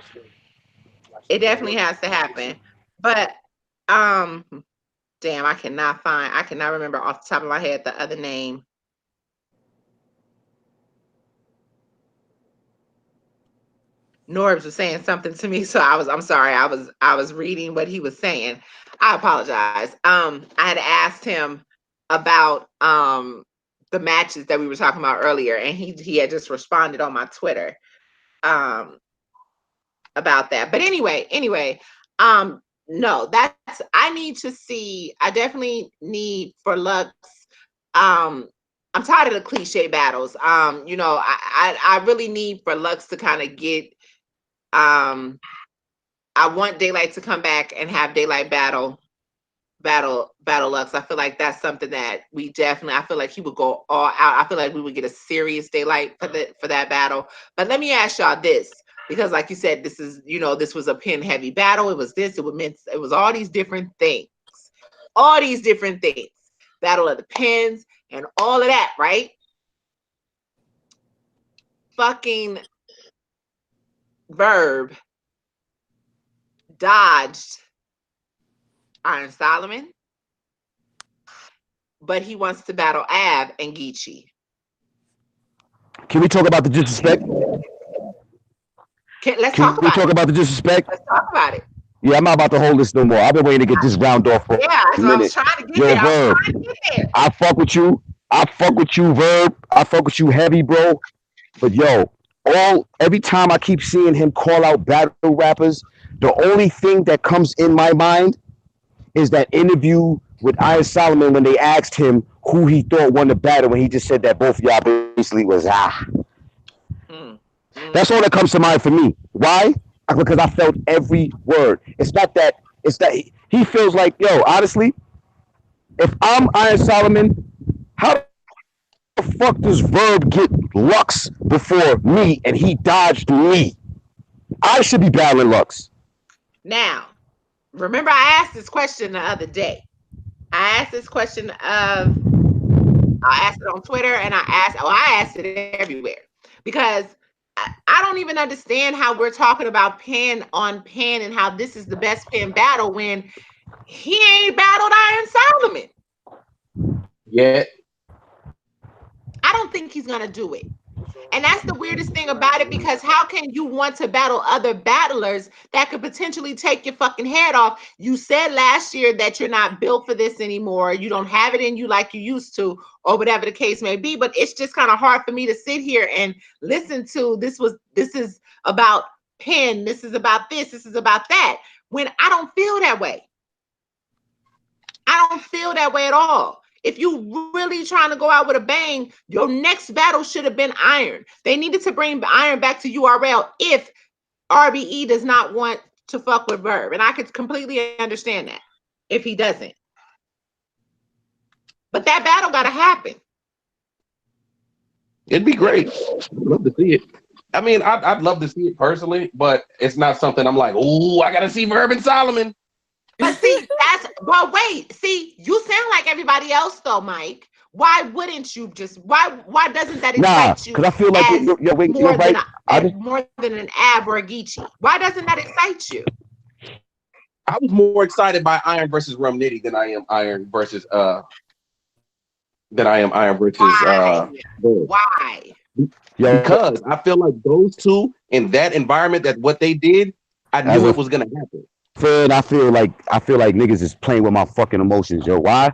Speaker 1: It definitely has to happen. But um damn, I cannot remember off the top of my head the other name. Norbs was saying something to me, so I'm sorry. I was reading what he was saying. I apologize. I had asked him about the matches that we were talking about earlier, and he had just responded on my Twitter um about that. But anyway, no, that's I definitely need for Lux. I'm tired of the cliche battles. I really need for Lux to kind of get I want Daylight to come back and have Daylight battle Lux. I feel like that's something that I feel like he would go all out. I feel like we would get a serious Daylight for that battle. But let me ask y'all this, because like you said, this was a pin heavy battle. It was all these different things. All these different things. Battle of the pins and all of that, right? fucking Verb dodged Iron Solomon, but he wants to battle Av and Geechee.
Speaker 5: Can we talk about the disrespect?
Speaker 1: Let's
Speaker 5: Can
Speaker 1: talk
Speaker 5: we
Speaker 1: about
Speaker 5: talk
Speaker 1: it.
Speaker 5: about the disrespect?
Speaker 1: Let's talk about it.
Speaker 5: Yeah, I'm not about to hold this no more. I've been waiting to get this round off for
Speaker 1: Yeah,
Speaker 5: a
Speaker 1: that's what I was
Speaker 5: minute.
Speaker 1: trying to get
Speaker 5: Yo,
Speaker 1: there. I was
Speaker 5: Verb,
Speaker 1: trying to get there.
Speaker 5: I fuck with you. I fuck with you, Verb. I fuck with you heavy, bro. But yo, every time I keep seeing him call out battle rappers, the only thing that comes in my mind is that interview with Iron Solomon when they asked him who he thought won the battle, and he just said that both of y'all basically was That's all that comes to mind for me. Why? Because I felt every word. It's that he feels like, yo, honestly, if I'm Iron Solomon, how the fuck does Verb get Lux before me and he dodged me? I should be battling Lux.
Speaker 1: Now, remember I asked this question the other day. I asked this question I asked it on Twitter and I asked it everywhere because I don't even understand how we're talking about pen on pen and how this is the best pen battle when he ain't battled Iron Solomon.
Speaker 2: Yeah.
Speaker 1: I don't think he's gonna do it. And that's the weirdest thing about it, because how can you want to battle other battlers that could potentially take your fucking head off? You said last year that you're not built for this anymore. You don't have it in you like you used to, or whatever the case may be. But it's just kind of hard for me to sit here and listen to this is about pen. This is about this. This is about that. When I don't feel that way. I don't feel that way at all. If you really trying to go out with a bang, your next battle should have been Iron. They needed to bring Iron back to URL if RBE does not want to fuck with Verb. And I could completely understand that if he doesn't. But that battle got to happen.
Speaker 2: It'd be great. I'd love to see it. I mean, I'd love to see it personally, but it's not something I'm like, oh, I got to see Verb and Solomon.
Speaker 1: But see, but wait, see, you sound like everybody else though, Mike. Why wouldn't you why doesn't that excite you?
Speaker 5: Because I feel like you're right.
Speaker 1: More than an Ab or a Geechee. Why doesn't that excite you?
Speaker 2: I was more excited by Iron versus Rum Nitty than I am Iron versus
Speaker 1: Why? Why?
Speaker 2: Because I feel like those two in that environment, that what they did, I knew it was gonna happen.
Speaker 5: Fred, I feel like niggas is playing with my fucking emotions, yo. Why?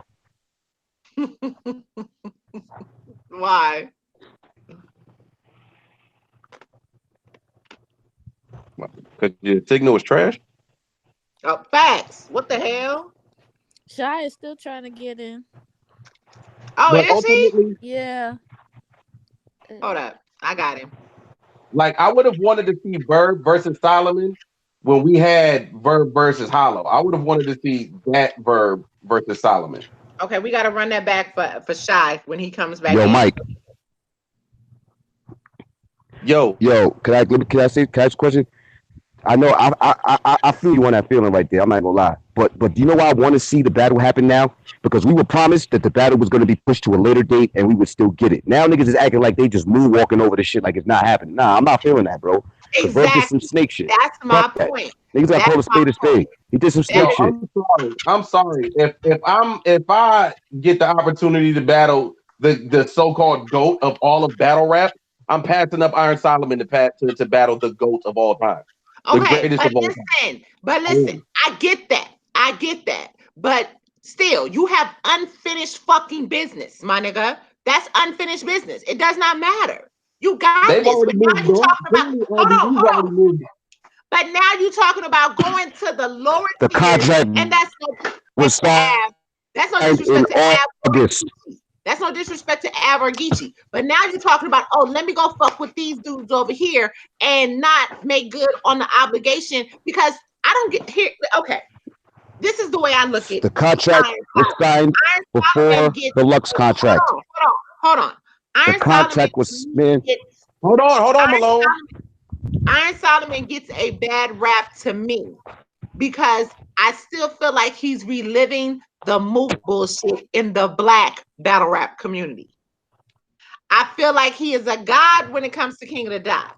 Speaker 1: Why?
Speaker 2: Because your signal was trash.
Speaker 1: Oh, facts. What the hell?
Speaker 4: Shy is still trying to get in.
Speaker 1: Oh, but is he?
Speaker 4: Yeah.
Speaker 1: Hold up. I got him.
Speaker 2: Like, I would have wanted to see Verb versus Solomon when we had Verb versus Hollow. I would have wanted to see that Verb versus Solomon.
Speaker 1: Okay, we got to run that back for Shy when he comes back.
Speaker 5: Yo,
Speaker 1: in.
Speaker 5: Mike.
Speaker 2: Yo,
Speaker 5: can I ask a question? I know I feel you on that feeling right there. I'm not gonna lie, but do you know why I want to see the battle happen now? Because we were promised that the battle was going to be pushed to a later date and we would still get it. Now niggas is acting like they just moonwalking over the shit like it's not happening. Nah, I'm not feeling that, bro.
Speaker 1: Exactly.
Speaker 5: Did some snake shit.
Speaker 1: That's my point.
Speaker 5: Niggas got to call a spade a spade. He did some snake shit.
Speaker 2: I'm sorry. If I get the opportunity to battle the so-called GOAT of all of battle rap, I'm passing up Iron Solomon to battle the GOAT of all time.
Speaker 1: Okay, but listen, I get that. But still, you have unfinished fucking business, my nigga. That's unfinished business. It does not matter. You got this. But now you're talking about hold on. But now you're talking about going to the lower
Speaker 5: the contract,
Speaker 1: and that's no disrespect to Av. That's no disrespect to Av or Geechee. But now you're talking about, oh, let me go fuck with these dudes over here and not make good on the obligation, because I don't get here. Okay. This is the way I look at it.
Speaker 5: The contract was signed before the Lux contract.
Speaker 1: Hold on.
Speaker 5: The contract was, man.
Speaker 2: Hold on, Malone.
Speaker 1: Iron Solomon gets a bad rap to me because I still feel like he's reliving the Mook bullshit in the Black battle rap community. I feel like he is a god when it comes to King of the Dot.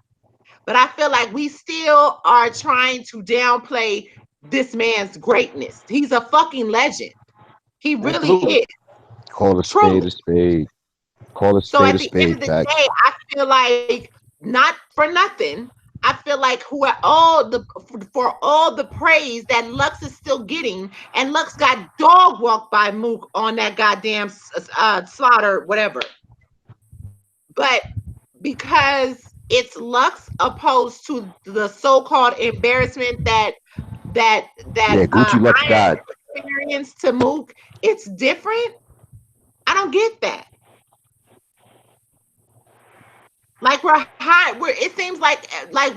Speaker 1: But I feel like we still are trying to downplay this man's greatness. He's a fucking legend. He really is.
Speaker 5: Call a spade
Speaker 1: Truly.
Speaker 5: a spade. Call a
Speaker 1: So
Speaker 5: spade
Speaker 1: at
Speaker 5: a
Speaker 1: the end
Speaker 5: spade.
Speaker 1: of the
Speaker 5: Facts.
Speaker 1: day, I feel like not for nothing. I feel like for all the praise that Lux is still getting, and Lux got dog walked by Mook on that goddamn slaughter, whatever. But because it's Lux opposed to the so-called embarrassment that
Speaker 5: Yeah, Gucci Lux
Speaker 1: Iron
Speaker 5: God.
Speaker 1: experienced to Mook, it's different. I don't get that. Like we're high, it seems like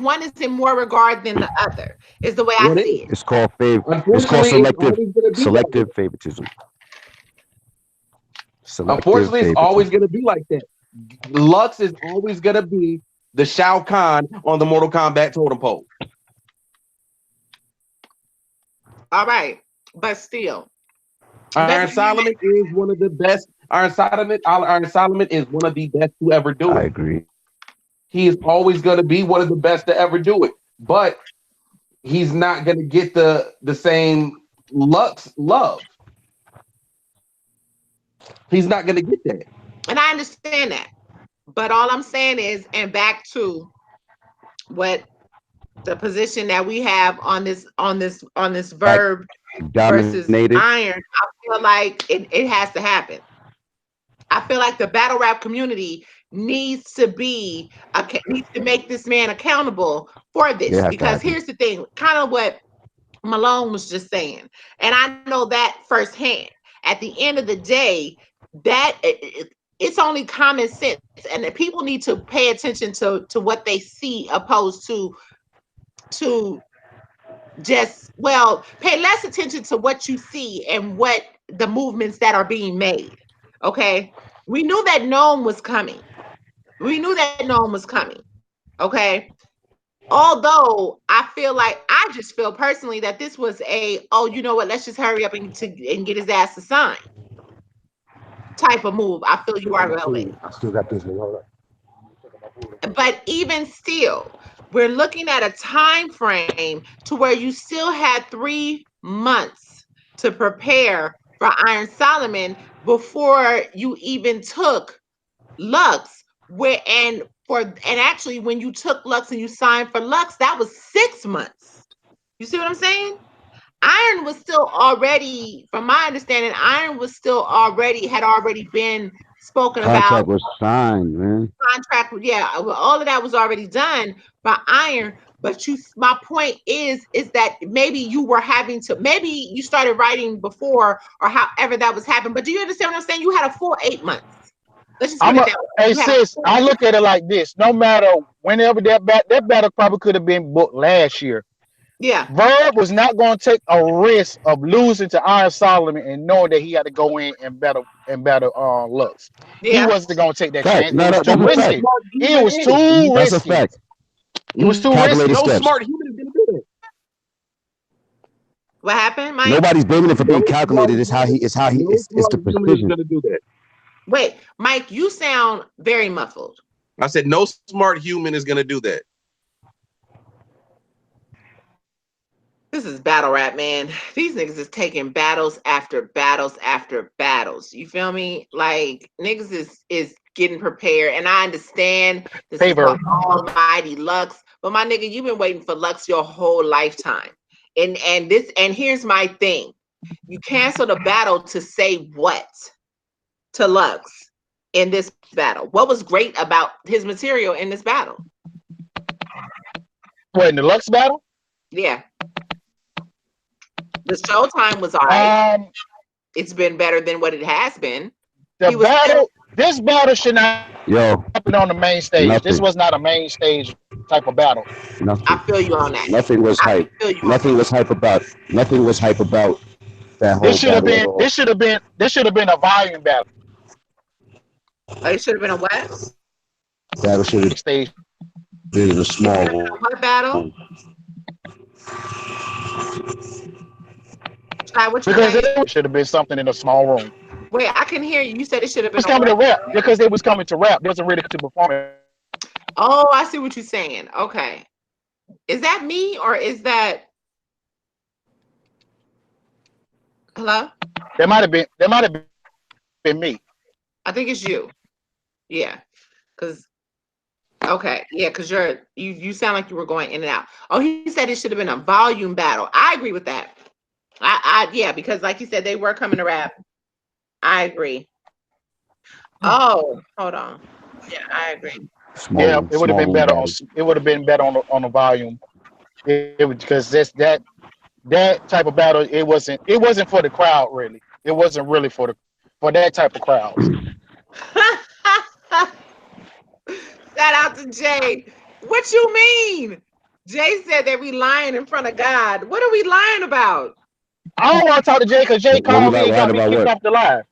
Speaker 1: one is in more regard than the other, is the way I
Speaker 2: What it
Speaker 1: see
Speaker 2: is.
Speaker 1: it.
Speaker 5: It's called
Speaker 2: Unfortunately, it's always gonna be like
Speaker 5: selective
Speaker 2: that.
Speaker 5: favoritism.
Speaker 2: Unfortunately, it's always gonna be like that. Lux is always gonna be the Shao Kahn on the Mortal Kombat totem pole.
Speaker 1: All right, but still,
Speaker 2: Iron Solomon is one of the best. Iron Solomon is one of the best to ever do it.
Speaker 5: I agree.
Speaker 2: He is always going to be one of the best to ever do it, but he's not going to get the same Lux love. He's not going to get that.
Speaker 1: And I understand that. But all I'm saying is, and back to what the position that we have on this verb versus
Speaker 5: Dominated.
Speaker 1: Iron, I feel like it has to happen. I feel like the battle rap community needs to make this man accountable for this, because here's the thing, kind of what Malone was just saying, and I know that firsthand. At the end of the day, that it's only common sense, and that people need to pay attention to what they see, opposed to just, well, pay less attention to what you see and what the movements that are being made. Okay, we knew that Gnome was coming. Okay, although I just feel personally that this was you know what, let's just hurry up and get his ass assigned type of move. I feel you are relevant.
Speaker 5: I still got this. Hold up.
Speaker 1: But even still, we're looking at a time frame to where you still had 3 months to prepare for Iron Solomon before you even took Lux. And actually, when you took Lux and you signed for Lux, that was 6 months. You see what I'm saying? Iron was still already, from my understanding, had already been spoken about.
Speaker 5: Contract was signed, man.
Speaker 1: Contract, yeah, all of that was already done by Iron. But my point is that maybe you started writing before, or however that was happening. But do you understand what I'm saying? You had a full 8 months. Let's just put it that way.
Speaker 3: Hey sis, I look at it like this: no matter whenever that battle probably could have been booked last year.
Speaker 1: Yeah,
Speaker 3: Verb was not going to take a risk of losing to Iron Solomon and knowing that he had to go in and battle Lux.
Speaker 1: yeah.
Speaker 3: He wasn't going to take that
Speaker 5: Fact.
Speaker 3: chance.
Speaker 5: No,
Speaker 3: It was
Speaker 5: that's
Speaker 3: too
Speaker 5: a
Speaker 3: risky.
Speaker 5: fact.
Speaker 3: It was too
Speaker 5: That's a
Speaker 3: risky.
Speaker 5: fact.
Speaker 3: It was too
Speaker 5: Calculated
Speaker 3: risky.
Speaker 2: No
Speaker 5: steps.
Speaker 2: smart human is going to do that.
Speaker 1: What happened, Mike?
Speaker 5: Nobody's blaming it for being calculated. It's the
Speaker 2: No smart
Speaker 5: precision.
Speaker 2: human is going to do that.
Speaker 1: Wait, Mike, you sound very muffled.
Speaker 2: I said no smart human is going to do that.
Speaker 1: This is battle rap, man. These niggas is taking battles after battles after battles. You feel me? Like, niggas is getting prepared. And I understand this is for almighty Lux. But my nigga, you've been waiting for Lux your whole lifetime. And here's my thing. You canceled a battle to say what to Lux in this battle? What was great about his material in this battle?
Speaker 3: What, in the Lux battle?
Speaker 1: Yeah. The showtime was all right. It's been better than what it has been.
Speaker 3: This battle should not happen on the main stage.
Speaker 5: Nothing.
Speaker 3: This was not a main stage type of battle.
Speaker 5: Nothing.
Speaker 1: I feel you on that.
Speaker 5: Nothing was hype. Nothing was hype about that whole
Speaker 3: This should have been a volume battle.
Speaker 1: Oh, it should have been a what?
Speaker 5: Battle should have
Speaker 3: Stage.
Speaker 5: been a small one.
Speaker 1: What battle?
Speaker 3: Because it should have been something in a small room.
Speaker 1: Wait, I can hear you. You said it should have
Speaker 3: It was
Speaker 1: been a
Speaker 3: coming to
Speaker 1: what?
Speaker 3: rap because they was coming to rap. They wasn't ready to perform.
Speaker 1: Oh, I see what you're saying. Okay. Is that me or is that hello?
Speaker 3: That might have been me.
Speaker 1: I think it's you. Yeah. Cause okay, yeah, because you sound like you were going in and out. Oh, he said it should have been a volume battle. I agree with that. I yeah, because like you said, they were coming to rap. I agree. Oh, hold on. Yeah, I agree.
Speaker 3: Yeah, it would have
Speaker 5: Small
Speaker 3: been
Speaker 5: room
Speaker 3: better on.
Speaker 5: battle.
Speaker 3: It would have been better on the volume. It was because that type of battle. It wasn't for the crowd really. It wasn't really for that type of crowds.
Speaker 1: Shout out to Jay. What you mean? Jay said that we lying in front of God. What are we lying about?
Speaker 3: I don't want to talk to Jay because Jay
Speaker 5: What we
Speaker 3: called me and
Speaker 5: lying
Speaker 3: got me
Speaker 5: about?
Speaker 3: kicked
Speaker 5: What?
Speaker 3: off the live.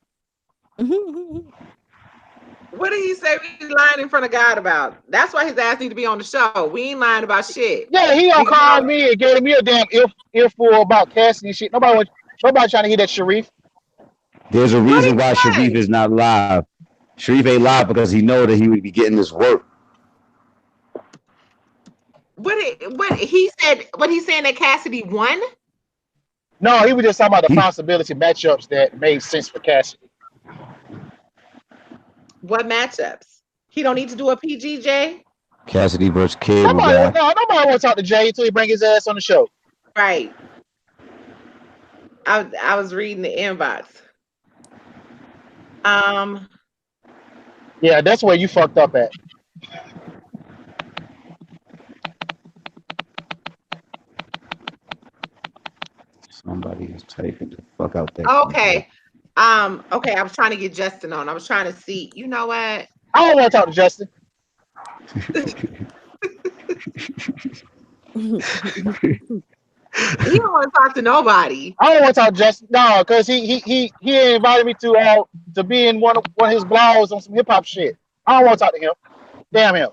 Speaker 1: What did he say we lying in front of God about? That's why his ass need to be on the show. We ain't lying about shit.
Speaker 3: Yeah, he gonna call
Speaker 1: Because
Speaker 3: me and gave me a damn earful about Cassidy and shit. Nobody trying to hear that Sharif.
Speaker 5: There's a
Speaker 1: what
Speaker 5: reason
Speaker 1: did
Speaker 5: why
Speaker 1: he
Speaker 5: Sharif
Speaker 1: say?
Speaker 5: is not live. Sharif ain't live because he know that he would be getting this work.
Speaker 1: What he said? What he's saying that Cassidy won?
Speaker 3: No, he was just talking about the
Speaker 5: He
Speaker 3: possibility matchups that made sense for Cassidy.
Speaker 1: What matchups? He don't need to do a PGJ,
Speaker 5: Cassidy versus Cable Guy.
Speaker 3: Nobody want to talk to Jay until he bring his ass on the show.
Speaker 1: right? I was reading the inbox. Um,
Speaker 3: Yeah, that's where you fucked up at.
Speaker 5: Somebody is typing the fuck out that keyboard.
Speaker 1: okay. Okay, I was trying to get Justin on. I was trying to see. You know what?
Speaker 3: I don't want to talk to Justin.
Speaker 1: He don't want to talk to nobody.
Speaker 3: I don't want to talk to Justin. No, because he invited me to be in one of his blogs on some hip hop shit. I don't want to talk to him. Damn him.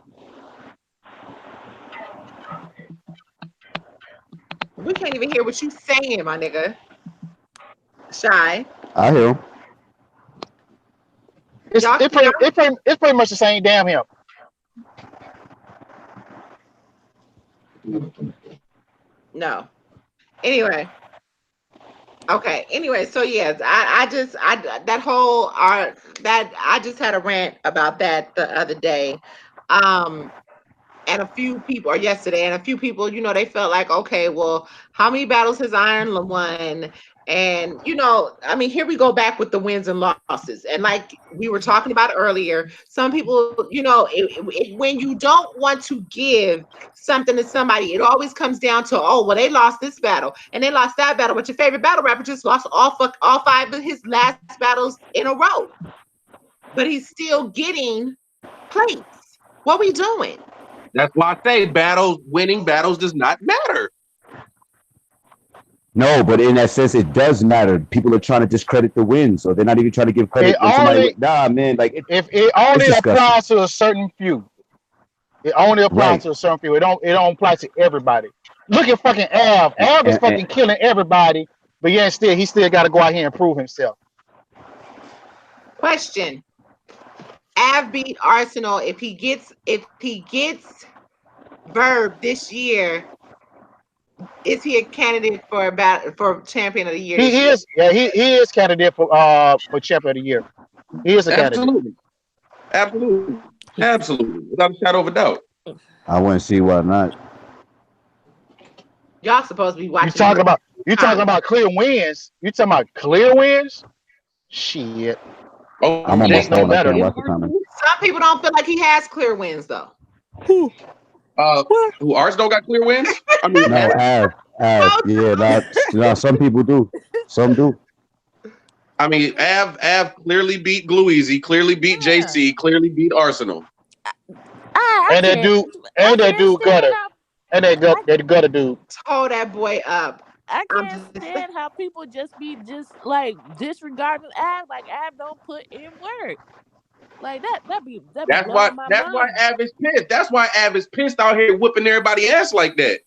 Speaker 1: We can't even hear what you saying, my nigga. Shy.
Speaker 5: I hear him.
Speaker 1: Y'all, y'all,
Speaker 3: It's pretty much the same. Damn him.
Speaker 1: no. Anyway. Okay. Anyway, so yes, that whole art that I just had a rant about that the other day. Um, and a few people, or yesterday, and a few people, they felt like, okay, well, how many battles has Iron won? And I mean, here we go back with the wins and losses. And like we were talking about earlier, some people, when you don't want to give something to somebody, it always comes down to, oh, well, they lost this battle and they lost that battle, but your favorite battle rapper just lost all 5 of his last battles in a row, but he's still getting plates. What we doing?
Speaker 2: That's why I say winning battles does not matter.
Speaker 5: No, but in that sense, it does matter. People are trying to discredit the wins, so they're not even trying to give credit when somebody. Nah, man, like
Speaker 3: if it only
Speaker 5: it's
Speaker 3: applies to a certain few. It only applies to a certain few. It don't apply to everybody. Look at fucking Av. Av is fucking killing everybody, but yeah, he still got to go out here and prove himself.
Speaker 1: Question: Av beat Arsenal. If he gets Verb this year, is he a candidate for champion of the year?
Speaker 3: He is. Yeah, he is candidate for champion of the year. He is a candidate.
Speaker 2: Absolutely, without a shadow of a doubt.
Speaker 5: I wouldn't see why not.
Speaker 1: Y'all supposed to be watching.
Speaker 3: You talking about clear wins? You talking about clear wins? Shit.
Speaker 2: Oh,
Speaker 5: I'm on my phone. I can't watch the comment.
Speaker 1: Some people don't feel like he has clear wins though.
Speaker 2: Who ours don't got clear wins? I mean,
Speaker 5: no, Av. Yeah, some people do. Some do.
Speaker 2: I mean, Av clearly beat Glueasy, clearly beat JC, clearly beat Arsenal.
Speaker 3: And that dude Gutter. And that Gutter dude.
Speaker 1: Hold that boy up.
Speaker 4: I can't stand how people just like disregarding Av. Like Av don't put in work. Like that be
Speaker 2: That's why.
Speaker 4: blowing my
Speaker 2: That's why
Speaker 4: mind.
Speaker 2: Av is pissed. That's why Av is pissed out here whooping everybody ass like that.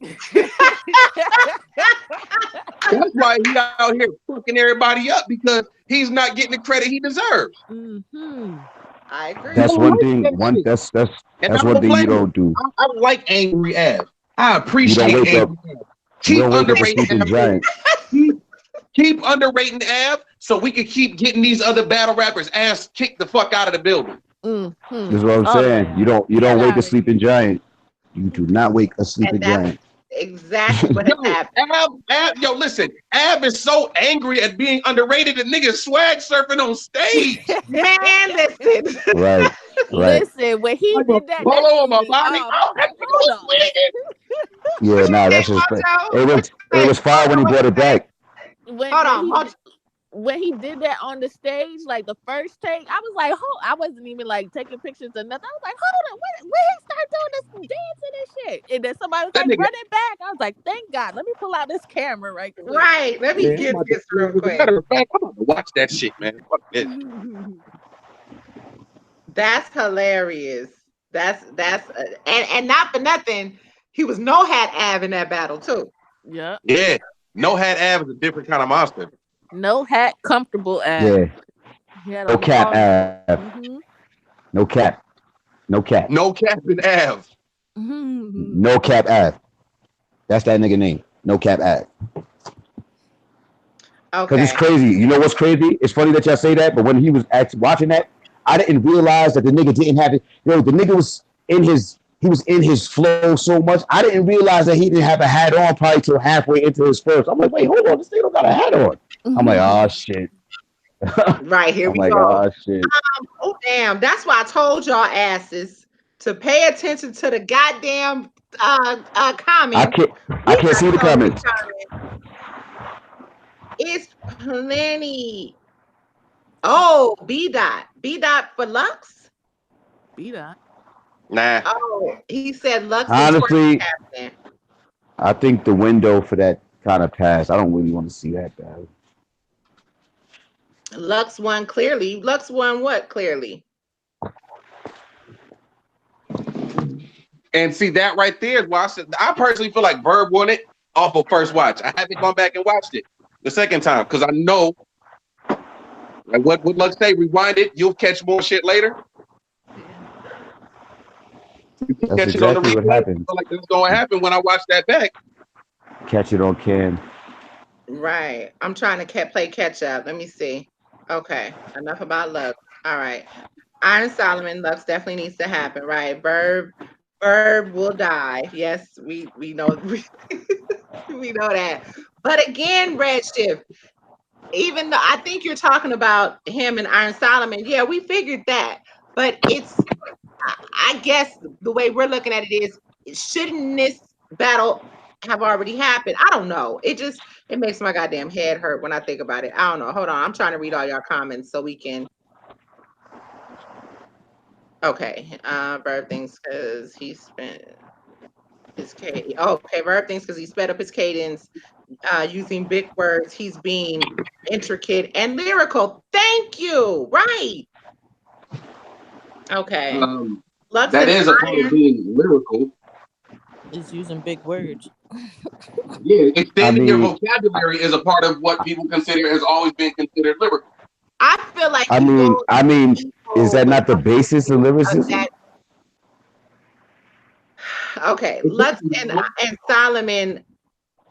Speaker 2: That's why he out here fucking everybody up because he's not getting the credit he deserves.
Speaker 4: Mm-hmm.
Speaker 1: I agree.
Speaker 2: I
Speaker 5: That's
Speaker 2: don't
Speaker 5: one
Speaker 2: like
Speaker 5: thing.
Speaker 2: that shit. And I
Speaker 5: That's one
Speaker 2: don't
Speaker 5: thing you
Speaker 2: blame him.
Speaker 5: don't do.
Speaker 2: I like angry Av. I
Speaker 5: You don't
Speaker 2: appreciate
Speaker 5: wake up.
Speaker 2: angry Av.
Speaker 5: You
Speaker 2: Keep
Speaker 5: don't wake up a
Speaker 2: underrating
Speaker 5: sleeping
Speaker 2: Av.
Speaker 5: giant.
Speaker 2: Keep underrating Av so we can keep getting these other battle rappers ass kicked the fuck out of the building.
Speaker 4: Mm-hmm.
Speaker 5: This is what I'm
Speaker 4: All of
Speaker 5: saying.
Speaker 4: that.
Speaker 5: You don't
Speaker 4: Get
Speaker 5: wake
Speaker 4: out
Speaker 5: a
Speaker 4: of here.
Speaker 5: sleeping giant. You do not wake a sleeping
Speaker 1: And that's
Speaker 5: giant.
Speaker 1: exactly what has
Speaker 2: Yo,
Speaker 1: happened.
Speaker 2: Yo, listen, Av is so angry at being underrated, the nigga swag surfing on stage.
Speaker 1: Man, listen.
Speaker 5: Right. Right.
Speaker 4: Listen, when he
Speaker 2: Like a
Speaker 4: did that, that
Speaker 2: polo on
Speaker 4: thing
Speaker 2: my
Speaker 4: was
Speaker 2: body.
Speaker 4: off. I
Speaker 2: Oh,
Speaker 4: was
Speaker 2: that
Speaker 4: like,
Speaker 2: nigga was
Speaker 4: hold on.
Speaker 2: swinging.
Speaker 1: What
Speaker 5: Yeah,
Speaker 1: you
Speaker 5: nah,
Speaker 1: say,
Speaker 5: that's just
Speaker 1: Mojo? What you
Speaker 5: it
Speaker 1: say?
Speaker 5: was fire when he
Speaker 1: What
Speaker 5: brought
Speaker 1: you
Speaker 5: it
Speaker 1: say?
Speaker 5: back.
Speaker 4: When
Speaker 1: Hold
Speaker 4: when
Speaker 1: on,
Speaker 4: he
Speaker 1: Mojo.
Speaker 4: when he did that on the stage, like the first take, I was like, hold, I wasn't even like taking pictures or nothing. I was like, hold on, when he start doing this dancing and shit, and then somebody was
Speaker 2: That
Speaker 4: like,
Speaker 2: nigga.
Speaker 4: run it back. I was like, thank God. Let me pull out this camera right quick.
Speaker 1: Right. Let me
Speaker 2: Man,
Speaker 1: get this real
Speaker 2: as a
Speaker 1: quick.
Speaker 2: matter of fact, I'm about to watch that shit, man. Fuck this.
Speaker 1: That's hilarious. And not for nothing, he was no hat Av in that battle too.
Speaker 4: Yep.
Speaker 2: Yeah. No Hat Av is a different kind of monster.
Speaker 4: No hat, comfortable ass.
Speaker 5: Yeah.
Speaker 4: He had
Speaker 5: No
Speaker 4: on
Speaker 5: cap,
Speaker 4: long.
Speaker 5: Av. No cap. No cap.
Speaker 2: No Captain Av.
Speaker 5: No cap, Av. That's that nigga name. No cap, Av. Because it's
Speaker 1: Okay.
Speaker 5: crazy. You know what's crazy? It's funny that y'all say that, but when he was actually watching that, I didn't realize that the nigga didn't have it. Yo, the nigga was in his flow so much. I didn't realize that he didn't have a hat on probably till halfway into his first. I'm like, wait, hold on, this nigga don't got a hat on. I'm like, oh shit.
Speaker 1: Right, here
Speaker 5: I'm
Speaker 1: we
Speaker 5: like,
Speaker 1: go.
Speaker 5: oh shit.
Speaker 1: Oh damn. That's why I told y'all asses to pay attention to the goddamn
Speaker 5: I
Speaker 1: comments.
Speaker 5: can't see the
Speaker 1: So many
Speaker 5: comments.
Speaker 1: comments. It's plenty. Oh, B dot for Lux.
Speaker 4: Be that.
Speaker 2: Nah.
Speaker 1: Oh, he said Lux and Twerk
Speaker 5: Honestly,
Speaker 1: captain.
Speaker 5: I think the window for that kind of pass. I don't really want to see that bad.
Speaker 1: Lux won clearly. Lux won what clearly?
Speaker 2: And see, that right there is why I personally feel like Verb won it off of first watch. I haven't gone back and watched it the second time because I know, like what would Lux say, rewind it, you'll catch more shit later. You can
Speaker 5: That's
Speaker 2: catch it on the
Speaker 5: exactly what
Speaker 2: replay. I
Speaker 5: happened.
Speaker 2: feel like that's going to happen when I watch that back.
Speaker 5: Catch it on cam.
Speaker 1: Right. I'm trying to play catch up. Let me see. Okay. Enough about Lux. All right. Iron Solomon, Lux definitely needs to happen. Right. Verb will die. Yes, we know we know that. But again, Redshift, even though I think you're talking about him and Iron Solomon, yeah, we figured that. But I guess the way we're looking at it is, shouldn't this battle have already happened? I don't know. It makes my goddamn head hurt when I think about it. I don't know. Hold on. I'm trying to read all your comments so we can. Okay. Verb thinks because he spent his cadence. Oh, okay. Verb thinks because he sped up his cadence using big words. He's being intricate and lyrical. Thank you. Right. Okay. Lux
Speaker 2: That
Speaker 1: and
Speaker 2: is a part of
Speaker 1: Iron.
Speaker 2: being lyrical.
Speaker 4: Is using big words.
Speaker 2: Yeah,
Speaker 5: I
Speaker 2: extending your
Speaker 5: mean,
Speaker 2: vocabulary is a part of what people consider has always been considered lyrical.
Speaker 1: I feel like
Speaker 5: I
Speaker 1: he
Speaker 5: mean,
Speaker 1: goes
Speaker 5: I mean, is
Speaker 1: evil
Speaker 5: that
Speaker 1: with
Speaker 5: not the basis of lyricism?
Speaker 1: that. Okay, Lux and Solomon,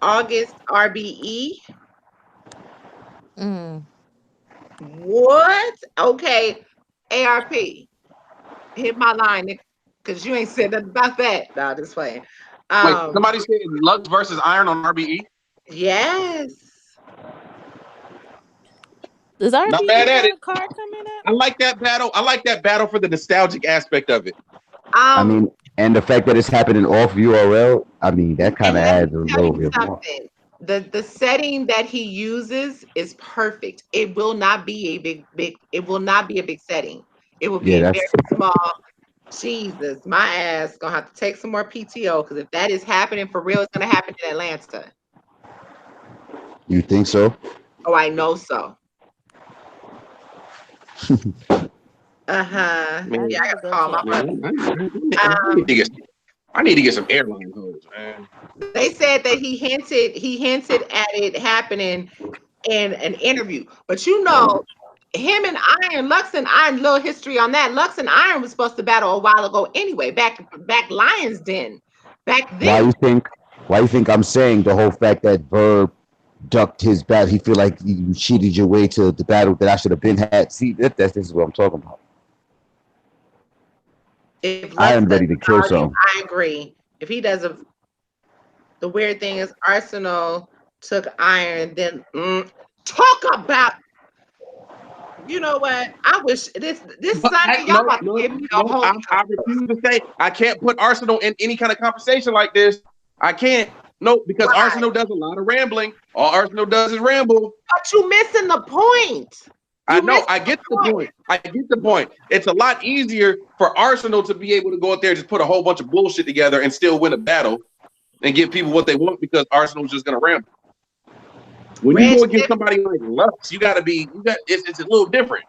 Speaker 1: August RBE.
Speaker 4: Mm.
Speaker 1: What? Okay, ARP. Hit my line, because you ain't said nothing about that. No, just playing.
Speaker 2: Wait, somebody said Lux versus Iron on RBE.
Speaker 1: Yes.
Speaker 4: Does
Speaker 2: Not
Speaker 4: RBE
Speaker 2: bad at
Speaker 4: got
Speaker 2: it.
Speaker 4: a card coming up?
Speaker 2: I like that battle. I like that battle for the nostalgic aspect of it.
Speaker 5: I mean, and the fact that it's happening off URL, I mean, that kind
Speaker 1: And
Speaker 5: of
Speaker 1: let me
Speaker 5: adds a
Speaker 1: tell
Speaker 5: little
Speaker 1: you
Speaker 5: bit more.
Speaker 1: something. The setting that he uses is perfect. It will not be a big. It will not be a big setting. It will
Speaker 5: Yeah,
Speaker 1: be very
Speaker 5: that's
Speaker 1: small. Jesus, my ass gonna have to take some more PTO, because if that is happening for real, it's gonna happen in Atlanta.
Speaker 5: you think so?
Speaker 1: Oh, I know so.
Speaker 2: Man,
Speaker 1: Yeah, I
Speaker 4: need to
Speaker 1: gotta
Speaker 4: go
Speaker 1: call
Speaker 4: check.
Speaker 1: my
Speaker 2: man,
Speaker 1: brother.
Speaker 2: I need to get some airline hose, man.
Speaker 1: They said that he hinted at it happening in an interview. But him and Iron, Lux and Iron, little history on that. Lux and Iron was supposed to battle a while ago anyway, back Lions Den. Back
Speaker 5: Why
Speaker 1: then.
Speaker 5: you think? Why you think I'm saying the whole fact that Verb ducked his battle? He feel like you cheated your way to the battle that I should have been had. See, this is what I'm talking about.
Speaker 1: If
Speaker 5: I
Speaker 1: Lux
Speaker 5: am
Speaker 1: does
Speaker 5: ready to kill some.
Speaker 1: I agree. If he does the weird thing is Arsenal took Iron, then talk about. You know what? I wish this
Speaker 2: But
Speaker 1: Sunday y'all about to give me a whole.
Speaker 2: I refuse to say I can't put Arsenal in any kind of conversation like this. I can't. No, because
Speaker 1: Why?
Speaker 2: Arsenal does a lot of rambling. All Arsenal does is ramble.
Speaker 1: But you missing the point.
Speaker 2: I know. I get the point. I get the point. It's a lot easier for Arsenal to be able to go out there and just put a whole bunch of bullshit together and still win a battle and give people what they want because Arsenal's just going to ramble. When you go against somebody like Lux, it's a little different.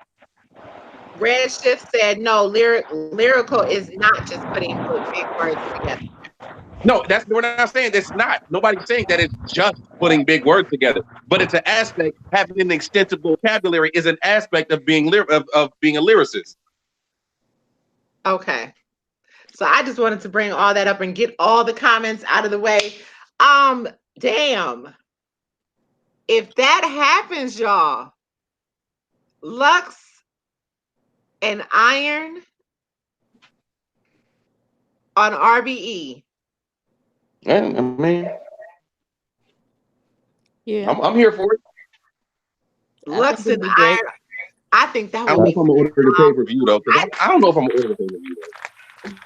Speaker 1: Red Shift said no. Lyrical is not just putting big words together.
Speaker 2: No, we're not saying that's not. Nobody's saying that it's just putting big words together, but it's an aspect. Having an extensive vocabulary is an aspect of being of being a lyricist.
Speaker 1: Okay, so I just wanted to bring all that up and get all the comments out of the way. Damn. If that happens, y'all, Lux and Iron on RBE.
Speaker 2: I mean,
Speaker 4: Yeah,
Speaker 2: I'm here for it.
Speaker 1: Lux and Iron. I think that would
Speaker 2: I don't know
Speaker 1: be.
Speaker 2: if I'm gonna order the pay-per-view though. I don't know if I'm gonna order the pay-per-view though.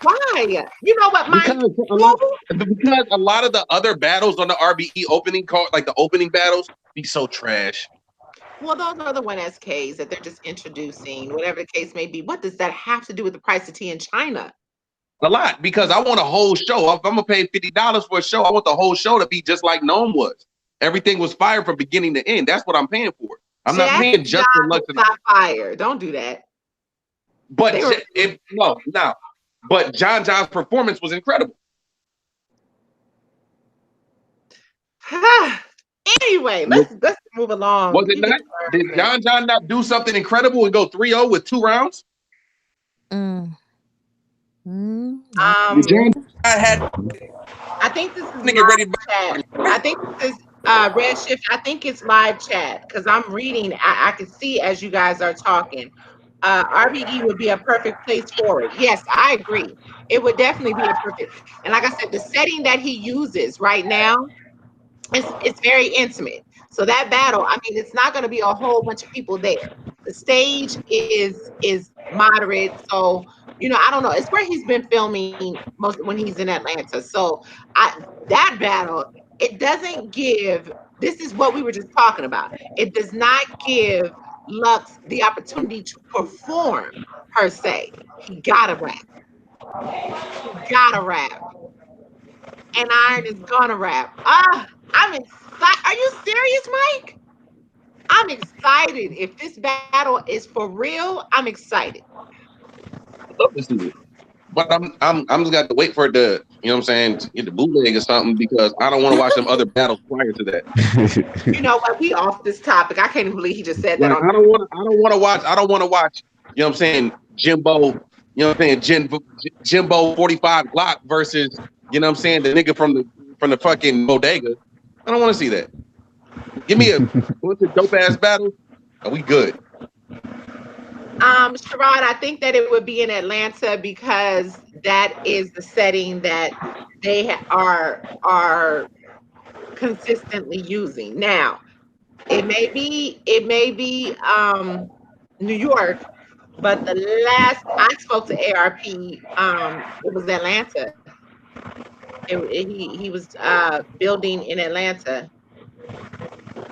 Speaker 1: Why? You know what, Mike?
Speaker 2: Because a lot of the other battles on the RBE opening card, like the opening battles, be so trash.
Speaker 1: Well, those are the one SKs that they're just introducing, whatever the case may be. What does that have to do with the price of tea in China?
Speaker 2: A lot, because I want a whole show. If I'm gonna pay $50 for a show, I want the whole show to be just like Gnome was. Everything was fire from beginning to end. That's what I'm paying for. I'm not paying just for Lux.
Speaker 1: Not fire. Don't do that.
Speaker 2: But but John's performance was incredible.
Speaker 1: Anyway, let's move along.
Speaker 2: Was it not? Did John not do something incredible and go 3-0 with 2 rounds?
Speaker 1: I think this is live chat. I think this is Red Shift. I think it's live chat because I'm reading. I can see as you guys are talking. RBE would be a perfect place for it. Yes, I agree. It would definitely be a perfect. And like I said, the setting that he uses right now, it's very intimate. So that battle, I mean, it's not going to be a whole bunch of people there. The stage is moderate. So, I don't know. It's where he's been filming most when he's in Atlanta. So that battle, it doesn't give. This is what we were just talking about. It does not give Lux the opportunity to perform per se. He gotta rap. And Iron is gonna rap. I'm excited. Are you serious, Mike? I'm excited. If this battle is for real, I'm excited.
Speaker 2: I'd love to see it. But I'm just got to wait for it to, you know what I'm saying, to get the bootleg or something because I don't want to watch some other battles prior to that.
Speaker 1: You know what? We off this topic. I can't even believe he just said that.
Speaker 2: Like, I don't want to watch, you know what I'm saying, Jimbo, you know what I'm saying, Jimbo 45 Glock versus, you know what I'm saying, the nigga from the fucking bodega. I don't want to see that. Give me a dope ass battle. Are we good?
Speaker 1: Sherrod, I think that it would be in Atlanta because that is the setting that they are consistently using. Now, it may be New York, but the last I spoke to ARP, it was Atlanta. He was building in Atlanta.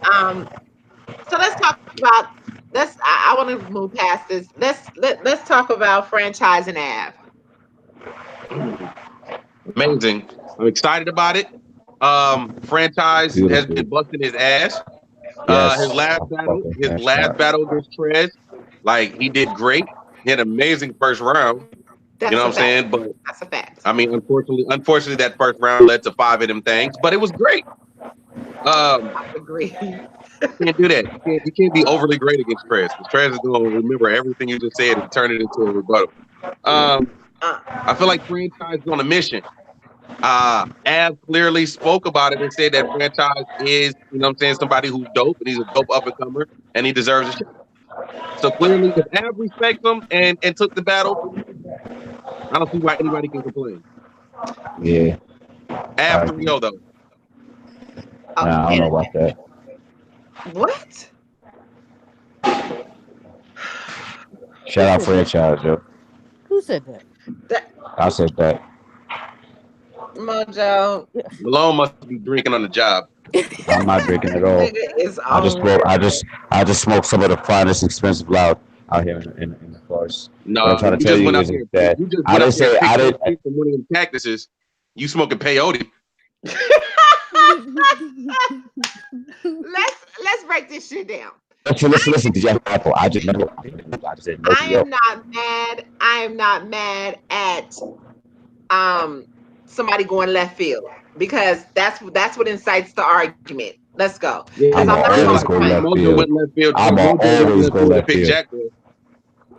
Speaker 1: So let's talk about. I want to move past this. Let's talk about franchise and Av.
Speaker 2: Amazing. I'm excited about it. Franchise has been busting his ass.
Speaker 5: Yes.
Speaker 2: His last battle against Trez, like he did great. He had an amazing first round.
Speaker 1: That's
Speaker 2: You know
Speaker 1: a
Speaker 2: what I'm saying?
Speaker 1: fact.
Speaker 2: But
Speaker 1: That's a fact.
Speaker 2: I mean, unfortunately, that first round led to 5 of them things. But it was great.
Speaker 1: I agree.
Speaker 2: Can't do that. You can't be overly great against Trez, because Trez is going to remember everything you just said and turn it into a rebuttal.
Speaker 1: Uh,
Speaker 2: I feel like Franchise is on a mission. Av clearly spoke about it and said that Franchise is, you know what I'm saying, somebody who's dope, and he's a dope up and comer, and he deserves a shot. So clearly, if Av respects him and took the battle, I don't see why anybody can complain.
Speaker 5: Yeah.
Speaker 2: Av 3-0 though.
Speaker 1: oh,
Speaker 5: Nah, I don't know about that.
Speaker 1: what?
Speaker 5: Shout out Franchise, yo.
Speaker 4: Who said that?
Speaker 5: I said that.
Speaker 1: Mojo.
Speaker 2: Malone must be drinking on the job.
Speaker 5: I'm not drinking at all.
Speaker 1: Nigga is
Speaker 5: I just
Speaker 1: on.
Speaker 5: smoke. I just smoke some of the finest, expensive loud out here in the forest.
Speaker 2: No,
Speaker 5: What I'm trying to
Speaker 2: you
Speaker 5: tell
Speaker 2: just
Speaker 5: you
Speaker 2: went out
Speaker 5: is
Speaker 2: there.
Speaker 5: that
Speaker 2: You just
Speaker 5: I
Speaker 2: went out
Speaker 5: didn't
Speaker 2: there
Speaker 5: say
Speaker 2: and
Speaker 5: I
Speaker 2: picked
Speaker 5: didn't.
Speaker 2: from one of them cactuses. You smoking peyote.
Speaker 1: Let's break this shit down.
Speaker 5: Listen. Did you have apple? I just said no
Speaker 1: I
Speaker 5: to you.
Speaker 1: am not mad. I am not mad at somebody going left field, because that's what incites the argument. Let's go.
Speaker 2: Yeah,
Speaker 1: Because
Speaker 5: I'ma
Speaker 1: I'm not
Speaker 2: I feel
Speaker 1: gonna
Speaker 5: always
Speaker 2: like
Speaker 5: go
Speaker 1: front.
Speaker 5: left
Speaker 2: Mojo
Speaker 5: field.
Speaker 2: went left field.
Speaker 5: I'ma
Speaker 2: Mojo went
Speaker 5: always
Speaker 2: left
Speaker 5: go
Speaker 2: field to
Speaker 5: left
Speaker 2: pick
Speaker 5: field.
Speaker 2: Jack.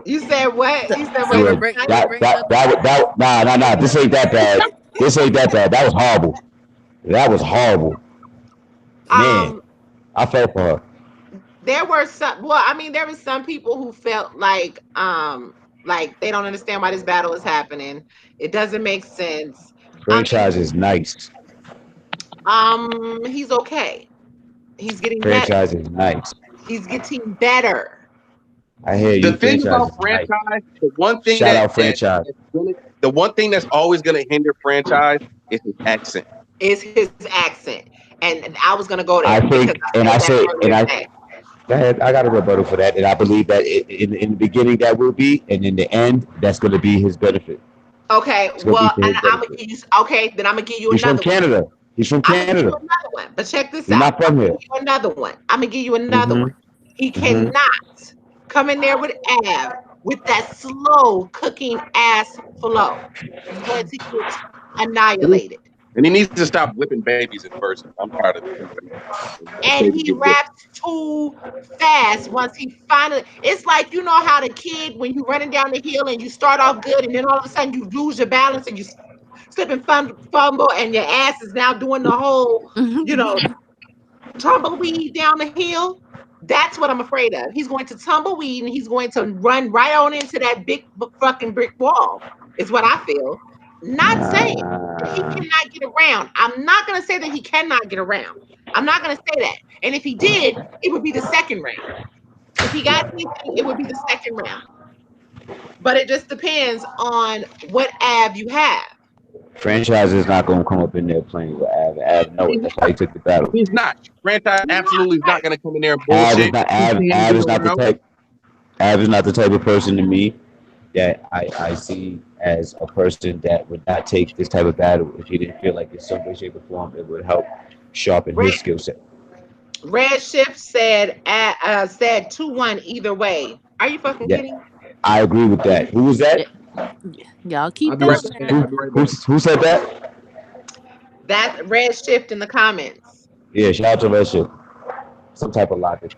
Speaker 1: You said what? You said
Speaker 4: So
Speaker 1: what?
Speaker 5: Yeah,
Speaker 4: to bring
Speaker 5: nah. This ain't that bad. This ain't that bad. That was horrible. That was horrible. Man,
Speaker 1: Um,
Speaker 5: I felt for her.
Speaker 1: there were some. Well, I mean, there was some people who felt like they don't understand why this battle is happening. It doesn't make sense. I mean,
Speaker 5: Franchise is nice.
Speaker 1: he's okay. He's getting better.
Speaker 5: Franchise is nice.
Speaker 1: He's getting better.
Speaker 5: I hear
Speaker 2: The
Speaker 5: you.
Speaker 2: thing
Speaker 5: Franchise
Speaker 2: about
Speaker 5: is nice.
Speaker 2: franchise, the one thing
Speaker 5: Shout out franchise.
Speaker 2: the one thing that's always gonna hinder franchise is his accent.
Speaker 1: Is his accent. And I was gonna go
Speaker 5: I
Speaker 1: there because
Speaker 5: think, and
Speaker 1: I
Speaker 5: I
Speaker 1: said that
Speaker 5: say, and
Speaker 1: earlier
Speaker 5: I
Speaker 1: today.
Speaker 5: go ahead. I got a rebuttal for that, and I believe that in the beginning that will be, and in the end that's going to be his benefit.
Speaker 1: Okay,
Speaker 5: It's going to be
Speaker 1: well,
Speaker 5: to
Speaker 1: and
Speaker 5: his
Speaker 1: I'm gonna
Speaker 5: benefit.
Speaker 1: give you. Okay, then I'm gonna give you
Speaker 5: He's from
Speaker 1: another one.
Speaker 5: Canada. He's from
Speaker 1: I'm gonna give you
Speaker 5: Canada.
Speaker 1: another one. But check this
Speaker 5: He's
Speaker 1: out.
Speaker 5: not
Speaker 1: I'm
Speaker 5: from
Speaker 1: gonna
Speaker 5: here.
Speaker 1: give you another one. I'm gonna give you another
Speaker 5: Mm-hmm.
Speaker 1: one. He
Speaker 5: Mm-hmm.
Speaker 1: cannot come in there with Av with that slow cooking ass flow. He's going to get annihilated.
Speaker 2: And he needs to stop whipping babies in person. I'm tired of
Speaker 1: And
Speaker 2: babies
Speaker 1: he
Speaker 2: get whipped.
Speaker 1: raps too fast once he finally, it's like, you know how the kid, when you running down the hill and you start off good and then all of a sudden you lose your balance and you slip and fumble and your ass is now doing the whole, you know, tumbleweed down the hill. That's what I'm afraid of. He's going to tumbleweed and he's going to run right on into that big fucking brick wall, is what I feel. Not saying that he
Speaker 5: Ah,
Speaker 1: cannot get around. I'm not going to say that he cannot get around. I'm not going to say that. And if he did, it would be the second round. If he got anything, it would be the second round. But it just depends on what Av you have.
Speaker 5: franchise is not going to come up in there playing with Av. Av know it. That's why he took the battle.
Speaker 2: He's not. Franchise
Speaker 1: You're not
Speaker 2: absolutely is not
Speaker 1: right.
Speaker 2: gonna come in there and
Speaker 5: Av is
Speaker 2: bullshit.
Speaker 5: not.
Speaker 2: He
Speaker 5: Av,
Speaker 2: can't
Speaker 5: Av
Speaker 2: get
Speaker 5: is not the
Speaker 2: around.
Speaker 5: type. Av is not the type of person to me that I see as a person that would not take this type of battle if he didn't feel like in some way, shape, or form it would help sharpen
Speaker 1: Red,
Speaker 5: his skill set.
Speaker 1: Red Shift said 2-1 either way. Are you fucking
Speaker 5: Yeah,
Speaker 1: kidding?
Speaker 5: I agree with that. Who was that?
Speaker 4: Y'all
Speaker 2: I'll
Speaker 4: keep
Speaker 2: be right
Speaker 4: doing
Speaker 2: back.
Speaker 5: Who
Speaker 2: I'll
Speaker 4: that.
Speaker 2: be right back.
Speaker 5: who said that?
Speaker 1: That's Red Shift in the comments.
Speaker 5: Yeah, shout out to that shit. Some type of logic.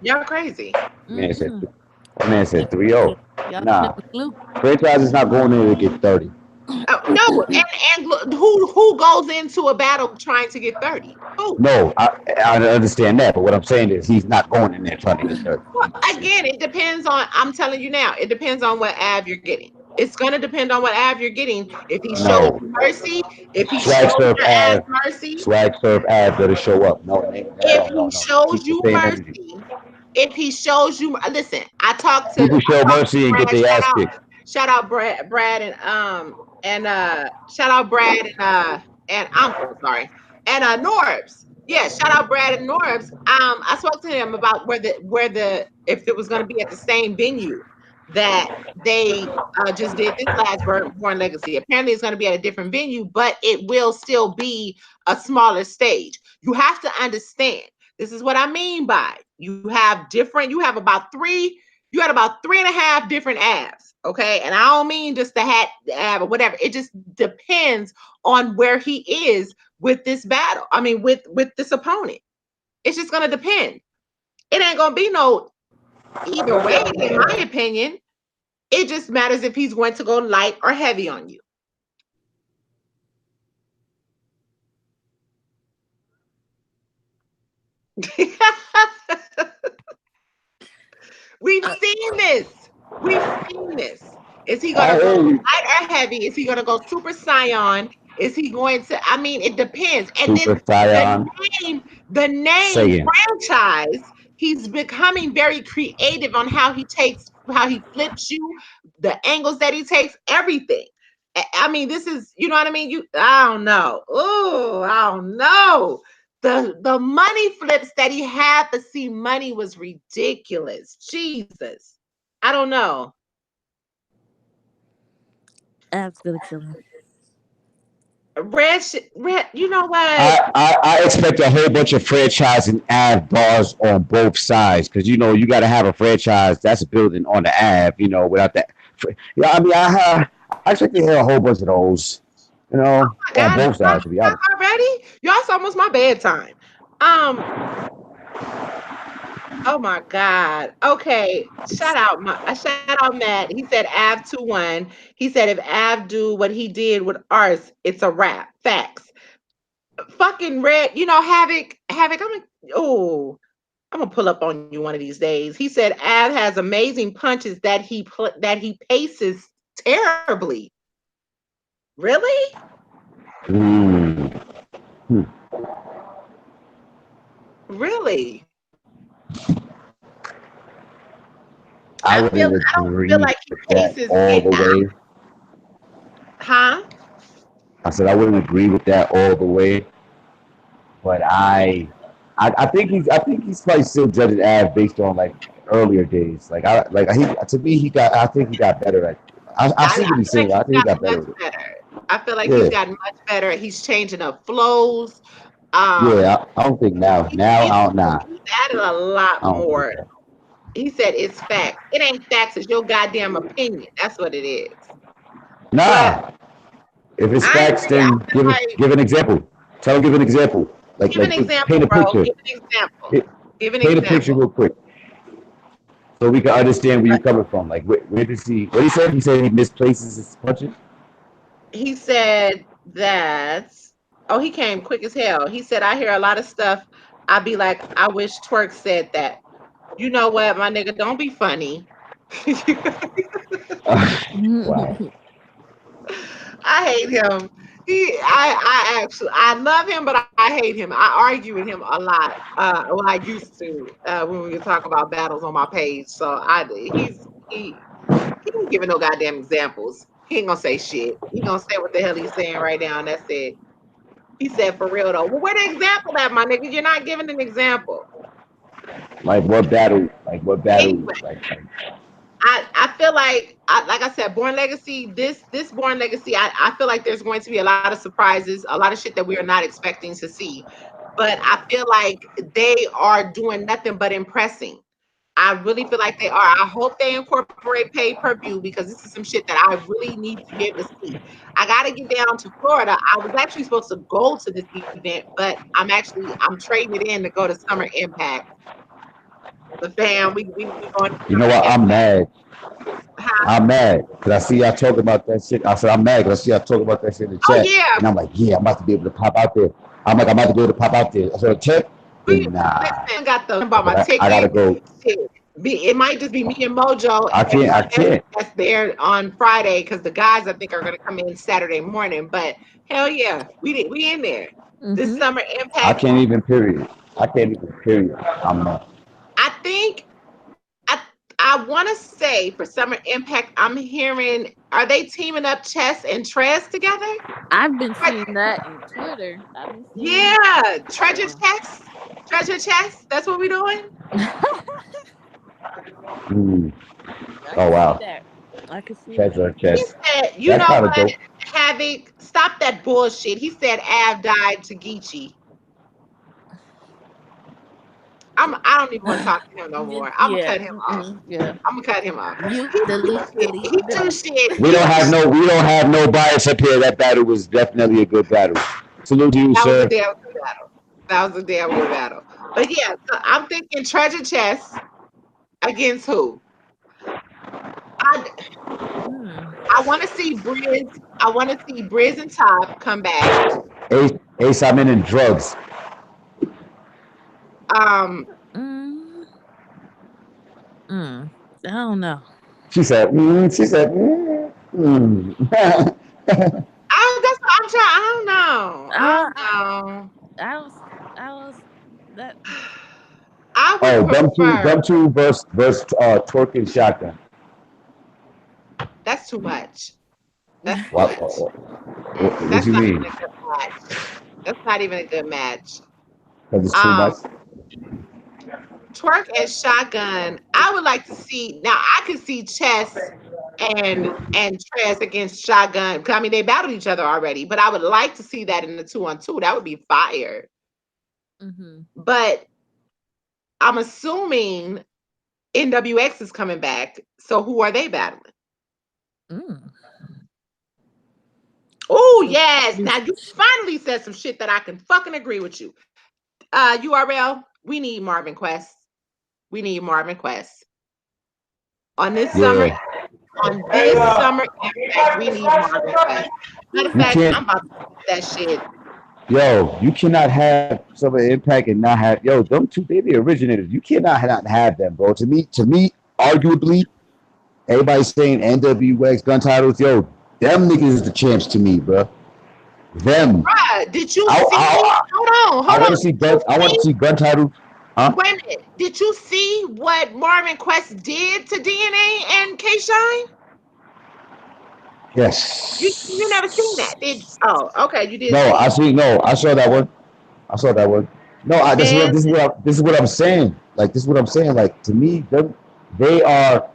Speaker 1: Y'all crazy.
Speaker 5: Man said
Speaker 4: Mm-hmm.
Speaker 5: that man said 3-0.
Speaker 4: Y'all
Speaker 5: Nah,
Speaker 4: snip a glue.
Speaker 5: franchise is not going in to get 30.
Speaker 1: No, and who goes into a battle trying to get 30? Who?
Speaker 5: No, I understand that, but what I'm saying is he's not going in there trying to get 30.
Speaker 1: Well, again, it depends on. I'm telling you now, it depends on what Av you're getting. It's gonna depend on what Av you're getting. If he shows
Speaker 5: No.
Speaker 1: you mercy, if he
Speaker 5: Swag
Speaker 1: shows
Speaker 5: Surf
Speaker 1: your ass
Speaker 5: Ave,
Speaker 1: mercy,
Speaker 5: Swag Surf Ave better show up. No,
Speaker 1: if
Speaker 5: no,
Speaker 1: he
Speaker 5: no.
Speaker 1: shows
Speaker 5: Keep the
Speaker 1: you
Speaker 5: same energy.
Speaker 1: mercy, if he shows you, listen,
Speaker 5: People show
Speaker 1: I talked to
Speaker 5: mercy and get
Speaker 1: Brad.
Speaker 5: their ass kicked.
Speaker 1: Shout out Brad and shout out Brad and I'm so sorry and Norbs. Yeah, shout out Brad and Norbs. I spoke to him about where the if it was going to be at the same venue that they just did this last Born Legacy. Apparently, it's going to be at a different venue, but it will still be a smaller stage. You have to understand This is what I mean by you have about three, you had about 3.5 different abs. Okay. And I don't mean just the hat, the ab, or whatever. It just depends on where he is with this battle. I mean, with this opponent. It's just gonna depend. It ain't gonna be no either way, in my opinion. It just matters if he's going to go light or heavy on you. We've seen this. We've seen this. Is he going to go light or heavy? Is he going to go Super Saiyan? Is he going to? I mean, it depends. And
Speaker 5: Super
Speaker 1: then
Speaker 5: Saiyan.
Speaker 1: the name franchise. He's becoming very creative on how he flips you, the angles that he takes, everything. I mean, this is, you know what I mean? I don't know. Oh, I don't know. The money flips that he had to see money was ridiculous. Jesus. I don't know.
Speaker 4: Av's gonna kill him.
Speaker 1: Red, you know what?
Speaker 5: I expect a whole bunch of franchise and Av bars on both sides because you got to have a franchise that's building on the Av. Without that, yeah. I mean, I expect to hear a whole bunch of those. On both sides. To be honest,
Speaker 1: already, y'all, it's almost my bedtime. Oh my God. Okay. Shout out Matt. He said Av 2-1. He said if Av do what he did with Ars, it's a wrap. Facts. Fucking Red, Havoc. I'm gonna pull up on you one of these days. He said Av has amazing punches that he paces terribly. Really? Really? I don't feel like he paces
Speaker 5: all the way.
Speaker 1: Huh?
Speaker 5: I said I wouldn't agree with that all the way, but I think he's probably still judging Av based on like earlier days. I think he got better at. I see what he's saying. I think he got better.
Speaker 1: I feel like he's gotten much better. He's changing up flows.
Speaker 5: I don't think now. He's
Speaker 1: added a lot more. He said it's facts. It ain't facts. It's your goddamn opinion. That's what it is.
Speaker 5: Nah. If it's facts, then give an example. Tell him, give an example.
Speaker 1: Give an example,
Speaker 5: paint a
Speaker 1: bro.
Speaker 5: picture.
Speaker 1: Give an example.
Speaker 5: Paint a picture real quick, so we can understand where you're coming from. Like, where does he? What he said? He said he misplaces his punches.
Speaker 1: He said that. Oh, he came quick as hell. He said, I hear a lot of stuff. I'd be like, I wish Twerk said that. You know what, my nigga? Don't be funny.
Speaker 5: Wow.
Speaker 1: I hate him. I love him, but I hate him. I argue with him a lot. I used to when we would talk about battles on my page. So he ain't giving no goddamn examples. He ain't gonna say shit. He gonna say what the hell he's saying right now, and that's it. He said for real though. Well, where the example at, my nigga? You're not giving an example.
Speaker 5: Like what battle? Anyway.
Speaker 1: I feel like I said, Born Legacy, this Born Legacy, I feel like there's going to be a lot of surprises, a lot of shit that we are not expecting to see. But I feel like they are doing nothing but impressing. I really feel like they are. I hope they incorporate pay-per-view because this is some shit that I really need to be able to see. I got to get down to Florida. I was actually supposed to go to this event, but I'm trading it in to go to Summer Impact. The fam, we going.
Speaker 5: You know what? I'm mad. I'm mad because I see y'all talking about that shit. I said I'm mad because I see y'all talking about that shit in the chat.
Speaker 1: Oh, yeah.
Speaker 5: And I'm like, yeah, I'm about to be able to pop out there. I'm about to be able to pop out there. I said, check. Nah.
Speaker 1: I got about my ticket.
Speaker 5: I gotta go.
Speaker 1: It might just be me and Mojo.
Speaker 5: I can't.
Speaker 1: That's there on Friday because the guys I think are gonna come in Saturday morning. But hell yeah, we in there. Mm-hmm. This Summer Impact.
Speaker 5: I can't even period. I'm not.
Speaker 1: I think I want to say for Summer Impact, I'm hearing, are they teaming up Chess and Trez together?
Speaker 4: I've been seeing that in Twitter.
Speaker 1: Yeah, Treasure Chess. That's what we're doing.
Speaker 5: Oh wow!
Speaker 4: I can see
Speaker 5: Treasure Chess.
Speaker 1: He said, you know what? Havoc, stop that bullshit. He said Av died to Geechee. I don't even want to talk to him no more. I'm gonna
Speaker 4: Yeah,
Speaker 1: cut him off.
Speaker 4: yeah.
Speaker 1: I'm gonna cut him off.
Speaker 4: Mute,
Speaker 1: He too
Speaker 4: delete,
Speaker 1: shit.
Speaker 4: delete,
Speaker 1: He too
Speaker 4: delete.
Speaker 1: shit.
Speaker 5: We
Speaker 1: He
Speaker 5: don't
Speaker 1: too
Speaker 5: have
Speaker 1: shit.
Speaker 5: no bias up here. That battle was definitely a good battle. Salute to you,
Speaker 1: That was a
Speaker 5: sir.
Speaker 1: damn good battle. That was a damn good battle. But yeah, so I'm thinking treasure chest against who? I
Speaker 4: Hmm.
Speaker 1: I want to see Briz. I want to see Briz and Top come back.
Speaker 5: Ace, I'm in drugs.
Speaker 1: Um,
Speaker 4: Mm, I don't know.
Speaker 5: She said, she said,
Speaker 1: that's what I'm trying. I don't know. I
Speaker 4: Uh,
Speaker 1: don't know.
Speaker 4: I was, I was that.
Speaker 1: I would
Speaker 5: oh,
Speaker 1: prefer.
Speaker 5: them two twerk and shotgun.
Speaker 1: That's too much. That's too
Speaker 5: What,
Speaker 1: much.
Speaker 5: what
Speaker 1: That's
Speaker 5: you
Speaker 1: not
Speaker 5: mean?
Speaker 1: even a good match. That's not even a good match.
Speaker 5: Because it's too much.
Speaker 1: Um, Twerk and Shotgun. I would like to see. Now I could see Chess and Trez against Shotgun. 'Cause, I mean, they battled each other already, but I would like to see that in the 2-on-2. That would be fire.
Speaker 4: Mm-hmm.
Speaker 1: But I'm assuming NWX is coming back. So who are they battling?
Speaker 4: Mm.
Speaker 1: Oh
Speaker 4: So,
Speaker 1: yes. Now you finally said some shit that I can fucking agree with you. URL, we need Marvin Quest. We need Marvin Quest. On this summer,
Speaker 5: Yeah.
Speaker 1: on this summer impact, we need Marvin Quest. Matter of
Speaker 5: You
Speaker 1: fact,
Speaker 5: can't,
Speaker 1: I'm about to put that shit.
Speaker 5: yo, you cannot have some of the impact and not have, yo, them two, they the originators. You cannot not have them, bro. To me, arguably, everybody's saying NWX gun titles, yo, them niggas the champs to me, bro. Them.
Speaker 1: Bruh, did you
Speaker 5: I,
Speaker 1: see?
Speaker 5: I, I
Speaker 1: Hold
Speaker 5: want
Speaker 1: on.
Speaker 5: to see
Speaker 1: Did you
Speaker 5: I want to
Speaker 1: see?
Speaker 5: see gun titles. Huh?
Speaker 1: Wait a minute. Did you see what Marvin Quest did to DNA and K Shine? You never seen that,
Speaker 5: Yes.
Speaker 1: did? Oh, okay. You did
Speaker 5: No,
Speaker 1: see
Speaker 5: I
Speaker 1: it,
Speaker 5: see. No, I saw that one. I saw that one. No,
Speaker 1: man.
Speaker 5: this is what I'm saying. Like this is what I'm saying. Like to me, they are.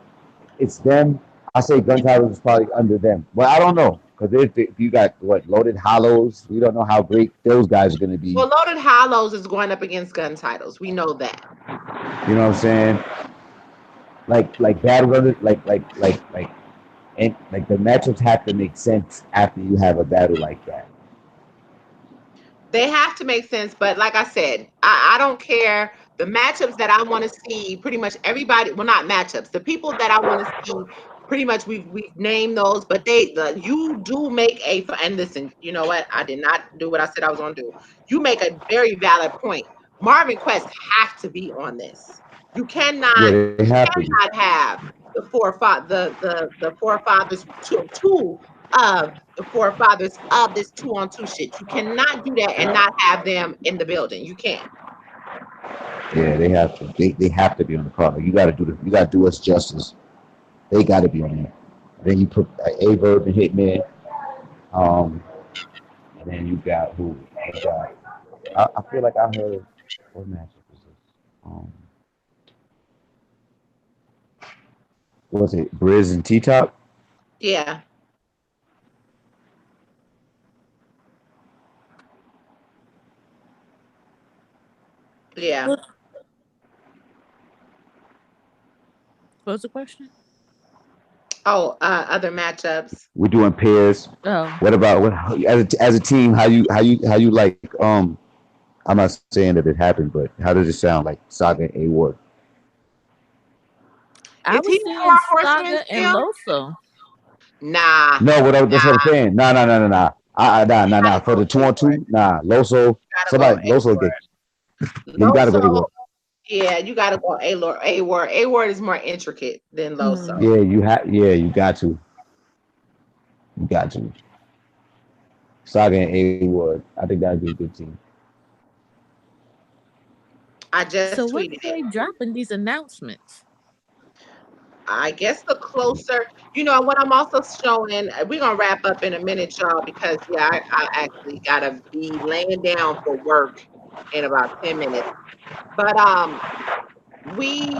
Speaker 5: It's them. I say gun titles is probably under them, but I don't know because if you got what loaded hollows, we don't know how great those guys are going to be.
Speaker 1: Well, Loaded Hollows is going up against gun titles. We know that.
Speaker 5: You know what I'm saying? Like battle brothers, and like the matchups have to make sense after you have a battle like that.
Speaker 1: They have to make sense, but like I said, I don't care. The matchups that I want to see, pretty much everybody, well, not matchups, the people that I want to see, pretty much we've named those, but you do make and listen, you know what? I did not do what I said I was gonna do. You make a very valid point. Marvin Quest have to be on this. You
Speaker 5: Yeah,
Speaker 1: cannot
Speaker 5: they have to be.
Speaker 1: have the forefathers two of the forefathers of this 2-on-2 shit. You cannot do that and not have them in the building. You can't.
Speaker 5: Yeah, they have to. They have to be on the card. You got to do the. You got to do us justice. They got to be on there. Then you put Averb and Hitman. Um, and then you got who? You got, I feel like I heard what matchup is this? Um, was it Briz and T Top?
Speaker 1: Yeah. Yeah.
Speaker 4: What was the question?
Speaker 1: Oh, other matchups.
Speaker 5: We're doing pairs.
Speaker 4: Oh,
Speaker 5: What about as a team? How you like? I'm not saying that it happened, but how does it sound like Saga and A Ward?
Speaker 4: I
Speaker 1: Is
Speaker 4: was
Speaker 1: he
Speaker 4: seeing
Speaker 1: Four Horsemen
Speaker 4: Saga and
Speaker 1: still?
Speaker 4: Loso.
Speaker 1: Nah.
Speaker 5: No, that's what I'm
Speaker 1: Nah.
Speaker 5: saying. Nah, nah, nah, nah, nah.
Speaker 1: You
Speaker 5: Nah,
Speaker 1: gotta
Speaker 5: nah. For
Speaker 1: go
Speaker 5: the two on
Speaker 1: A-Ward.
Speaker 5: two, nah. Loso,
Speaker 1: You gotta go
Speaker 5: somebody, Loso get.
Speaker 1: A-Ward.
Speaker 5: Yeah, you gotta go A
Speaker 1: Loso,
Speaker 5: Ward.
Speaker 1: yeah, you gotta go A-Ward. A-Ward. A-Ward is more intricate than
Speaker 4: Mm.
Speaker 1: Loso.
Speaker 5: Yeah, you have. Yeah, you got to. You got to. Saga and A Ward. I think that'd be a good team.
Speaker 1: I just
Speaker 4: So when
Speaker 1: tweeted
Speaker 4: are
Speaker 1: it.
Speaker 4: they dropping these announcements?
Speaker 1: I guess the closer, what I'm also showing, we're gonna wrap up in a minute, y'all, because yeah, I actually gotta be laying down for work in about 10 minutes. But we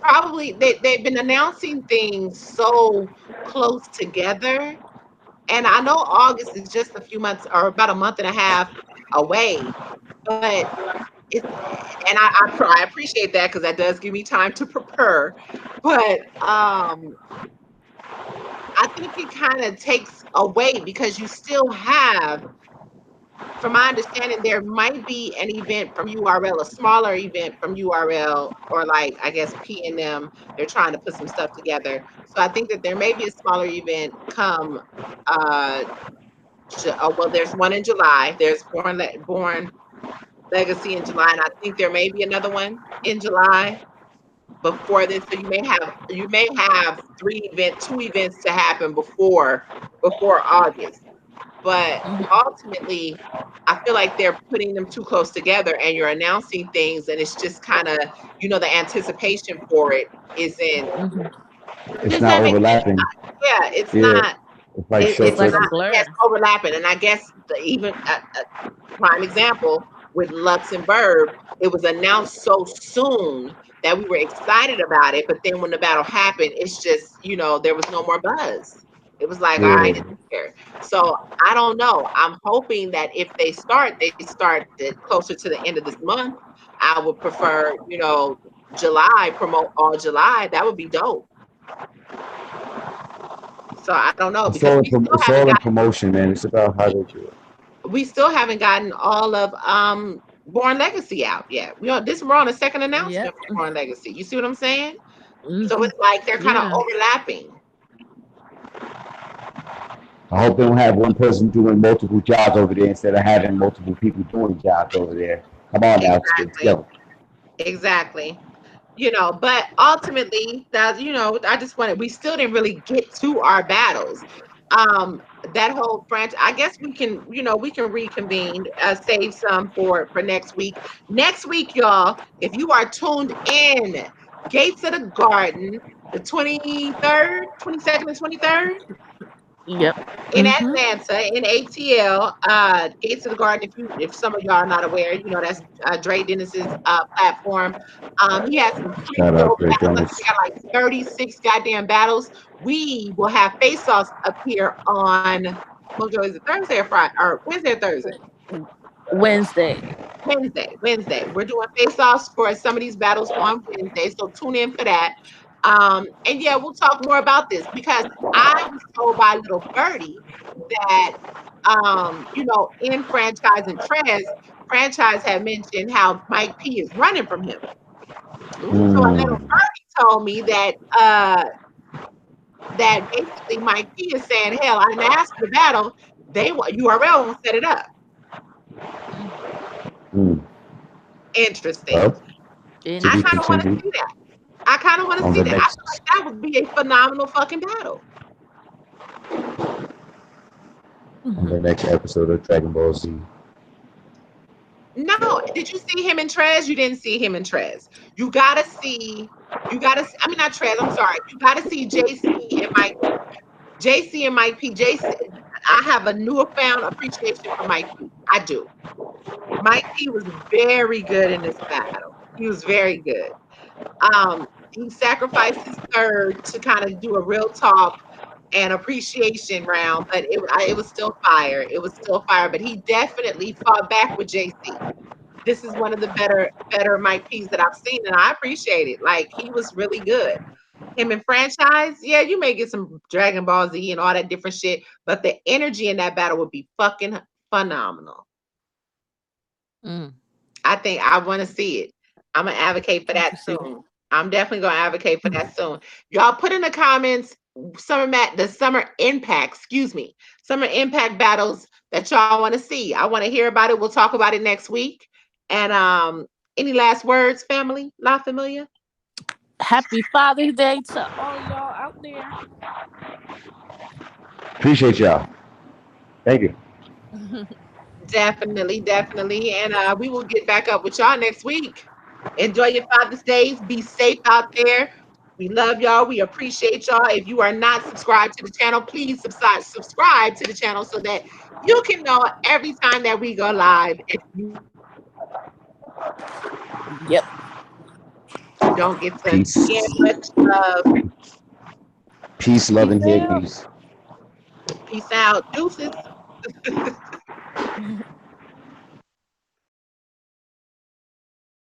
Speaker 1: probably they've been announcing things so close together. And I know August is just a few months or about a month and a half away, but It's and I appreciate that because that does give me time to prepare. But I think it kind of takes away because you still have, from my understanding, there might be an event from URL, a smaller event from URL, or like I guess P and them. They're trying to put some stuff together. So I think that there may be a smaller event come. Uh, well, there's one in July. There's Born Legacy in July, and I think there may be another one in July before this. So you may have two events to happen before August. But ultimately, I feel like they're putting them too close together, and you're announcing things, and it's just kind of, the anticipation for it isn't.
Speaker 4: Mm-hmm.
Speaker 5: It's
Speaker 1: Does
Speaker 5: not
Speaker 1: that make sense?
Speaker 5: overlapping.
Speaker 1: Yeah, it's
Speaker 5: Yeah,
Speaker 1: not.
Speaker 5: it's like
Speaker 1: It's
Speaker 4: It's like a
Speaker 1: not.
Speaker 5: short-circuit.
Speaker 4: blur.
Speaker 1: Yes, overlapping, and I guess even prime example with Luxembourg, it was announced so soon that we were excited about it, but then when the battle happened, it's just, there was no more buzz. It was like, all right,
Speaker 5: Yeah,
Speaker 1: it's here. So I don't know. I'm hoping that if they start it closer to the end of this month. I would prefer, July, promote all July. That would be dope. So I don't know because
Speaker 5: it's all in promotion, man. It's about how they do it.
Speaker 1: we still haven't gotten all of Born Legacy out yet. We're on a second
Speaker 4: Yep.
Speaker 1: announcement for Born Legacy. You see what I'm saying? So
Speaker 4: Mm-hmm.
Speaker 1: it's like they're kind of
Speaker 4: Yeah.
Speaker 1: overlapping.
Speaker 5: I hope they don't have one person doing multiple jobs over there instead of having multiple people doing jobs over there. Come on now, let's get it
Speaker 1: Exactly.
Speaker 5: together.
Speaker 1: Exactly. But ultimately, I just wanted, we still didn't really get to our battles. That whole branch, I guess we can reconvene, save some for next week. Next week, y'all, if you are tuned in, Gates of the Garden, the 23rd, 22nd, and 23rd
Speaker 4: Yep.
Speaker 1: in
Speaker 4: Mm-hmm.
Speaker 1: Atlanta in ATL, Gates of the Garden. If some of y'all are not aware, that's Dre Dennis's platform. He has some
Speaker 5: Shout out
Speaker 1: pre-show
Speaker 5: Dre
Speaker 1: battles. I think
Speaker 5: Dennis.
Speaker 1: he got like 36 goddamn battles. We will have face-offs appear on Mojo. Is it Thursday or Friday or Wednesday or Thursday?
Speaker 4: Wednesday.
Speaker 1: Wednesday. We're doing face-offs for some of these battles on Wednesday, so tune in for that. And yeah, we'll talk more about this because I was told by Little Birdie that in Franchise and Trez, Franchise had mentioned how Mike P is running from him.
Speaker 4: Ooh.
Speaker 1: So a Little
Speaker 5: Mm,
Speaker 1: Birdie told me that basically Mike P is saying, hell, I didn't ask for the battle. URL won't set it up.
Speaker 5: mm.
Speaker 1: Interesting.
Speaker 5: Well, to
Speaker 1: I
Speaker 5: be
Speaker 1: kind of want to
Speaker 5: continued
Speaker 1: see that. I kind of want to
Speaker 5: on
Speaker 1: see
Speaker 5: the
Speaker 1: that. I feel
Speaker 5: next
Speaker 1: like that would be a phenomenal fucking battle.
Speaker 5: on
Speaker 4: Mm-hmm.
Speaker 5: the next episode of Dragon Ball Z.
Speaker 1: No, did you see him in Trez? You didn't see him in Trez. You gotta see. I mean, not Trez. I'm sorry. You gotta see JC and Mike. JC and Mike P. JC. I have a newfound appreciation for Mike P. I do. Mike P was very good in this battle. He was very good. He sacrificed his third to kind of do a real talk and appreciation round, but it was still fire. It was still fire, but he definitely fought back with JC. This is one of the better Mike P's that I've seen, and I appreciate it. Like he was really good. Him in Franchise, yeah, you may get some Dragon Ball Z and all that different shit, but the energy in that battle would be fucking phenomenal.
Speaker 4: Mm.
Speaker 1: I think I want to see it. I'm gonna advocate for
Speaker 4: I
Speaker 1: that
Speaker 4: can see that.
Speaker 1: soon. I'm definitely gonna advocate for that soon. Y'all put in the comments the summer impact, summer impact battles that y'all want to see. I want to hear about it. We'll talk about it next week. And any last words, family? La Familia?
Speaker 4: Happy Father's Day to all y'all out there.
Speaker 5: Appreciate y'all. Thank you.
Speaker 1: Definitely, definitely. And we will get back up with y'all next week. Enjoy your Father's Days. Be safe out there. We love y'all. We appreciate y'all. If you are not subscribed to the channel, please subscribe to the channel so that you can know every time that we go live. If you
Speaker 4: Yep.
Speaker 1: don't get to hear
Speaker 5: Peace.
Speaker 1: much love,
Speaker 5: Peace, love,
Speaker 4: Peace
Speaker 5: and hair
Speaker 4: out.
Speaker 5: grease.
Speaker 1: peace out. Deuces.